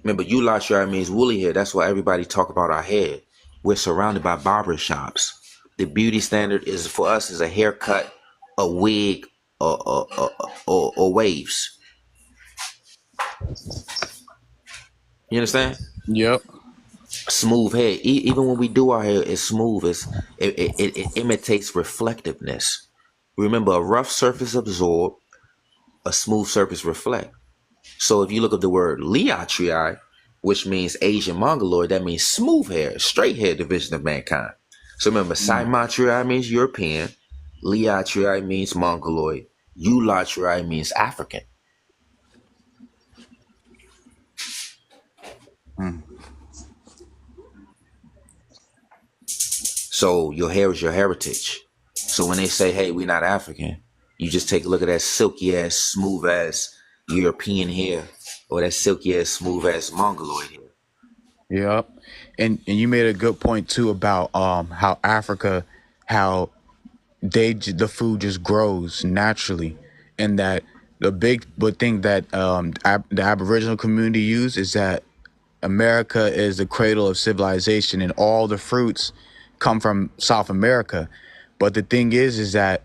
Remember, Eulatria means woolly hair. That's why everybody talk about our hair. We're surrounded by barber shops. The beauty standard is for us is a haircut, a wig, or waves. You understand? Yep. Smooth hair. Even when we do our hair, it's smooth. It imitates reflectiveness. Remember, a rough surface absorb, a smooth surface reflect. So if you look at the word Liatria, which means Asian Mongoloid, that means smooth hair, straight hair division of mankind. So remember, Cymatria means European, Liatria means Mongoloid, Eulatria means African. So your hair is your heritage. So when they say, hey, we're not African, you just take a look at that silky ass, smooth ass European hair, or that silky ass, smooth ass Mongoloid hair. Yep. And you made a good point too about how Africa, how the food just grows naturally, and that the big thing that the Aboriginal community use is that America is the cradle of civilization, and all the fruits come from South America. But the thing is that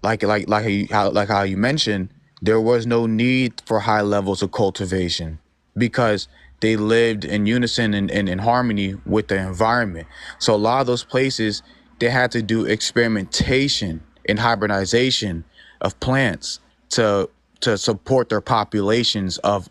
like how you mentioned, there was no need for high levels of cultivation because they lived in unison and in harmony with the environment. So a lot of those places, they had to do experimentation and hybridization of plants to support their populations of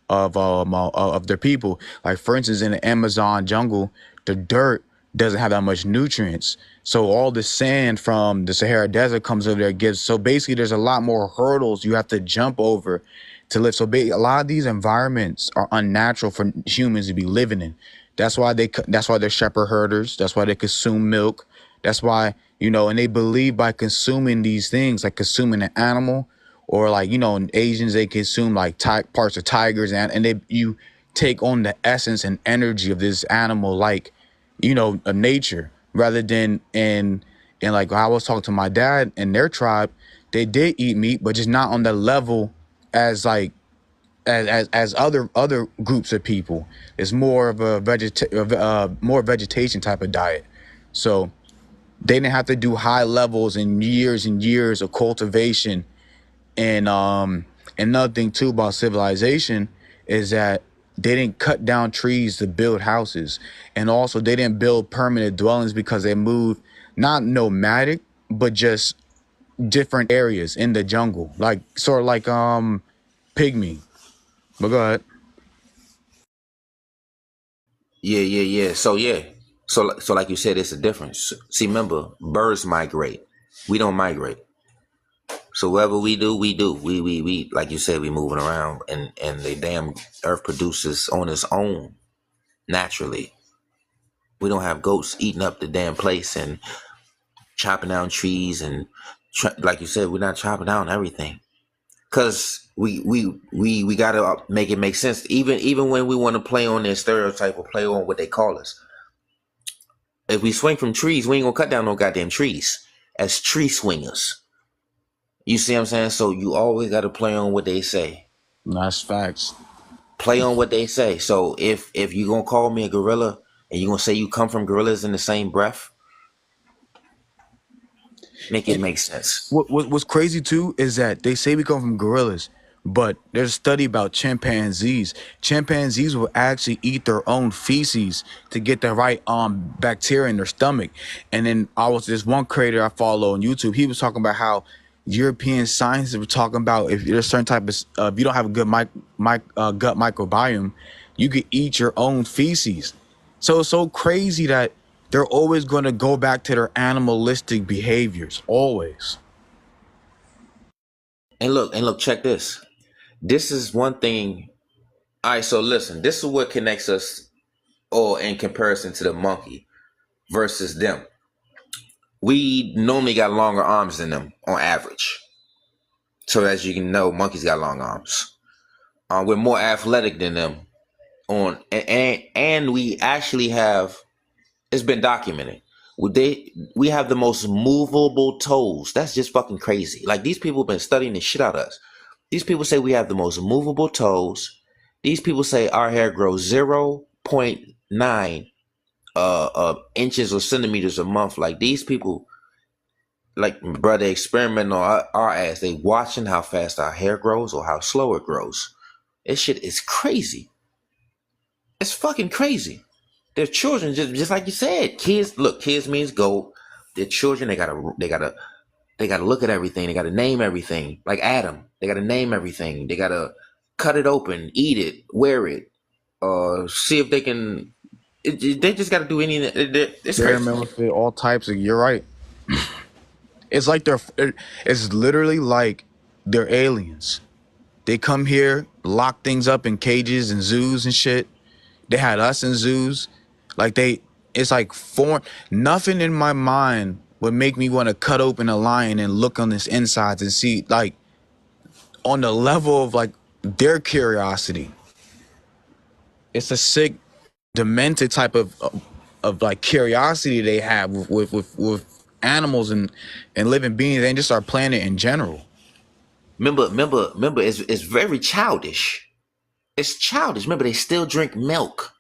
their people. Like for instance, in the Amazon jungle, the dirt doesn't have that much nutrients. So all the sand from the Sahara Desert comes over there, so basically there's a lot more hurdles you have to jump over to live. So a lot of these environments are unnatural for humans to be living in. That's why they're shepherd herders. That's why they consume milk. That's why, you know, and they believe by consuming these things, like consuming an animal, or like, you know, in Asians, they consume like parts of tigers, and you take on the essence and energy of this animal, like, you know, of nature, rather than and like I was talking to my dad and their tribe, they did eat meat, but just not on the level as like as other groups of people. It's more of a more vegetation type of diet. So they didn't have to do high levels and years of cultivation. And another thing too about civilization is that they didn't cut down trees to build houses, and also they didn't build permanent dwellings because they moved not nomadic, but just different areas in the jungle, like sort of like pygmy. But go ahead. Yeah. So like you said, it's a difference. See, remember, birds migrate. We don't migrate. So whatever we do, we do. We like you said, we moving around, and the damn earth produces on its own naturally. We don't have goats eating up the damn place and chopping down trees and like you said, we're not chopping down everything because we gotta make it make sense. Even when we want to play on their stereotype or play on what they call us. If we swing from trees, we ain't gonna cut down no goddamn trees as tree swingers. You see what I'm saying? So you always got to play on what they say. That's facts. Play on what they say. So if you're going to call me a gorilla and you're going to say you come from gorillas in the same breath, make it make sense. What's crazy too is that they say we come from gorillas, but there's a study about chimpanzees. Chimpanzees will actually eat their own feces to get the right bacteria in their stomach. And then this one creator I follow on YouTube, he was talking about how European scientists were talking about if there's certain type of if you don't have a good gut microbiome, you could eat your own feces. So it's so crazy that they're always going to go back to their animalistic behaviors, always. And look, check this. This is one thing. All right, so listen, this is what connects us, or in comparison to the monkey versus them. We normally got longer arms than them on average. So as you can know, monkeys got long arms. We're more athletic than them and we actually have, it's been documented. We have the most movable toes. That's just fucking crazy. Like, these people have been studying the shit out of us. These people say we have the most movable toes. These people say our hair grows 0.9 inches or centimeters a month. Like, these people, like, bro, they experiment on our ass. They watching how fast our hair grows or how slow it grows. This shit is crazy. It's fucking crazy. Their children, just like you said, kids means gold. Their children, they gotta look at everything. They gotta name everything. Like Adam, they gotta name everything. They gotta cut it open, eat it, wear it, see if they can. They just gotta do anything. It's Experiment crazy. with it, all types of. You're right. It's like it's literally like they're aliens. They come here, lock things up in cages and zoos and shit. They had us in zoos. Like it's like foreign. Nothing in my mind would make me want to cut open a lion and look on its insides and see, like, on the level of like their curiosity. It's a sick, demented type of like curiosity they have with animals and living beings and just our planet in general. Remember, it's very childish. It's childish. Remember, they still drink milk.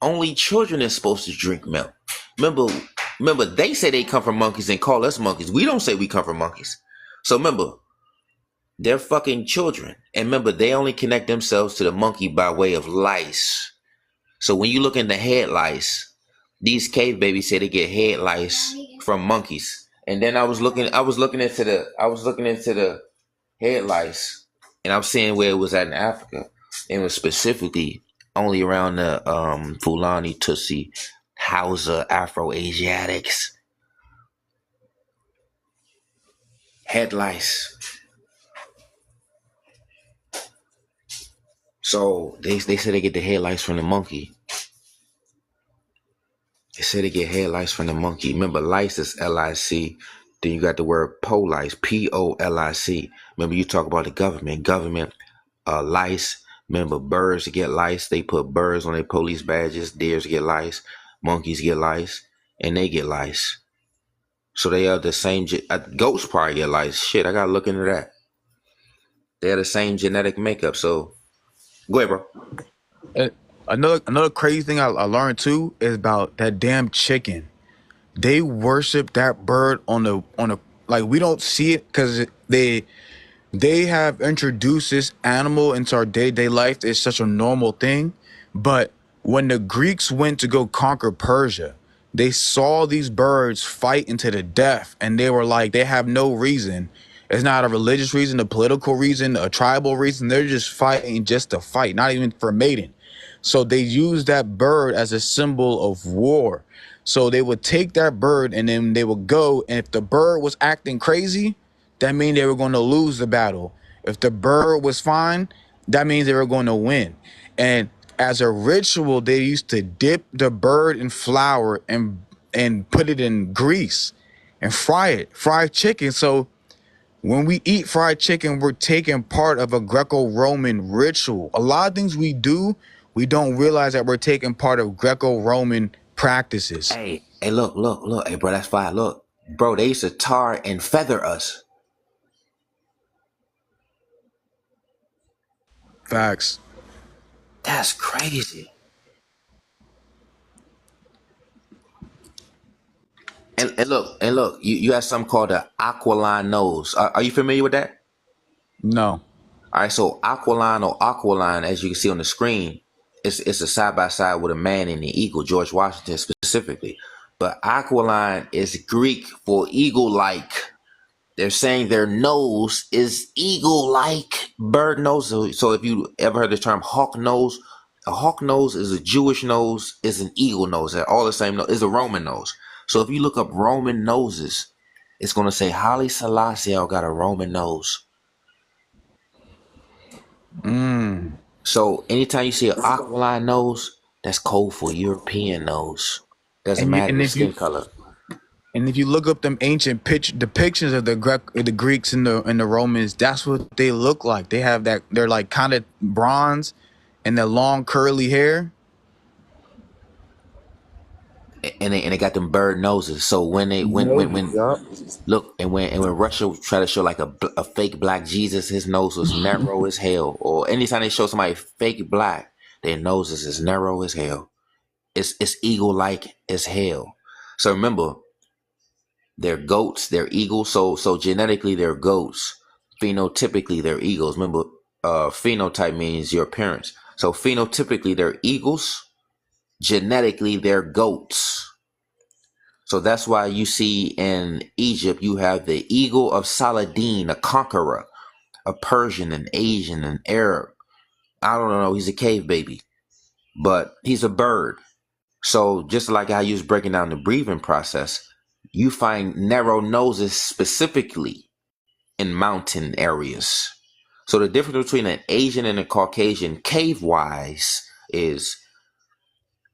Only children are supposed to drink milk. Remember, they say they come from monkeys and call us monkeys. We don't say we come from monkeys. So remember, they're fucking children. And remember, they only connect themselves to the monkey by way of lice. So when you look into head lice, these cave babies say they get head lice from monkeys. And then I was looking into the head lice, and I'm seeing where it was at in Africa. It was specifically only around the Fulani, Tutsi, Hausa, Afro-Asiatics. Head lice. So they say they get the head lice from the monkey. It said they get head lice from the monkey. Remember, lice is L-I-C. Then you got the word police, P-O-L-I-C. Remember, you talk about the government. Government, lice. Remember, birds get lice. They put birds on their police badges. Deers get lice. Monkeys get lice. And they get lice. So they are the same. Goats probably get lice. Shit, I gotta look into that. They have the same genetic makeup. So, go ahead, bro. Another crazy thing I learned too is about that damn chicken. They worship that bird on the like we don't see it because they have introduced this animal into our day-to-day life. It's such a normal thing. But when the Greeks went to go conquer Persia, they saw these birds fight into the death, and they were like, they have no reason. It's not a religious reason, a political reason, a tribal reason. They're just fighting just to fight, not even for mating. So they used that bird as a symbol of war. So they would take that bird and then they would go, and if the bird was acting crazy, that means they were going to lose the battle. If the bird was fine, that means they were going to win. And as a ritual, they used to dip the bird in flour and put it in grease and fry it, fried chicken. So when we eat fried chicken, we're taking part of a Greco-Roman ritual. A lot of things we do, we don't realize that we're taking part of Greco-Roman practices. Hey, look. Hey, bro, that's fine. Look, bro, they used to tar and feather us. Facts. That's crazy. And look, you have something called the aquiline nose. Are you familiar with that? No. All right, so aquiline or aqualine, as you can see on the screen, it's a side by side with a man and an eagle, George Washington specifically. But aquiline is Greek for eagle-like. They're saying their nose is eagle-like bird nose. So if you ever heard the term hawk nose, a hawk nose is a Jewish nose, is an eagle nose. They're all the same nose. Is a Roman nose. So if you look up Roman noses, it's going to say Haile Selassie got a Roman nose. So anytime you see an aquiline nose, that's code for European nose. Doesn't matter the skin color. And if you look up them ancient depictions of the Greeks and the Romans, that's what they look like. They have that. They're like kind of bronze, and their long curly hair. And they got them bird noses. So when look, and when Russia try to show like a fake black Jesus, his nose was narrow as hell. Or anytime they show somebody fake black, their nose is as narrow as hell. It's eagle-like as hell. So remember, they're goats, they're eagles. So genetically they're goats. Phenotypically they're eagles. Remember, phenotype means your appearance. So phenotypically they're eagles. Genetically they're goats. So that's why you see in Egypt you have the eagle of Saladin, a conqueror, a Persian, an Asian, an Arab. I don't know, he's a cave baby, but he's a bird. So just like how you was breaking down the breathing process, you find narrow noses specifically in mountain areas. So the difference between an Asian and a Caucasian cave-wise is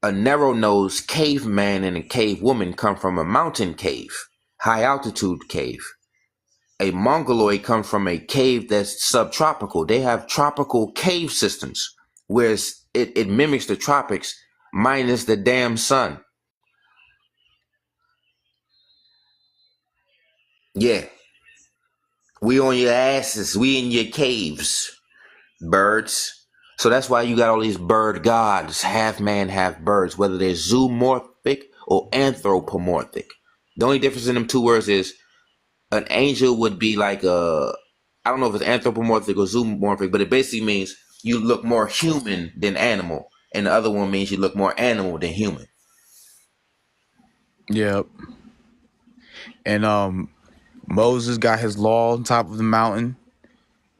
a narrow-nosed caveman and a cave woman come from a mountain cave, high-altitude cave. A Mongoloid comes from a cave that's subtropical. They have tropical cave systems, whereas it mimics the tropics minus the damn sun. Yeah. We on your asses. We in your caves, birds. So that's why you got all these bird gods, half man, half birds, whether they're zoomorphic or anthropomorphic. The only difference in them two words is an angel would be like I don't know if it's anthropomorphic or zoomorphic, but it basically means you look more human than animal. And the other one means you look more animal than human. Yep. And Moses got his law on top of the mountain.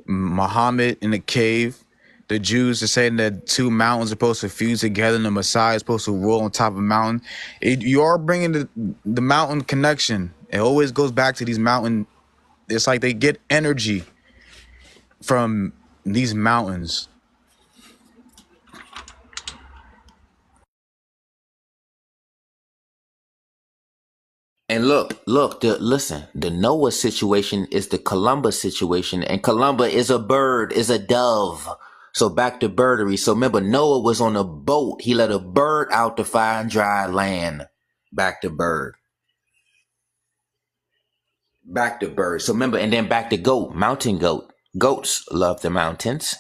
Muhammad in the cave. The Jews are saying that two mountains are supposed to fuse together and the Messiah is supposed to rule on top of a mountain. You are bringing the mountain connection. It always goes back to these mountain. It's like they get energy from these mountains. And listen, the Noah situation is the Columba situation, and Columba is a bird, is a dove. So back to birdery. So remember, Noah was on a boat. He let a bird out to find dry land. Back to bird. Back to bird. So remember, and then back to goat, mountain goat. Goats love the mountains.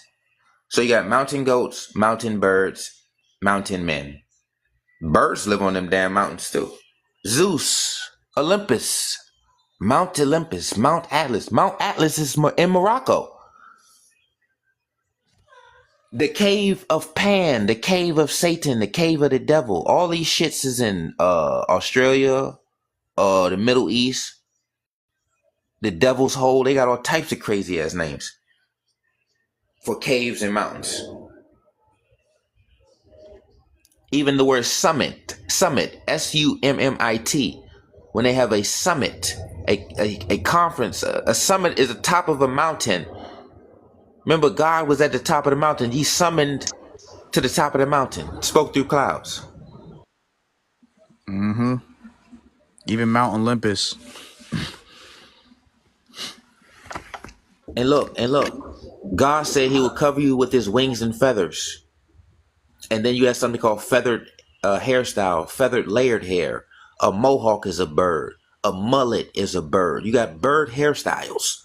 So you got mountain goats, mountain birds, mountain men. Birds live on them damn mountains too. Zeus, Olympus, Mount Olympus, Mount Atlas. Mount Atlas is in Morocco. The cave of Pan, the cave of Satan, the cave of the devil. All these shits is in Australia, the Middle East, the Devil's Hole. They got all types of crazy ass names for caves and mountains. Even the word summit, SUMMIT, when they have a summit, a conference, a summit is the top of a mountain. Remember, God was at the top of the mountain. He summoned to the top of the mountain, spoke through clouds. Even Mount Olympus. And look, God said he will cover you with his wings and feathers. And then you have something called feathered hairstyle, feathered layered hair. A mohawk is a bird. A mullet is a bird. You got bird hairstyles.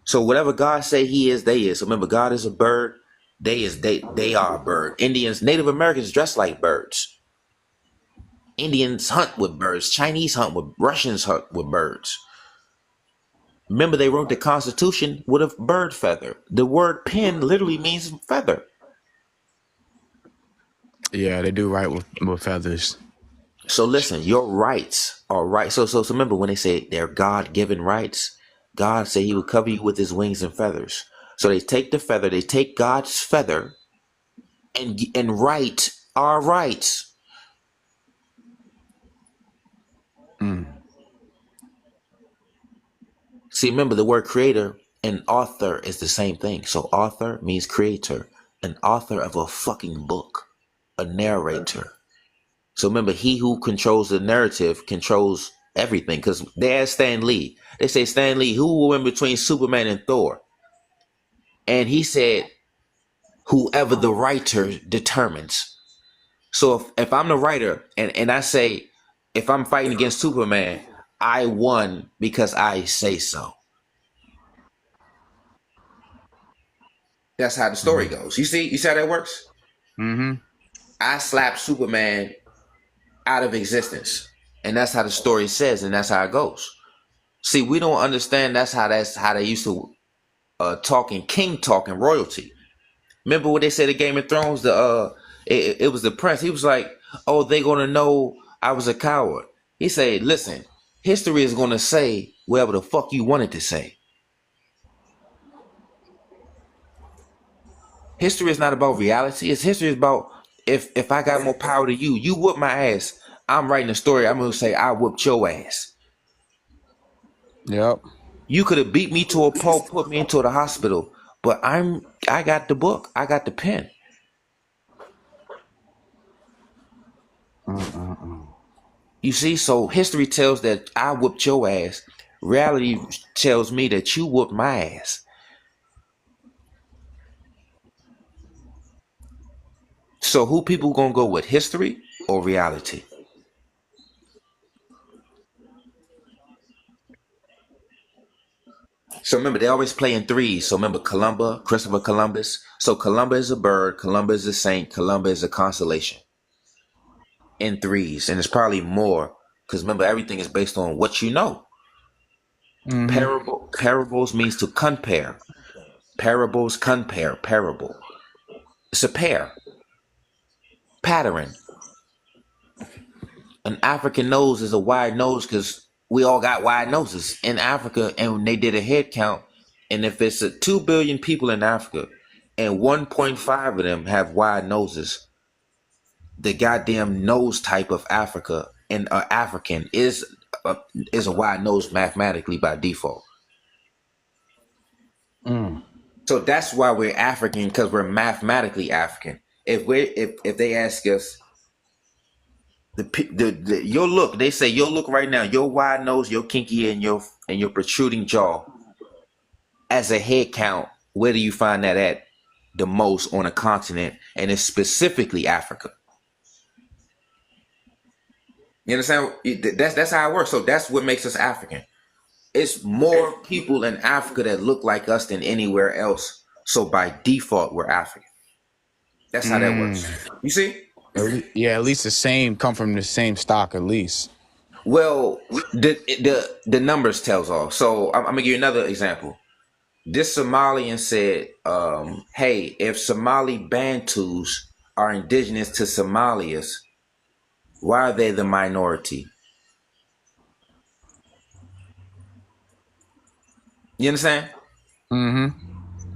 So whatever God say he is, they is. So remember, God is a bird. They are a bird. Indians, Native Americans dress like birds. Indians hunt with birds. Chinese hunt with, Russians hunt with birds. Remember, they wrote the Constitution with a bird feather. The word pen literally means feather. Yeah, they do write with feathers. So listen, your rights are right. So remember when they say they're God-given rights, God said he would cover you with his wings and feathers. So they take the feather, they take God's feather and write our rights. See, remember the word creator and author is the same thing. So author means creator, an author of a fucking book, a narrator. So remember, he who controls the narrative controls everything. Because they asked Stan Lee. They say, Stan Lee, who will win between Superman and Thor? And he said, whoever the writer determines. So if I'm the writer and I say, if I'm fighting against Superman, I won because I say so. That's how the story goes. You see how that works? I slapped Superman out of existence, and that's how the story says, and that's how it goes. See, we don't understand that's how they used to talk in king talk and royalty. Remember what they said in Game of Thrones? It was the prince. He was like, "Oh, they gonna know I was a coward." He said, "Listen, history is gonna say whatever the fuck you want it to say. History is not about reality. History is about if I got more power than you, you whoop my ass. I'm writing a story. I'm gonna say I whooped your ass. Yep. You could have beat me to a pulp, put me into the hospital, but I got the book. I got the pen. You see, so history tells that I whooped your ass. Reality tells me that you whooped my ass. So who people gonna go with, history or reality? So remember, they always play in threes. So remember Columba, Christopher Columbus. So Columba is a bird, Columba is a saint, Columba is a constellation. In threes, and it's probably more, because remember, everything is based on what you know. Parables means to compare. Parables, compare, parable. It's a pair. Pattern. An African nose is a wide nose because we all got wide noses in Africa, and they did a head count, and if it's 2 billion people in Africa and 1.5 of them have wide noses, the goddamn nose type of Africa and African is a wide nose mathematically by default. So that's why we're African, because we're mathematically African. If they ask us, Your look. They say your look right now. Your wide nose, your kinky, and your protruding jaw. As a head count, where do you find that at the most on a continent, and it's specifically Africa? You understand? That's how it works. So that's what makes us African. It's more people in Africa that look like us than anywhere else. So by default, we're African. That's how that works. You see? Yeah, at least the same come from the same stock, at least. Well, the numbers tells all. So I'm gonna give you another example. This Somalian said, "Hey, if Somali Bantus are indigenous to Somalias, why are they the minority?" You understand?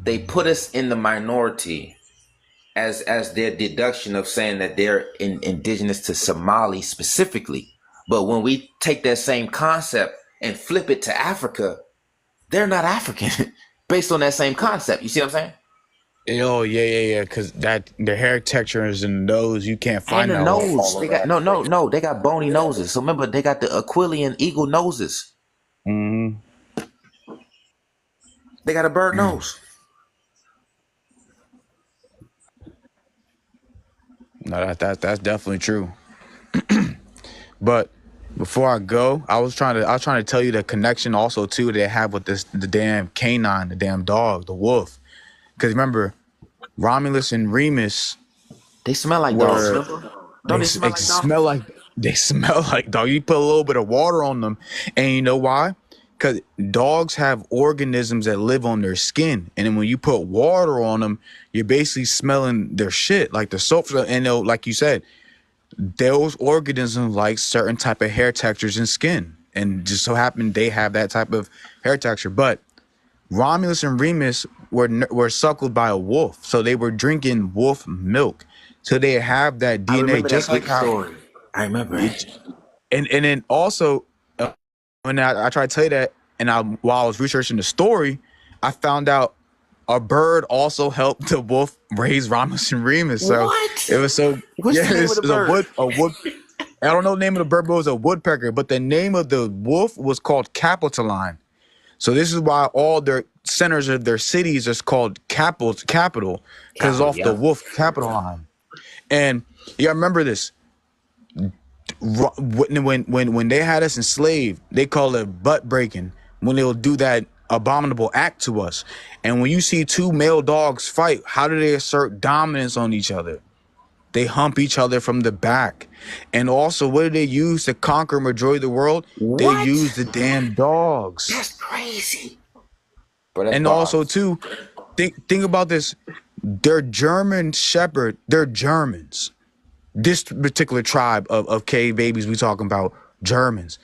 They put us in the minority as their deduction of saying that they're indigenous to Somali specifically. But when we take that same concept and flip it to Africa, they're not African based on that same concept. You see what I'm saying? Oh yeah. Because the hair texture is in the nose. You can't find And the that nose. They got no. They got bony noses. So remember, they got the Aquilian eagle noses. They got a bird nose. No, that's definitely true. But before I go, I was trying to tell you the connection also too they have with the damn canine, the damn dog, the wolf. Because remember, Romulus and Remus, They smell like dogs. Remember? Don't they smell like dogs? They smell like dog. You put a little bit of water on them, and you know why? Because dogs have organisms that live on their skin, and then when you put water on them, you're basically smelling their shit, like the soap. And like you said, those organisms like certain type of hair textures and skin, and just so happen they have that type of hair texture. But Romulus and Remus were suckled by a wolf, so they were drinking wolf milk, so they have that DNA. Just like how story. I remember it. And then also, when I tried to tell you that, and while I was researching the story, I found out a bird also helped the wolf raise Romulus and Remus. So What? it was so What's the name of the bird? a wood. I don't know the name of the bird, but it was a woodpecker. But the name of the wolf was called Capitoline. So this is why all their centers of their cities is called capital, because off the wolf Capitoline. And you remember this. When they had us enslaved, they call it butt breaking when they'll do that abominable act to us. And when you see two male dogs fight, how do they assert dominance on each other? They hump each other from the back. And also, what do they use to conquer majority of the world? What? They use the damn dogs. That's crazy. And also too, think about this. They're German Shepherd. They're Germans. This particular tribe of cave babies we talking about, Germans.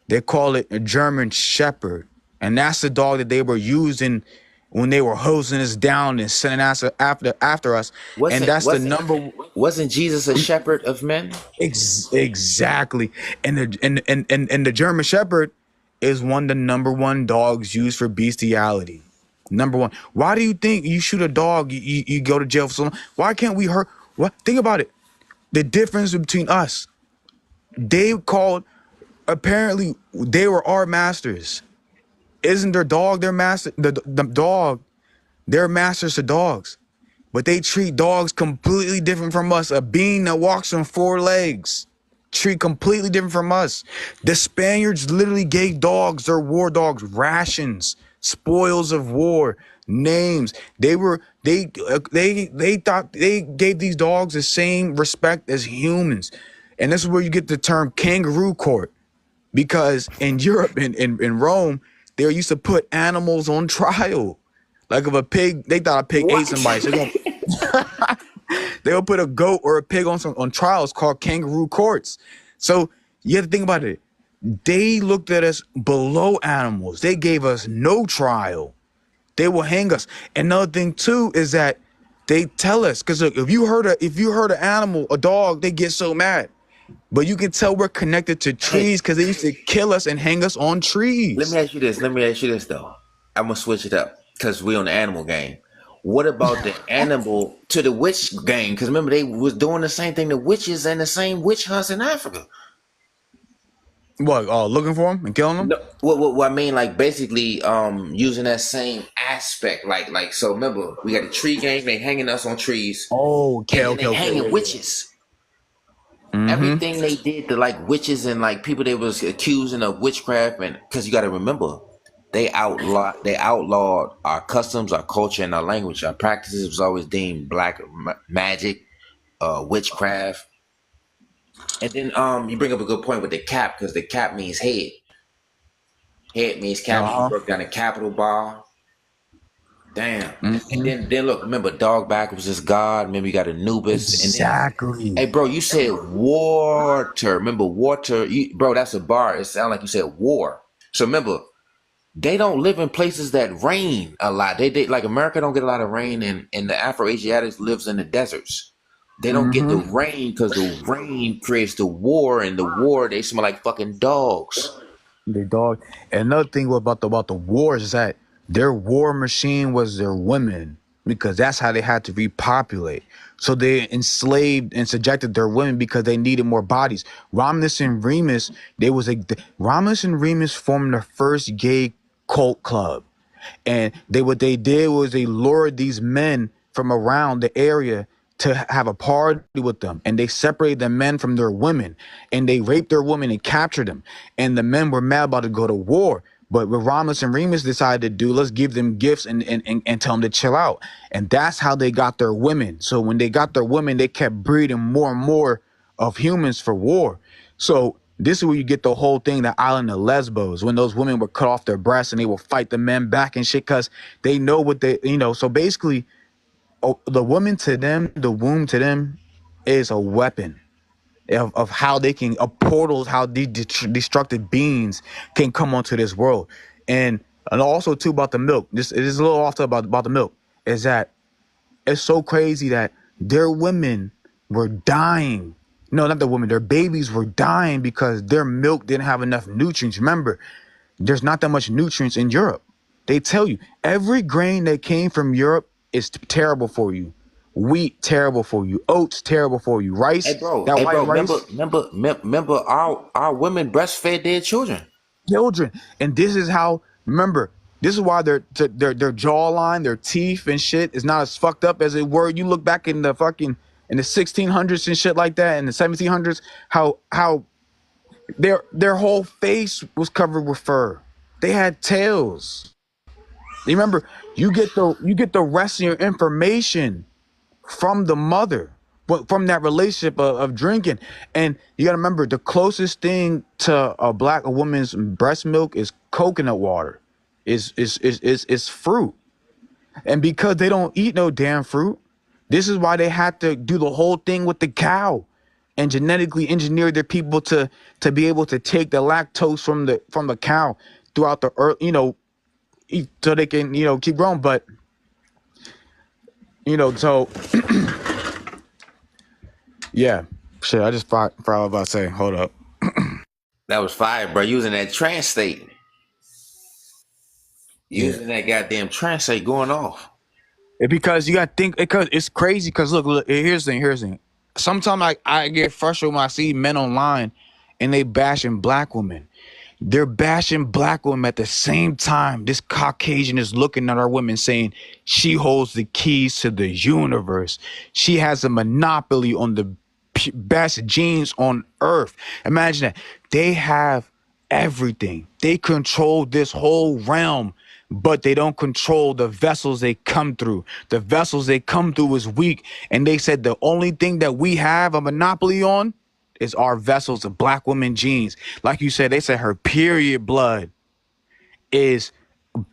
They call it a German Shepherd. And that's the dog that they were using when they were hosing us down and sending us after us. Wasn't Jesus a shepherd of men? Exactly. And the German Shepherd is one of the number one dogs used for bestiality. Number one. Why do you think you shoot a dog, you go to jail for so long? Why can't we hurt? What? Think about it. The difference between us. Apparently they were our masters. Isn't their dog their master? The dog, they're masters to dogs. But they treat dogs completely different from us. A being that walks on 4 legs. Treat completely different from us. The Spaniards literally gave dogs, their war dogs, rations, spoils of war, names. They thought they gave these dogs the same respect as humans. And this is where you get the term kangaroo court. Because in Europe, in Rome, they used to put animals on trial. Like if a pig, they thought a pig ate somebody. So they'll put a goat or a pig on trials called kangaroo courts. So you have to think about it. They looked at us below animals. They gave us no trial. They will hang us. Another thing too is that they tell us, because if you hurt an animal, a dog, they get so mad. But you can tell we're connected to trees because they used to kill us and hang us on trees. Let me ask you this though. I'm gonna switch it up because we're on the animal game. What about the animal to the witch game? Because remember, they was doing the same thing to witches and the same witch hunts in Africa. What? Looking for him and killing him? No, what I mean, like basically, using that same aspect, like so. Remember, we got the tree game. They hanging us on trees, Oh, okay, and then okay, they okay. hanging witches. Mm-hmm. Everything they did to like witches and like people they was accusing of witchcraft, and because you got to remember, they outlawed our customs, our culture, and our language. Our practices was always deemed black magic, witchcraft. And then you bring up a good point with the cap, because the cap means head. Head means capital. You broke down the capital bar. Damn. And then look, remember Dogback was this god. Remember you got Anubis. Exactly. And then, hey bro, you said water. Remember water? Bro, that's a bar. It sounded like you said war. So remember, they don't live in places that rain a lot. They like America don't get a lot of rain, and the Afro-Asiatics lives in the deserts. They don't get the rain because the rain creates the war, and the war they smell like fucking dogs. The dog. And another thing about the wars is that their war machine was their women, because that's how they had to repopulate. So they enslaved and subjected their women because they needed more bodies. Romulus and Remus, Romulus and Remus formed the first gay cult club. And what they did was they lured these men from around the area to have a party with them, and they separated the men from their women, and they raped their women and captured them. And the men were mad about to go to war. But what Romulus and Remus decided to do, let's give them gifts and tell them to chill out. And that's how they got their women. So when they got their women, they kept breeding more and more of humans for war. So this is where you get the whole thing, the island of Lesbos, when those women would cut off their breasts and they will fight the men back and shit, because they know what they, so basically, the woman to them, the womb to them is a weapon of how they can, a portal, how these destructive beings can come onto this world. And also too about the milk, it is a little off about the milk, is that it's so crazy that their women were dying. No, not the women, their babies were dying because their milk didn't have enough nutrients. Remember, there's not that much nutrients in Europe. They tell you every grain that came from Europe is terrible for you. Wheat, terrible for you. Oats, terrible for you. Rice, Hey bro, rice. remember our women breastfed their children. And this is how, remember, this is why their jawline, their teeth and shit is not as fucked up as it were. You look back in the 1600s and shit like that, in the 1700s, how their whole face was covered with fur. They had tails. Remember, you get the rest of your information from the mother, from that relationship of drinking. And you got to remember, the closest thing to a woman's breast milk is coconut water, is fruit. And because they don't eat no damn fruit, this is why they had to do the whole thing with the cow and genetically engineer their people to be able to take the lactose from the cow throughout the earth, so they can, keep growing. But, so, yeah, shit, I just forgot what I was about to say. Hold up. That was fire, bro. Using that translate. Using that goddamn translate going off. Because you got to think, because it's crazy. Because look, here's the thing. Sometimes I get frustrated when I see men online and they bashing black women. They're bashing black women at the same time. This Caucasian is looking at our women saying she holds the keys to the universe. She has a monopoly on the best genes on earth. Imagine that. They have everything. They control this whole realm, but they don't control the vessels they come through. The vessels they come through is weak. And they said the only thing that we have a monopoly on is our vessels, the black woman genes. Like you said, they said her period blood is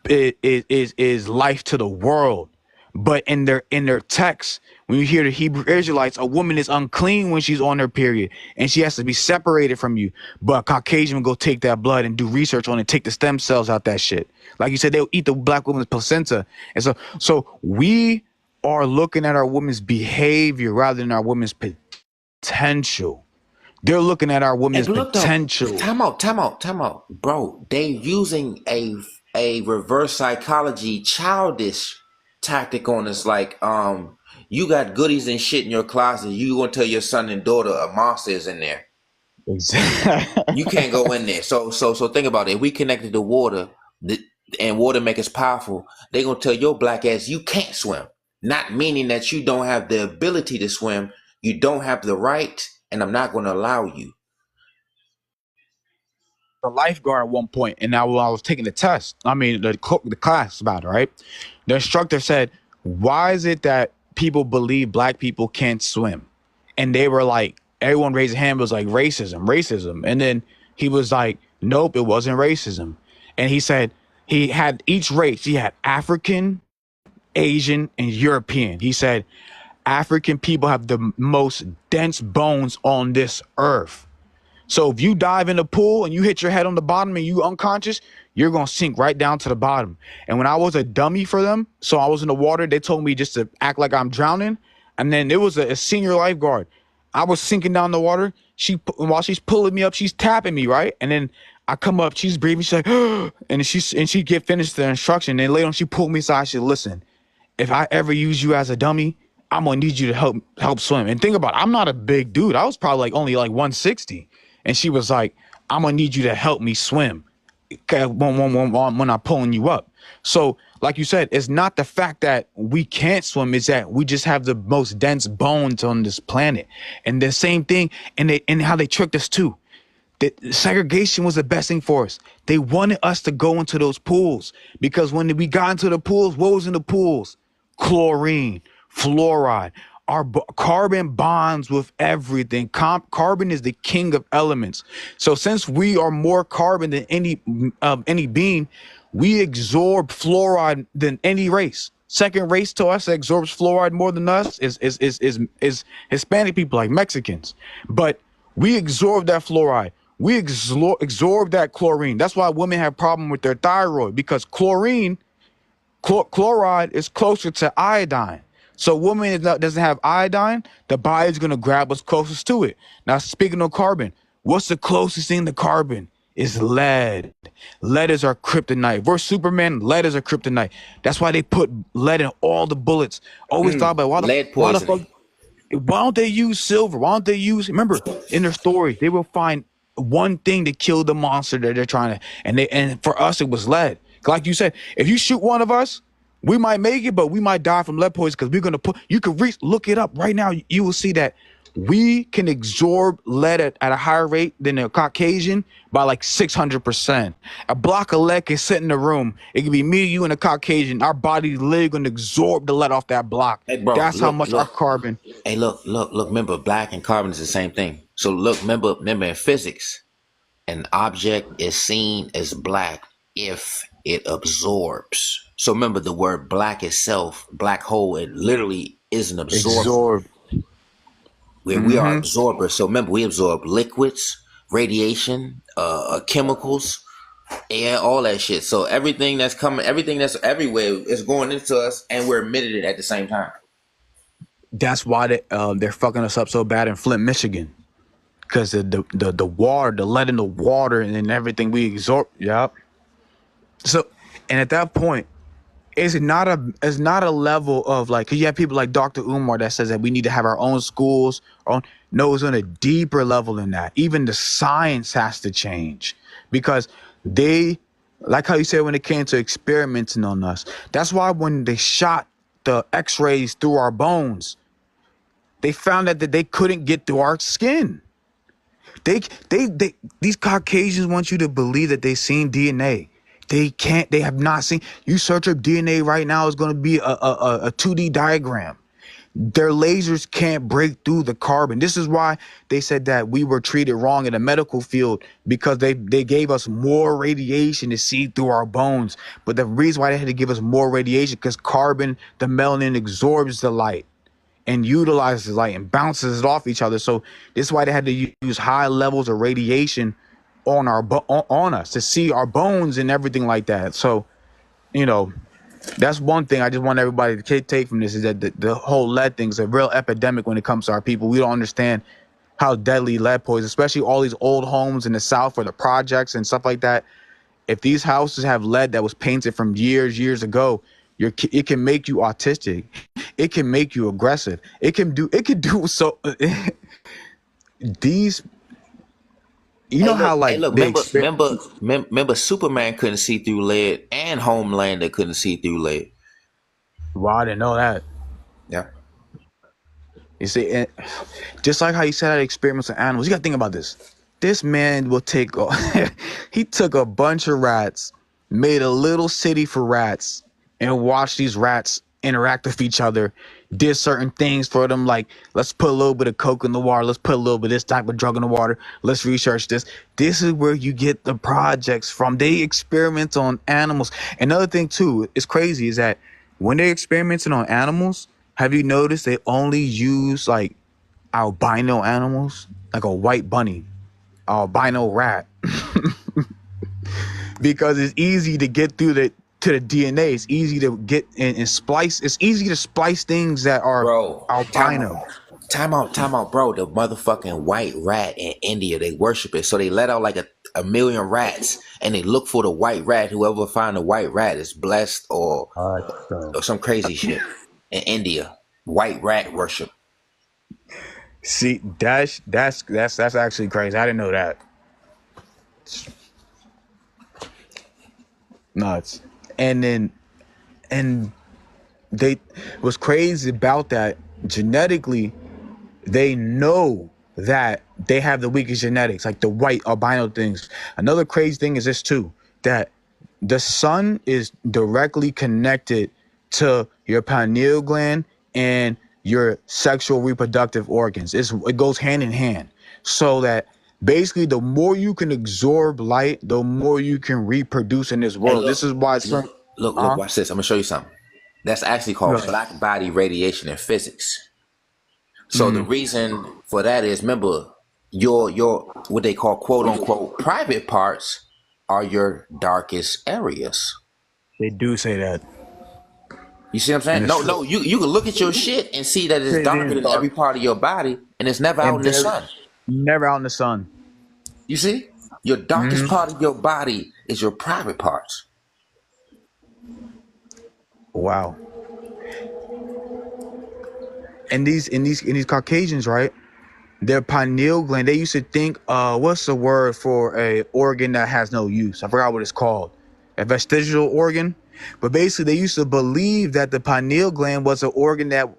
life to the world. But in their text, when you hear the Hebrew Israelites, a woman is unclean when she's on her period, and she has to be separated from you. But Caucasian will go take that blood and do research on it, take the stem cells out that shit. Like you said, they'll eat the black woman's placenta. And so we are looking at our women's behavior rather than our women's potential. They're looking at our women's potential. Time out. Bro, they using a reverse psychology childish tactic on us, like you got goodies and shit in your closet. You gonna tell your son and daughter a monster is in there. Exactly. You can't go in there. So think about it. If we connected to water, and water make us powerful, they gonna tell your black ass you can't swim. Not meaning that you don't have the ability to swim. You don't have the right, and I'm not gonna allow you. The lifeguard at one point, and now while I was taking the test, I mean the class about it, right? The instructor said, "Why is it that people believe black people can't swim?" And they were like, everyone raised a hand, was like racism. And then he was like, "Nope, it wasn't racism." And he said he had each race. He had African, Asian, and European. He said African people have the most dense bones on this earth. So if you dive in the pool and you hit your head on the bottom and you unconscious, you're going to sink right down to the bottom. And when I was a dummy for them, so I was in the water, they told me just to act like I'm drowning. And then it was a senior lifeguard. I was sinking down the water. While she's pulling me up, she's tapping me, right? And then I come up, she's breathing, she's like, and she get finished the instruction. And later on, she pulled me aside. She said, "Listen, if I ever use you as a dummy, I'm gonna need you to help swim." And think about it, I'm not a big dude. I was probably only 160. And she was like, "I'm gonna need you to help me swim when I'm pulling you up." So, like you said, it's not the fact that we can't swim, it's that we just have the most dense bones on this planet. And the same thing, and how they tricked us too. That segregation was the best thing for us. They wanted us to go into those pools because when we got into the pools, what was in the pools? Chlorine, fluoride. Our carbon bonds with everything. Carbon is the king of elements. So since we are more carbon than any being, we absorb fluoride than any race. Second race to us that absorbs fluoride more than us is Hispanic people, like Mexicans. But we absorb that fluoride. We absorb that chlorine. That's why women have problem with their thyroid, because chloride is closer to iodine. So woman doesn't have iodine, the body's going to grab what's closest to it. Now, speaking of carbon, what's the closest thing to carbon? Is lead. Lead is our kryptonite. We're Superman, lead is our kryptonite. That's why they put lead in all the bullets. Always thought about Lead poisoning. why don't they use silver? Why don't they remember, in their stories, they will find one thing to kill the monster that they're trying to, and for us, it was lead. Like you said, if you shoot one of us, we might make it, but we might die from lead poisoning because we're going to you can look it up right now. You will see that we can absorb lead at a higher rate than a Caucasian by 600%. A block of lead can sit in the room. It can be me, you, and a Caucasian. Our body's literally going to absorb the lead off that block. Hey, bro, That's how much our carbon. Hey, look. Remember, black and carbon is the same thing. So look, remember in physics, an object is seen as black if it absorbs. So remember, the word black itself, black hole, it literally is an absorber. We are absorbers. So remember, we absorb liquids, radiation, chemicals, air, all that shit. So everything that's coming, everything that's everywhere is going into us, and we're emitting it at the same time. That's why they're fucking us up so bad in Flint, Michigan, because the water, the lead in the water, and then everything we absorb. Yep. So, and at that point, it's not a level of because you have people like Dr. Umar that says that we need to have our own schools. No, it's on a deeper level than that. Even the science has to change, because they, like how you said, when it came to experimenting on us, that's why when they shot the x-rays through our bones, they found out that they couldn't get through our skin. These Caucasians want you to believe that they've seen DNA. They can't. They have not seen. You search up DNA right now, is going to be a 2D diagram. Their lasers can't break through the carbon. This is why they said that we were treated wrong in the medical field, because they gave us more radiation to see through our bones. But the reason why they had to give us more radiation, because carbon, the melanin, absorbs the light and utilizes the light and bounces it off each other. So this is why they had to use high levels of radiation on us to see our bones and everything like that. So, that's one thing I just want everybody to take from this, is that the whole lead thing is a real epidemic when it comes to our people. We don't understand how deadly lead poison, especially all these old homes in the South or the projects and stuff like that. If these houses have lead that was painted from years ago, it can make you autistic. It can make you aggressive. It can do so. These, you know how Hey, like look. they Remember, Superman couldn't see through lead, and Homelander couldn't see through lead. Well, I didn't know that. Yeah. You see, and just like how you said, experiments with animals, you got to think about this. This man will take, he took a bunch of rats, made a little city for rats, and watched these rats interact with each other, did certain things for them, like let's put a little bit of coke in the water, let's put a little bit of this type of drug in the water, let's research this. This is where you get the projects from. They experiment on animals. Another thing too, it's crazy, is that when they're experimenting on animals, have you noticed they only use like albino animals, like a white bunny, albino rat, because it's easy to get through to the DNA. It's easy to get and splice. It's easy to splice things that are Bro, albino. time out, bro. The motherfucking white rat in India, they worship it. So they let out like a million rats, and they look for the white rat. Whoever find the white rat is blessed, or some crazy shit in India. White rat worship. See, that's actually crazy. I didn't know that. Nuts. And they, what's crazy about that, genetically, they know that they have the weakest genetics, like the white albino things. Another crazy thing is this too, that the sun is directly connected to your pineal gland and your sexual reproductive organs. It goes hand in hand. So that basically the more you can absorb light, the more you can reproduce in this world. This is why it's look, watch this. I'm gonna show you something. That's actually called black body radiation in physics. So the reason for that is, remember, your what they call quote unquote private parts are your darkest areas. They do say that. You see what I'm saying? No, you can look at your shit and see that it's darker than every part of your body, and it's never out in the sun. Never out in the sun. You see? Your darkest part of your body is your private parts. Wow. And these Caucasians, right? Their pineal gland, they used to think, what's the word for a organ that has no use? I forgot what it's called. A vestigial organ. But basically, they used to believe that the pineal gland was an organ that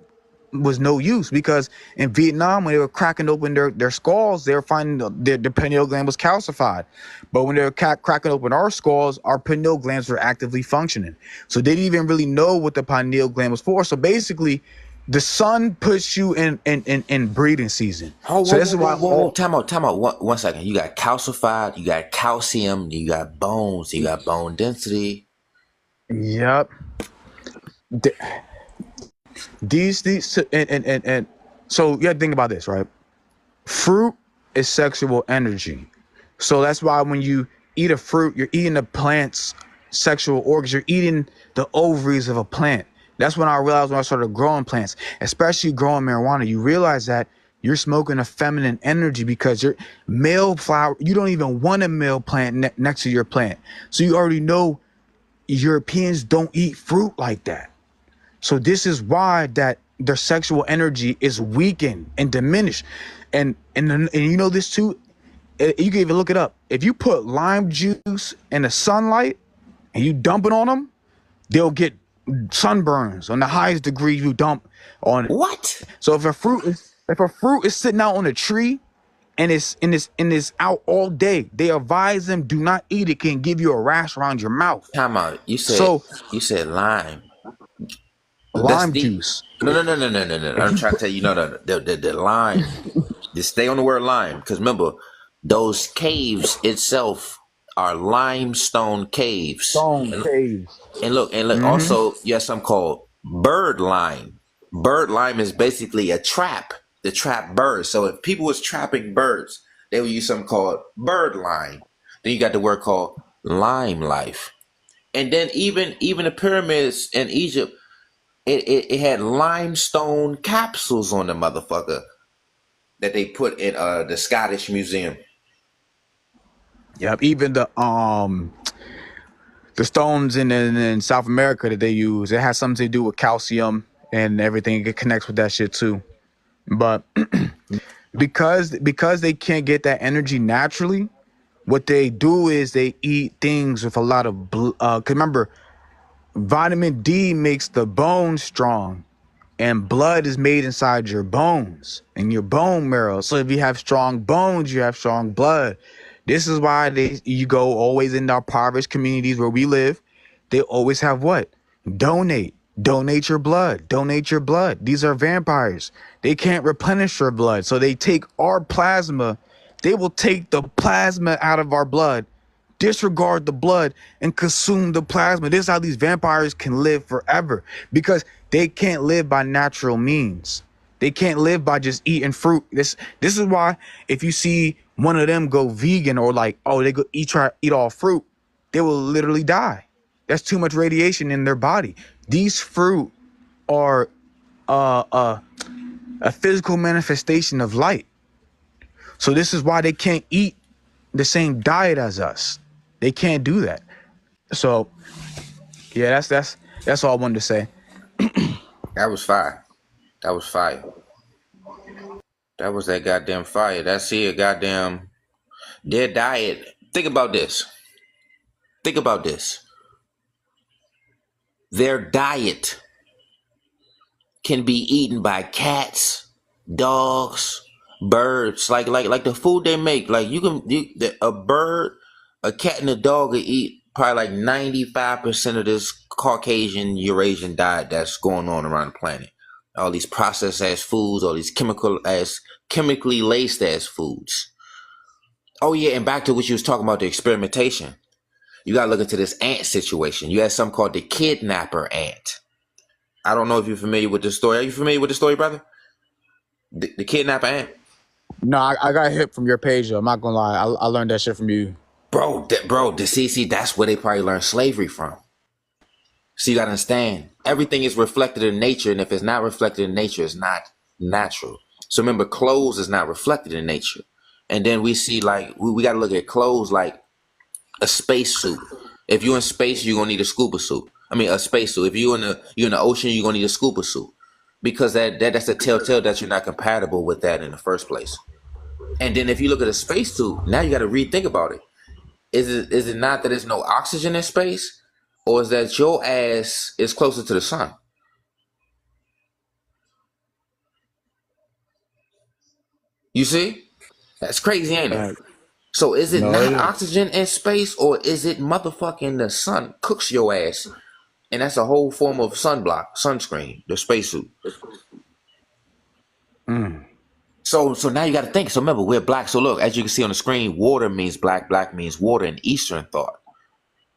was no use, because in Vietnam, when they were cracking open their skulls, they were finding the pineal gland was calcified. But when they were cracking open our skulls, our pineal glands were actively functioning. So they didn't even really know what the pineal gland was for. So basically, the sun puts you in breeding season. So this is why. Time out. One second. You got calcified, you got calcium, you got bones, you got bone density. Yep. These and so you have to think about this, right? Fruit is sexual energy. So that's why when you eat a fruit, you're eating the plant's sexual organs. You're eating the ovaries of a plant. That's when I realized, when I started growing plants, especially growing marijuana, you realize that you're smoking a feminine energy, because your male flower, you don't even want a male plant next to your plant. So you already know Europeans don't eat fruit like that. So this is why that their sexual energy is weakened and diminished. And you know this too, you can even look it up. If you put lime juice in the sunlight and you dump it on them, they'll get sunburns on the highest degree you dump on it. What? So if a fruit is sitting out on a tree and it's out all day, they advise them, do not eat it. Can give you a rash around your mouth. Time out. You said lime. Lime juice. No. I'm trying to tell you, the lime. Just stay on the word lime, because remember, those caves itself are limestone caves. And look, also you have something called bird lime. Bird lime is basically a trap. The trap birds. So if people was trapping birds, they would use something called bird lime. Then you got the word called lime life. And then even the pyramids in Egypt, it had limestone capsules on the motherfucker that they put in the Scottish Museum. Yep, even the the stones in South America that they use, it has something to do with calcium and everything. It connects with that shit too. But because they can't get that energy naturally, what they do is they eat things with a lot of 'cause remember, vitamin D makes the bones strong, and blood is made inside your bones and your bone marrow. So if you have strong bones, you have strong blood. This is why you go always in our impoverished communities where we live. They always have what? Donate your blood. Donate your blood. These are vampires. They can't replenish your blood. So they take our plasma. They will take the plasma out of our blood, disregard the blood, and consume the plasma. This is how these vampires can live forever, because they can't live by natural means. They can't live by just eating fruit. This is why if you see one of them go vegan, or like, oh, they try to eat all fruit, they will literally die. That's too much radiation in their body. These fruit are a physical manifestation of light. So this is why they can't eat the same diet as us. They can't do that. So yeah, that's all I wanted to say. That was fire. That was fire. That was that goddamn fire. That's it, goddamn. Their diet. Think about this. Think about this. Their diet can be eaten by cats, dogs, birds. Like the food they make. Like a bird, a cat, and a dog will eat probably like 95% of this Caucasian Eurasian diet that's going on around the planet. All these processed ass foods, all these chemically laced ass foods. Oh yeah, and back to what you was talking about, the experimentation. You gotta look into this ant situation. You had something called the kidnapper ant. I don't know if you're familiar with the story. Are you familiar with the story, brother? The kidnapper ant? No, I got hit from your page though. I'm not gonna lie. I learned that shit from you. Bro, see, that's where they probably learned slavery from. So you gotta understand, everything is reflected in nature, and if it's not reflected in nature, it's not natural. So remember, clothes is not reflected in nature. And then we see, like, we gotta look at clothes like a spacesuit. If you're in space, you're gonna need a scuba suit. I mean, a spacesuit. If you're in the ocean, you're gonna need a scuba suit, because that's a telltale that you're not compatible with that in the first place. And then if you look at a spacesuit, now you gotta rethink about it. Is it not that there's no oxygen in space? Or is that your ass is closer to the sun? You see? That's crazy, ain't it? So is it not oxygen in space, or is it motherfucking the sun cooks your ass? And that's a whole form of sunscreen, the spacesuit. So now you got to think. So remember, we're black. So look, as you can see on the screen, water means black. Black means water in Eastern thought.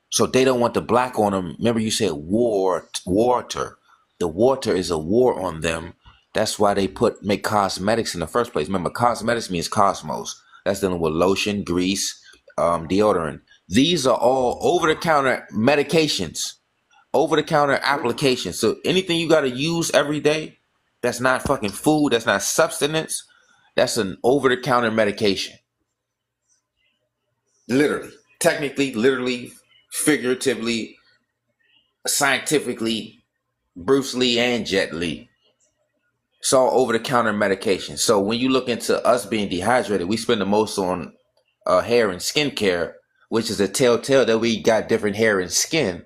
So they don't want the black on them. Remember, you said water. The water is a war on them. That's why they make cosmetics in the first place. Remember, cosmetics means cosmos. That's dealing with lotion, grease, deodorant. These are all over-the-counter medications, over-the-counter applications. So anything you got to use every day, that's not fucking food, that's not substance, that's an over-the-counter medication. Literally, technically, literally, figuratively, scientifically, Bruce Lee and Jet Li. It's all over-the-counter medication. So when you look into us being dehydrated, we spend the most on hair and skin care, which is a telltale that we got different hair and skin.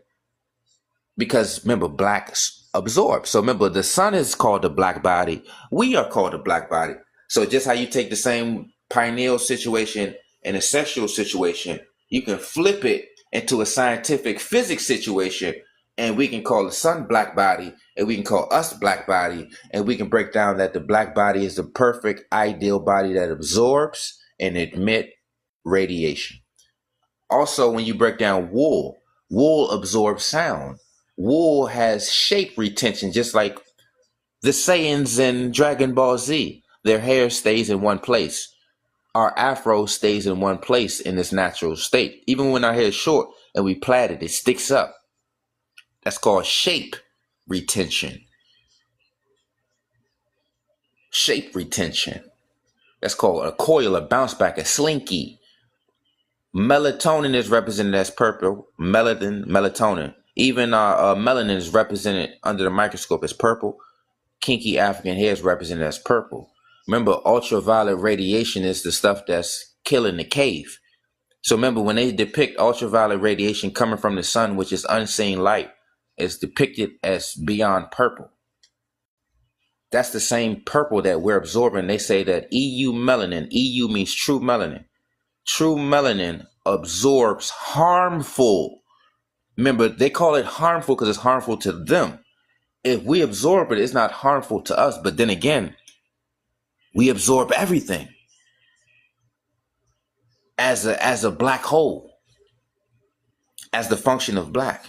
Because remember, blacks absorb. So remember, the sun is called the black body. We are called the black body. So just how you take the same pineal situation and a sexual situation, you can flip it into a scientific physics situation, and we can call the sun black body, and we can call us black body, and we can break down that the black body is the perfect ideal body that absorbs and emit radiation. Also, when you break down wool absorbs sound. Wool has shape retention, just like the Saiyans in Dragon Ball Z. Their hair stays in one place. Our afro stays in one place in its natural state. Even when our hair is short and we plait it, it sticks up. That's called shape retention. Shape retention. That's called a coil, a bounce back, a slinky. Melatonin is represented as purple. Melatonin. Even melanin is represented under the microscope as purple. Kinky African hair is represented as purple. Remember, ultraviolet radiation is the stuff that's killing the cave. So remember, when they depict ultraviolet radiation coming from the sun, which is unseen light, it's depicted as beyond purple. That's the same purple that we're absorbing. They say that EU melanin, EU means true melanin. True melanin absorbs harmful. Remember, they call it harmful because it's harmful to them. If we absorb it, it's not harmful to us. But then again, we absorb everything as a black hole, as the function of black.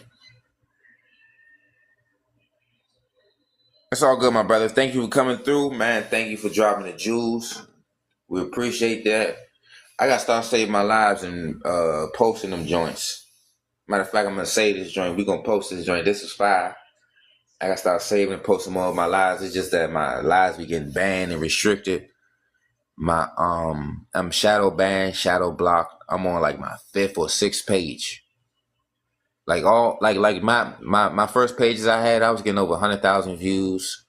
It's all good, my brother. Thank you for coming through, man. Thank you for dropping the jewels. We appreciate that. I gotta start saving my lives and posting them joints. Matter of fact, I'm gonna save this joint. We're gonna post this joint. This is fire. I gotta start saving and posting more of my lives. It's just that my lives be getting banned and restricted. I'm shadow banned, shadow blocked. I'm on like my 5th or 6th page. Like my first pages I had, I was getting over 100,000 views.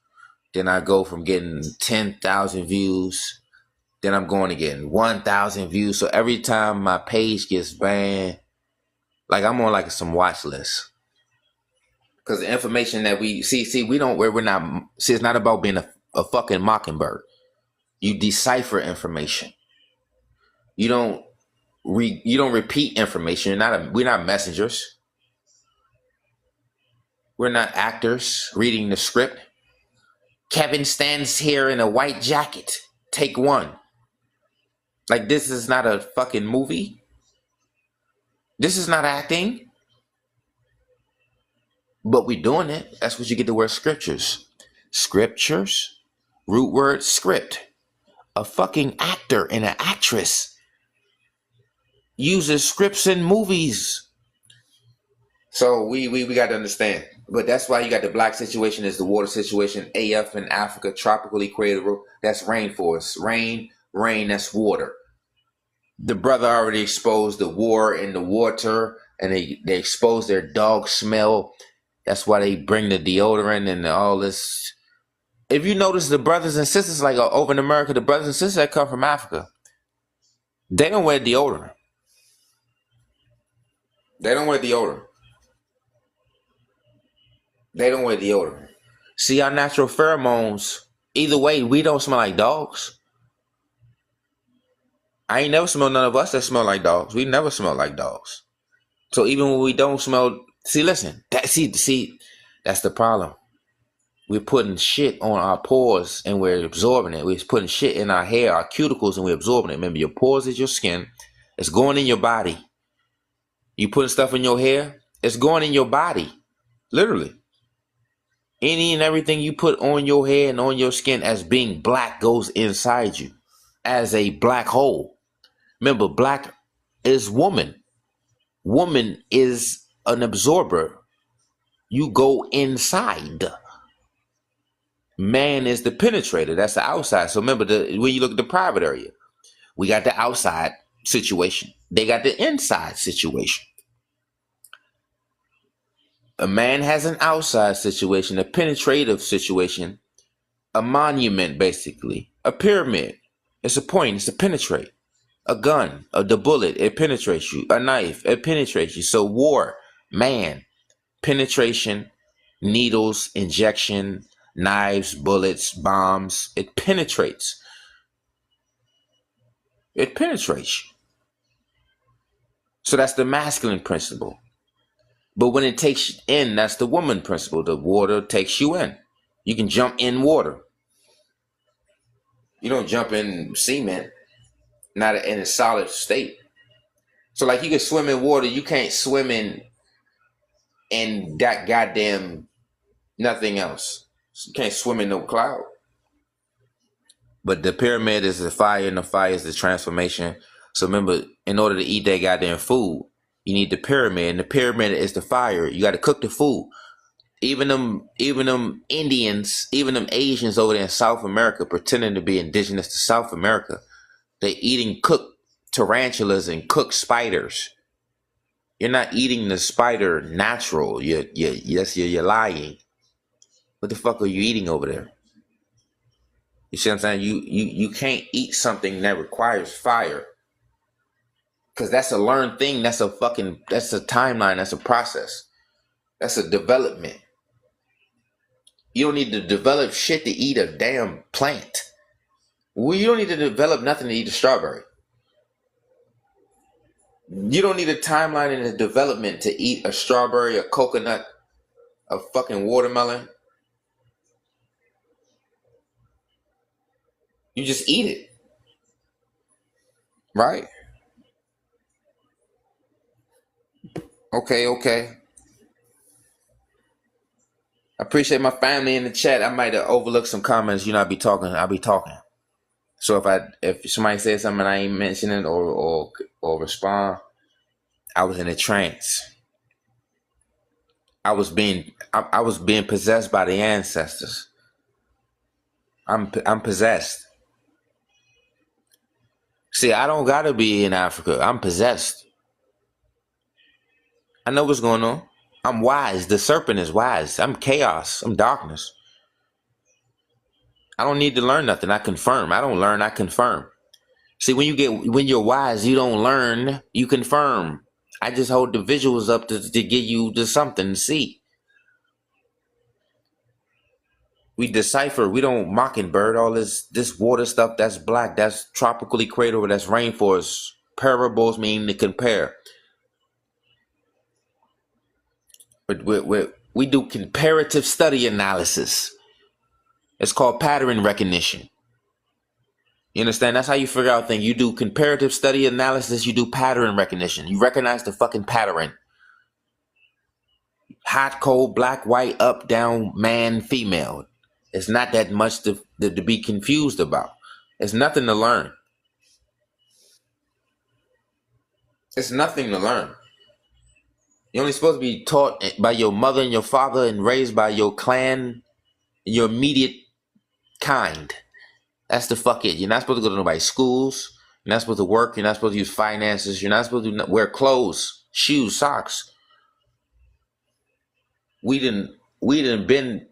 Then I go from getting 10,000 views. Then I'm going to getting 1,000 views. So every time my page gets banned, like I'm on like some watch list. Because the information that we see, it's not about being a fucking mockingbird. You decipher information. You don't repeat information. We're not messengers. We're not actors reading the script. Kevin stands here in a white jacket. Take one. Like, this is not a fucking movie. This is not acting. But we're doing it. That's what you get the word scriptures. Scriptures. Root word script. A fucking actor and an actress uses scripts in movies. So we got to understand. But that's why you got the black situation is the water situation. AF in Africa, tropical equator, that's rainforest. Rain, that's water. The brother already exposed the war in the water, and they exposed their dog smell. That's why they bring the deodorant and all this. If you notice the brothers and sisters, like over in America, the brothers and sisters that come from Africa, they don't wear deodorant. They don't wear deodorant. They don't wear deodorant. See, our natural pheromones, either way, we don't smell like dogs. I ain't never smelled none of us that smell like dogs. We never smell like dogs. So even when we don't smell, that's the problem. We're putting shit on our pores and we're absorbing it. We're putting shit in our hair, our cuticles, and we're absorbing it. Remember, your pores is your skin. It's going in your body. You putting stuff in your hair, it's going in your body. Literally. Any and everything you put on your hair and on your skin as being black goes inside you as a black hole. Remember, black is woman. Woman is an absorber. You go inside. Man is the penetrator. That's the outside. So remember, when you look at the private area, we got the outside situation. They got the inside situation. A man has an outside situation, a penetrative situation, a monument, basically, a pyramid. It's a point. It's to penetrate. A gun, the bullet, it penetrates you. A knife, it penetrates you. So war, man, penetration, needles, injection, knives, bullets, bombs, it penetrates. It penetrates you. So that's the masculine principle. But when it takes you in, that's the woman principle. The water takes you in. You can jump in water. You don't jump in cement, not in a solid state. So like you can swim in water, you can't swim in that goddamn nothing else. You can't swim in no cloud. But the pyramid is the fire, and the fire is the transformation. So remember, in order to eat that goddamn food, you need the pyramid, and the pyramid is the fire. You got to cook the food. Even them Indians, even them Asians over there in South America, pretending to be indigenous to South America, they eating cooked tarantulas and cooked spiders. You're not eating the spider natural. You're lying. What the fuck are you eating over there? You see what I'm saying? You can't eat something that requires fire. Because that's a learned thing. That's a timeline. That's a process. That's a development. You don't need to develop shit to eat a damn plant. Well, you don't need to develop nothing to eat a strawberry. You don't need a timeline in the development to eat a strawberry, a coconut, a fucking watermelon. You just eat it. Right? Okay. I appreciate my family in the chat. I might have overlooked some comments. I'll be talking. So if somebody says something I ain't mentioning or respond, I was in a trance. I was being possessed by the ancestors. I'm possessed. See, I don't gotta be in Africa. I'm possessed. I know what's going on. I'm wise. The serpent is wise. I'm chaos. I'm darkness. I don't need to learn nothing. I confirm. I don't learn. I confirm. See, when you're wise, you don't learn. You confirm. I just hold the visuals up to give you to something to see. We decipher. We don't mockingbird all this water stuff. That's black. That's tropically cradle. That's rainforest. Parables mean to compare. But we do comparative study analysis. It's called pattern recognition. You understand? That's how you figure out things. You do comparative study analysis. You do pattern recognition. You recognize the fucking pattern. Hot, cold, black, white, up, down, man, female. It's not that much to be confused about. It's nothing to learn. It's nothing to learn. You're only supposed to be taught by your mother and your father and raised by your clan, your immediate kind. That's the fuck it. You're not supposed to go to nobody's schools. You're not supposed to work. You're not supposed to use finances. You're not supposed to wear clothes, shoes, socks. We didn't been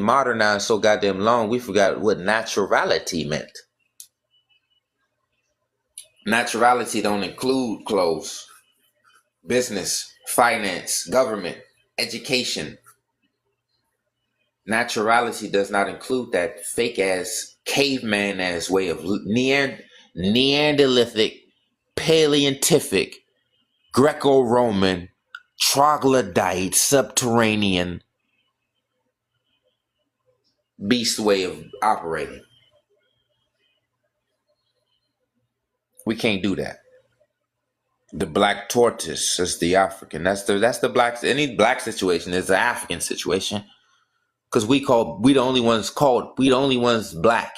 modernized so goddamn long. We forgot what naturality meant. Naturality don't include clothes, business, finance, government, education. Naturality does not include that fake ass, caveman ass way of Neanderthalic, Paleolithic, Greco-Roman, troglodyte, subterranean beast way of operating. We can't do that. The black tortoise is the African. That's the black. Any black situation is the African situation. Because we the only ones black.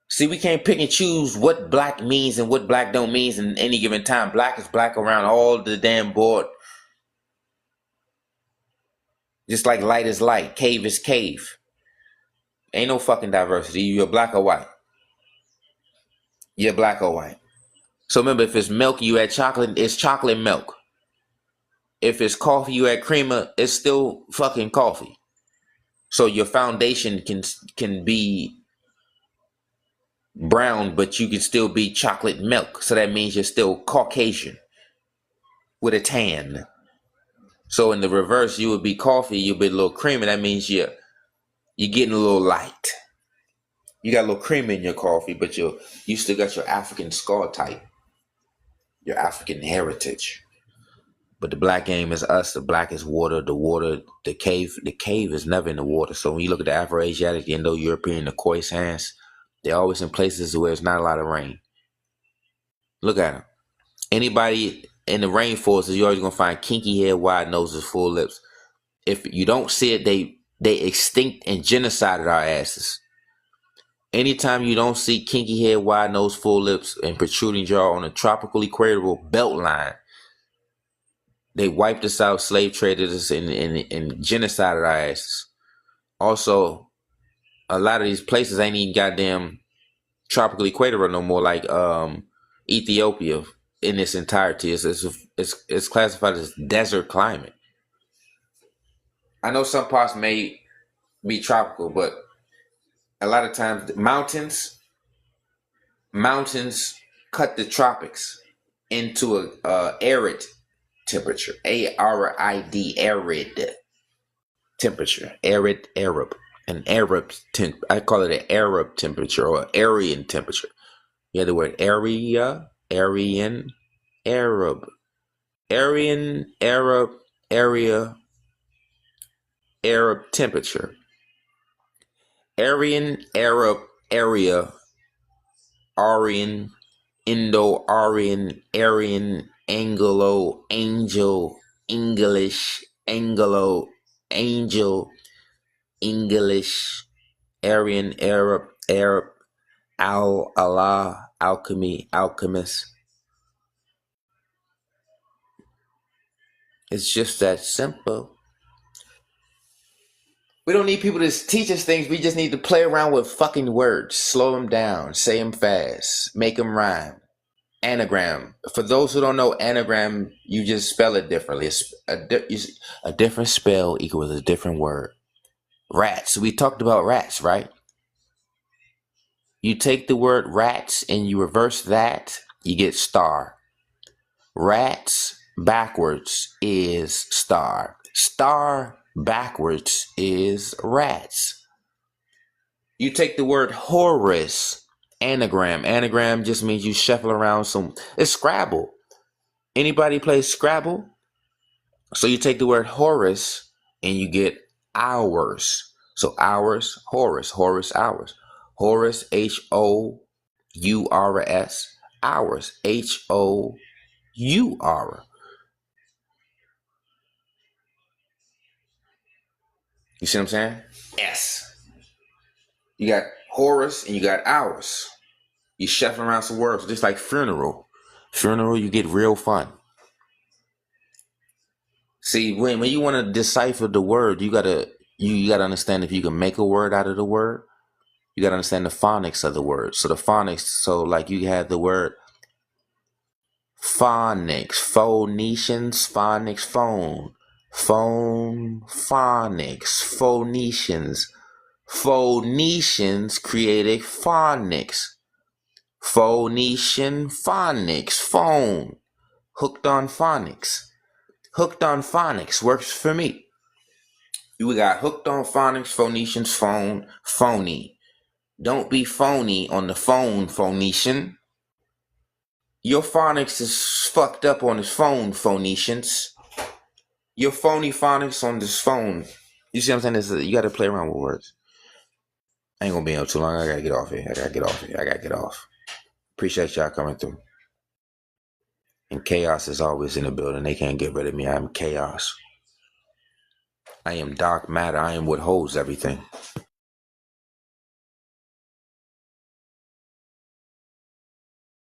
See, we can't pick and choose what black means and what black don't mean in any given time. Black is black around all the damn board. Just like light is light, cave is cave. Ain't no fucking diversity. You're black or white. You're black or white. So remember, if it's milk, you add chocolate, it's chocolate milk. If it's coffee, you add creamer, it's still fucking coffee. So your foundation can be brown, but you can still be chocolate milk. So that means you're still Caucasian with a tan. So in the reverse, you would be coffee, you'll be a little creamy. That means you're getting a little light. You got a little cream in your coffee, but you still got your African skull type, your African heritage. But the black game is us. The black is water. The cave is never in the water. So when you look at the Afro-Asiatic, the Indo-European, the Khoisans, they're always in places where there's not a lot of rain. Look at them. Anybody in the rainforest, you're always gonna find kinky hair, wide noses, full lips. If you don't see it, they extinct and genocided our asses. Anytime you don't see kinky hair, wide nose, full lips, and protruding jaw on a tropical equatorial belt line, they wiped us out, slave traded us, and genocided our asses. Also, a lot of these places ain't even goddamn tropical equator no more, like Ethiopia in its entirety. It's classified as desert climate. I know some parts may be tropical, but a lot of times mountains cut the tropics into a arid temperature. ARID, arid temperature. Arab. An Arab I call it an Arab temperature or Aryan temperature. You have the word area, Aryan, Arab. Aryan, Arab, area, Arab temperature. Aryan, Arab, area, Aryan, Indo-Aryan, Aryan, Anglo, Angel, English, Anglo, Angel, English, Aryan, Arab, Allah, alchemy, alchemist. It's just that simple. We don't need people to teach us things. We just need to play around with fucking words. Slow them down. Say them fast. Make them rhyme. Anagram. For those who don't know, anagram, you just spell it differently. It's a different spell equals a different word. Rats. We talked about rats, right? You take the word rats and you reverse that, you get star. Rats backwards is star. Star backwards is rats. You take the word Horus, anagram. Anagram just means you shuffle around some. It's Scrabble. Anybody play Scrabble? So you take the word Horus and you get hours. So hours, Horus, hours. Horus, Hours, hours, Hour. You see what I'm saying? Yes. You got Horus and you got hours. You shuffling around some words, just like funeral. Funeral, you get real fun. See, when you want to decipher the word, you gotta understand if you can make a word out of the word. You gotta understand the phonics of the word. So the phonics, so like you have the word phonics, Phoenicians, phonics, phone, phonics, Phoenicians created phonics, Phoenician phonics, phone, hooked on phonics works for me. We got hooked on phonics, Phoenicians, phone, phony. Don't be phony on the phone, Phoenician. Your phonics is fucked up on this phone, Phoenicians. Your phony phonics on this phone. You see what I'm saying? You got to play around with words. I ain't gonna be here too long. I gotta get off here. I gotta get off. Appreciate y'all coming through. And chaos is always in the building. They can't get rid of me. I'm chaos. I am dark matter. I am what holds everything.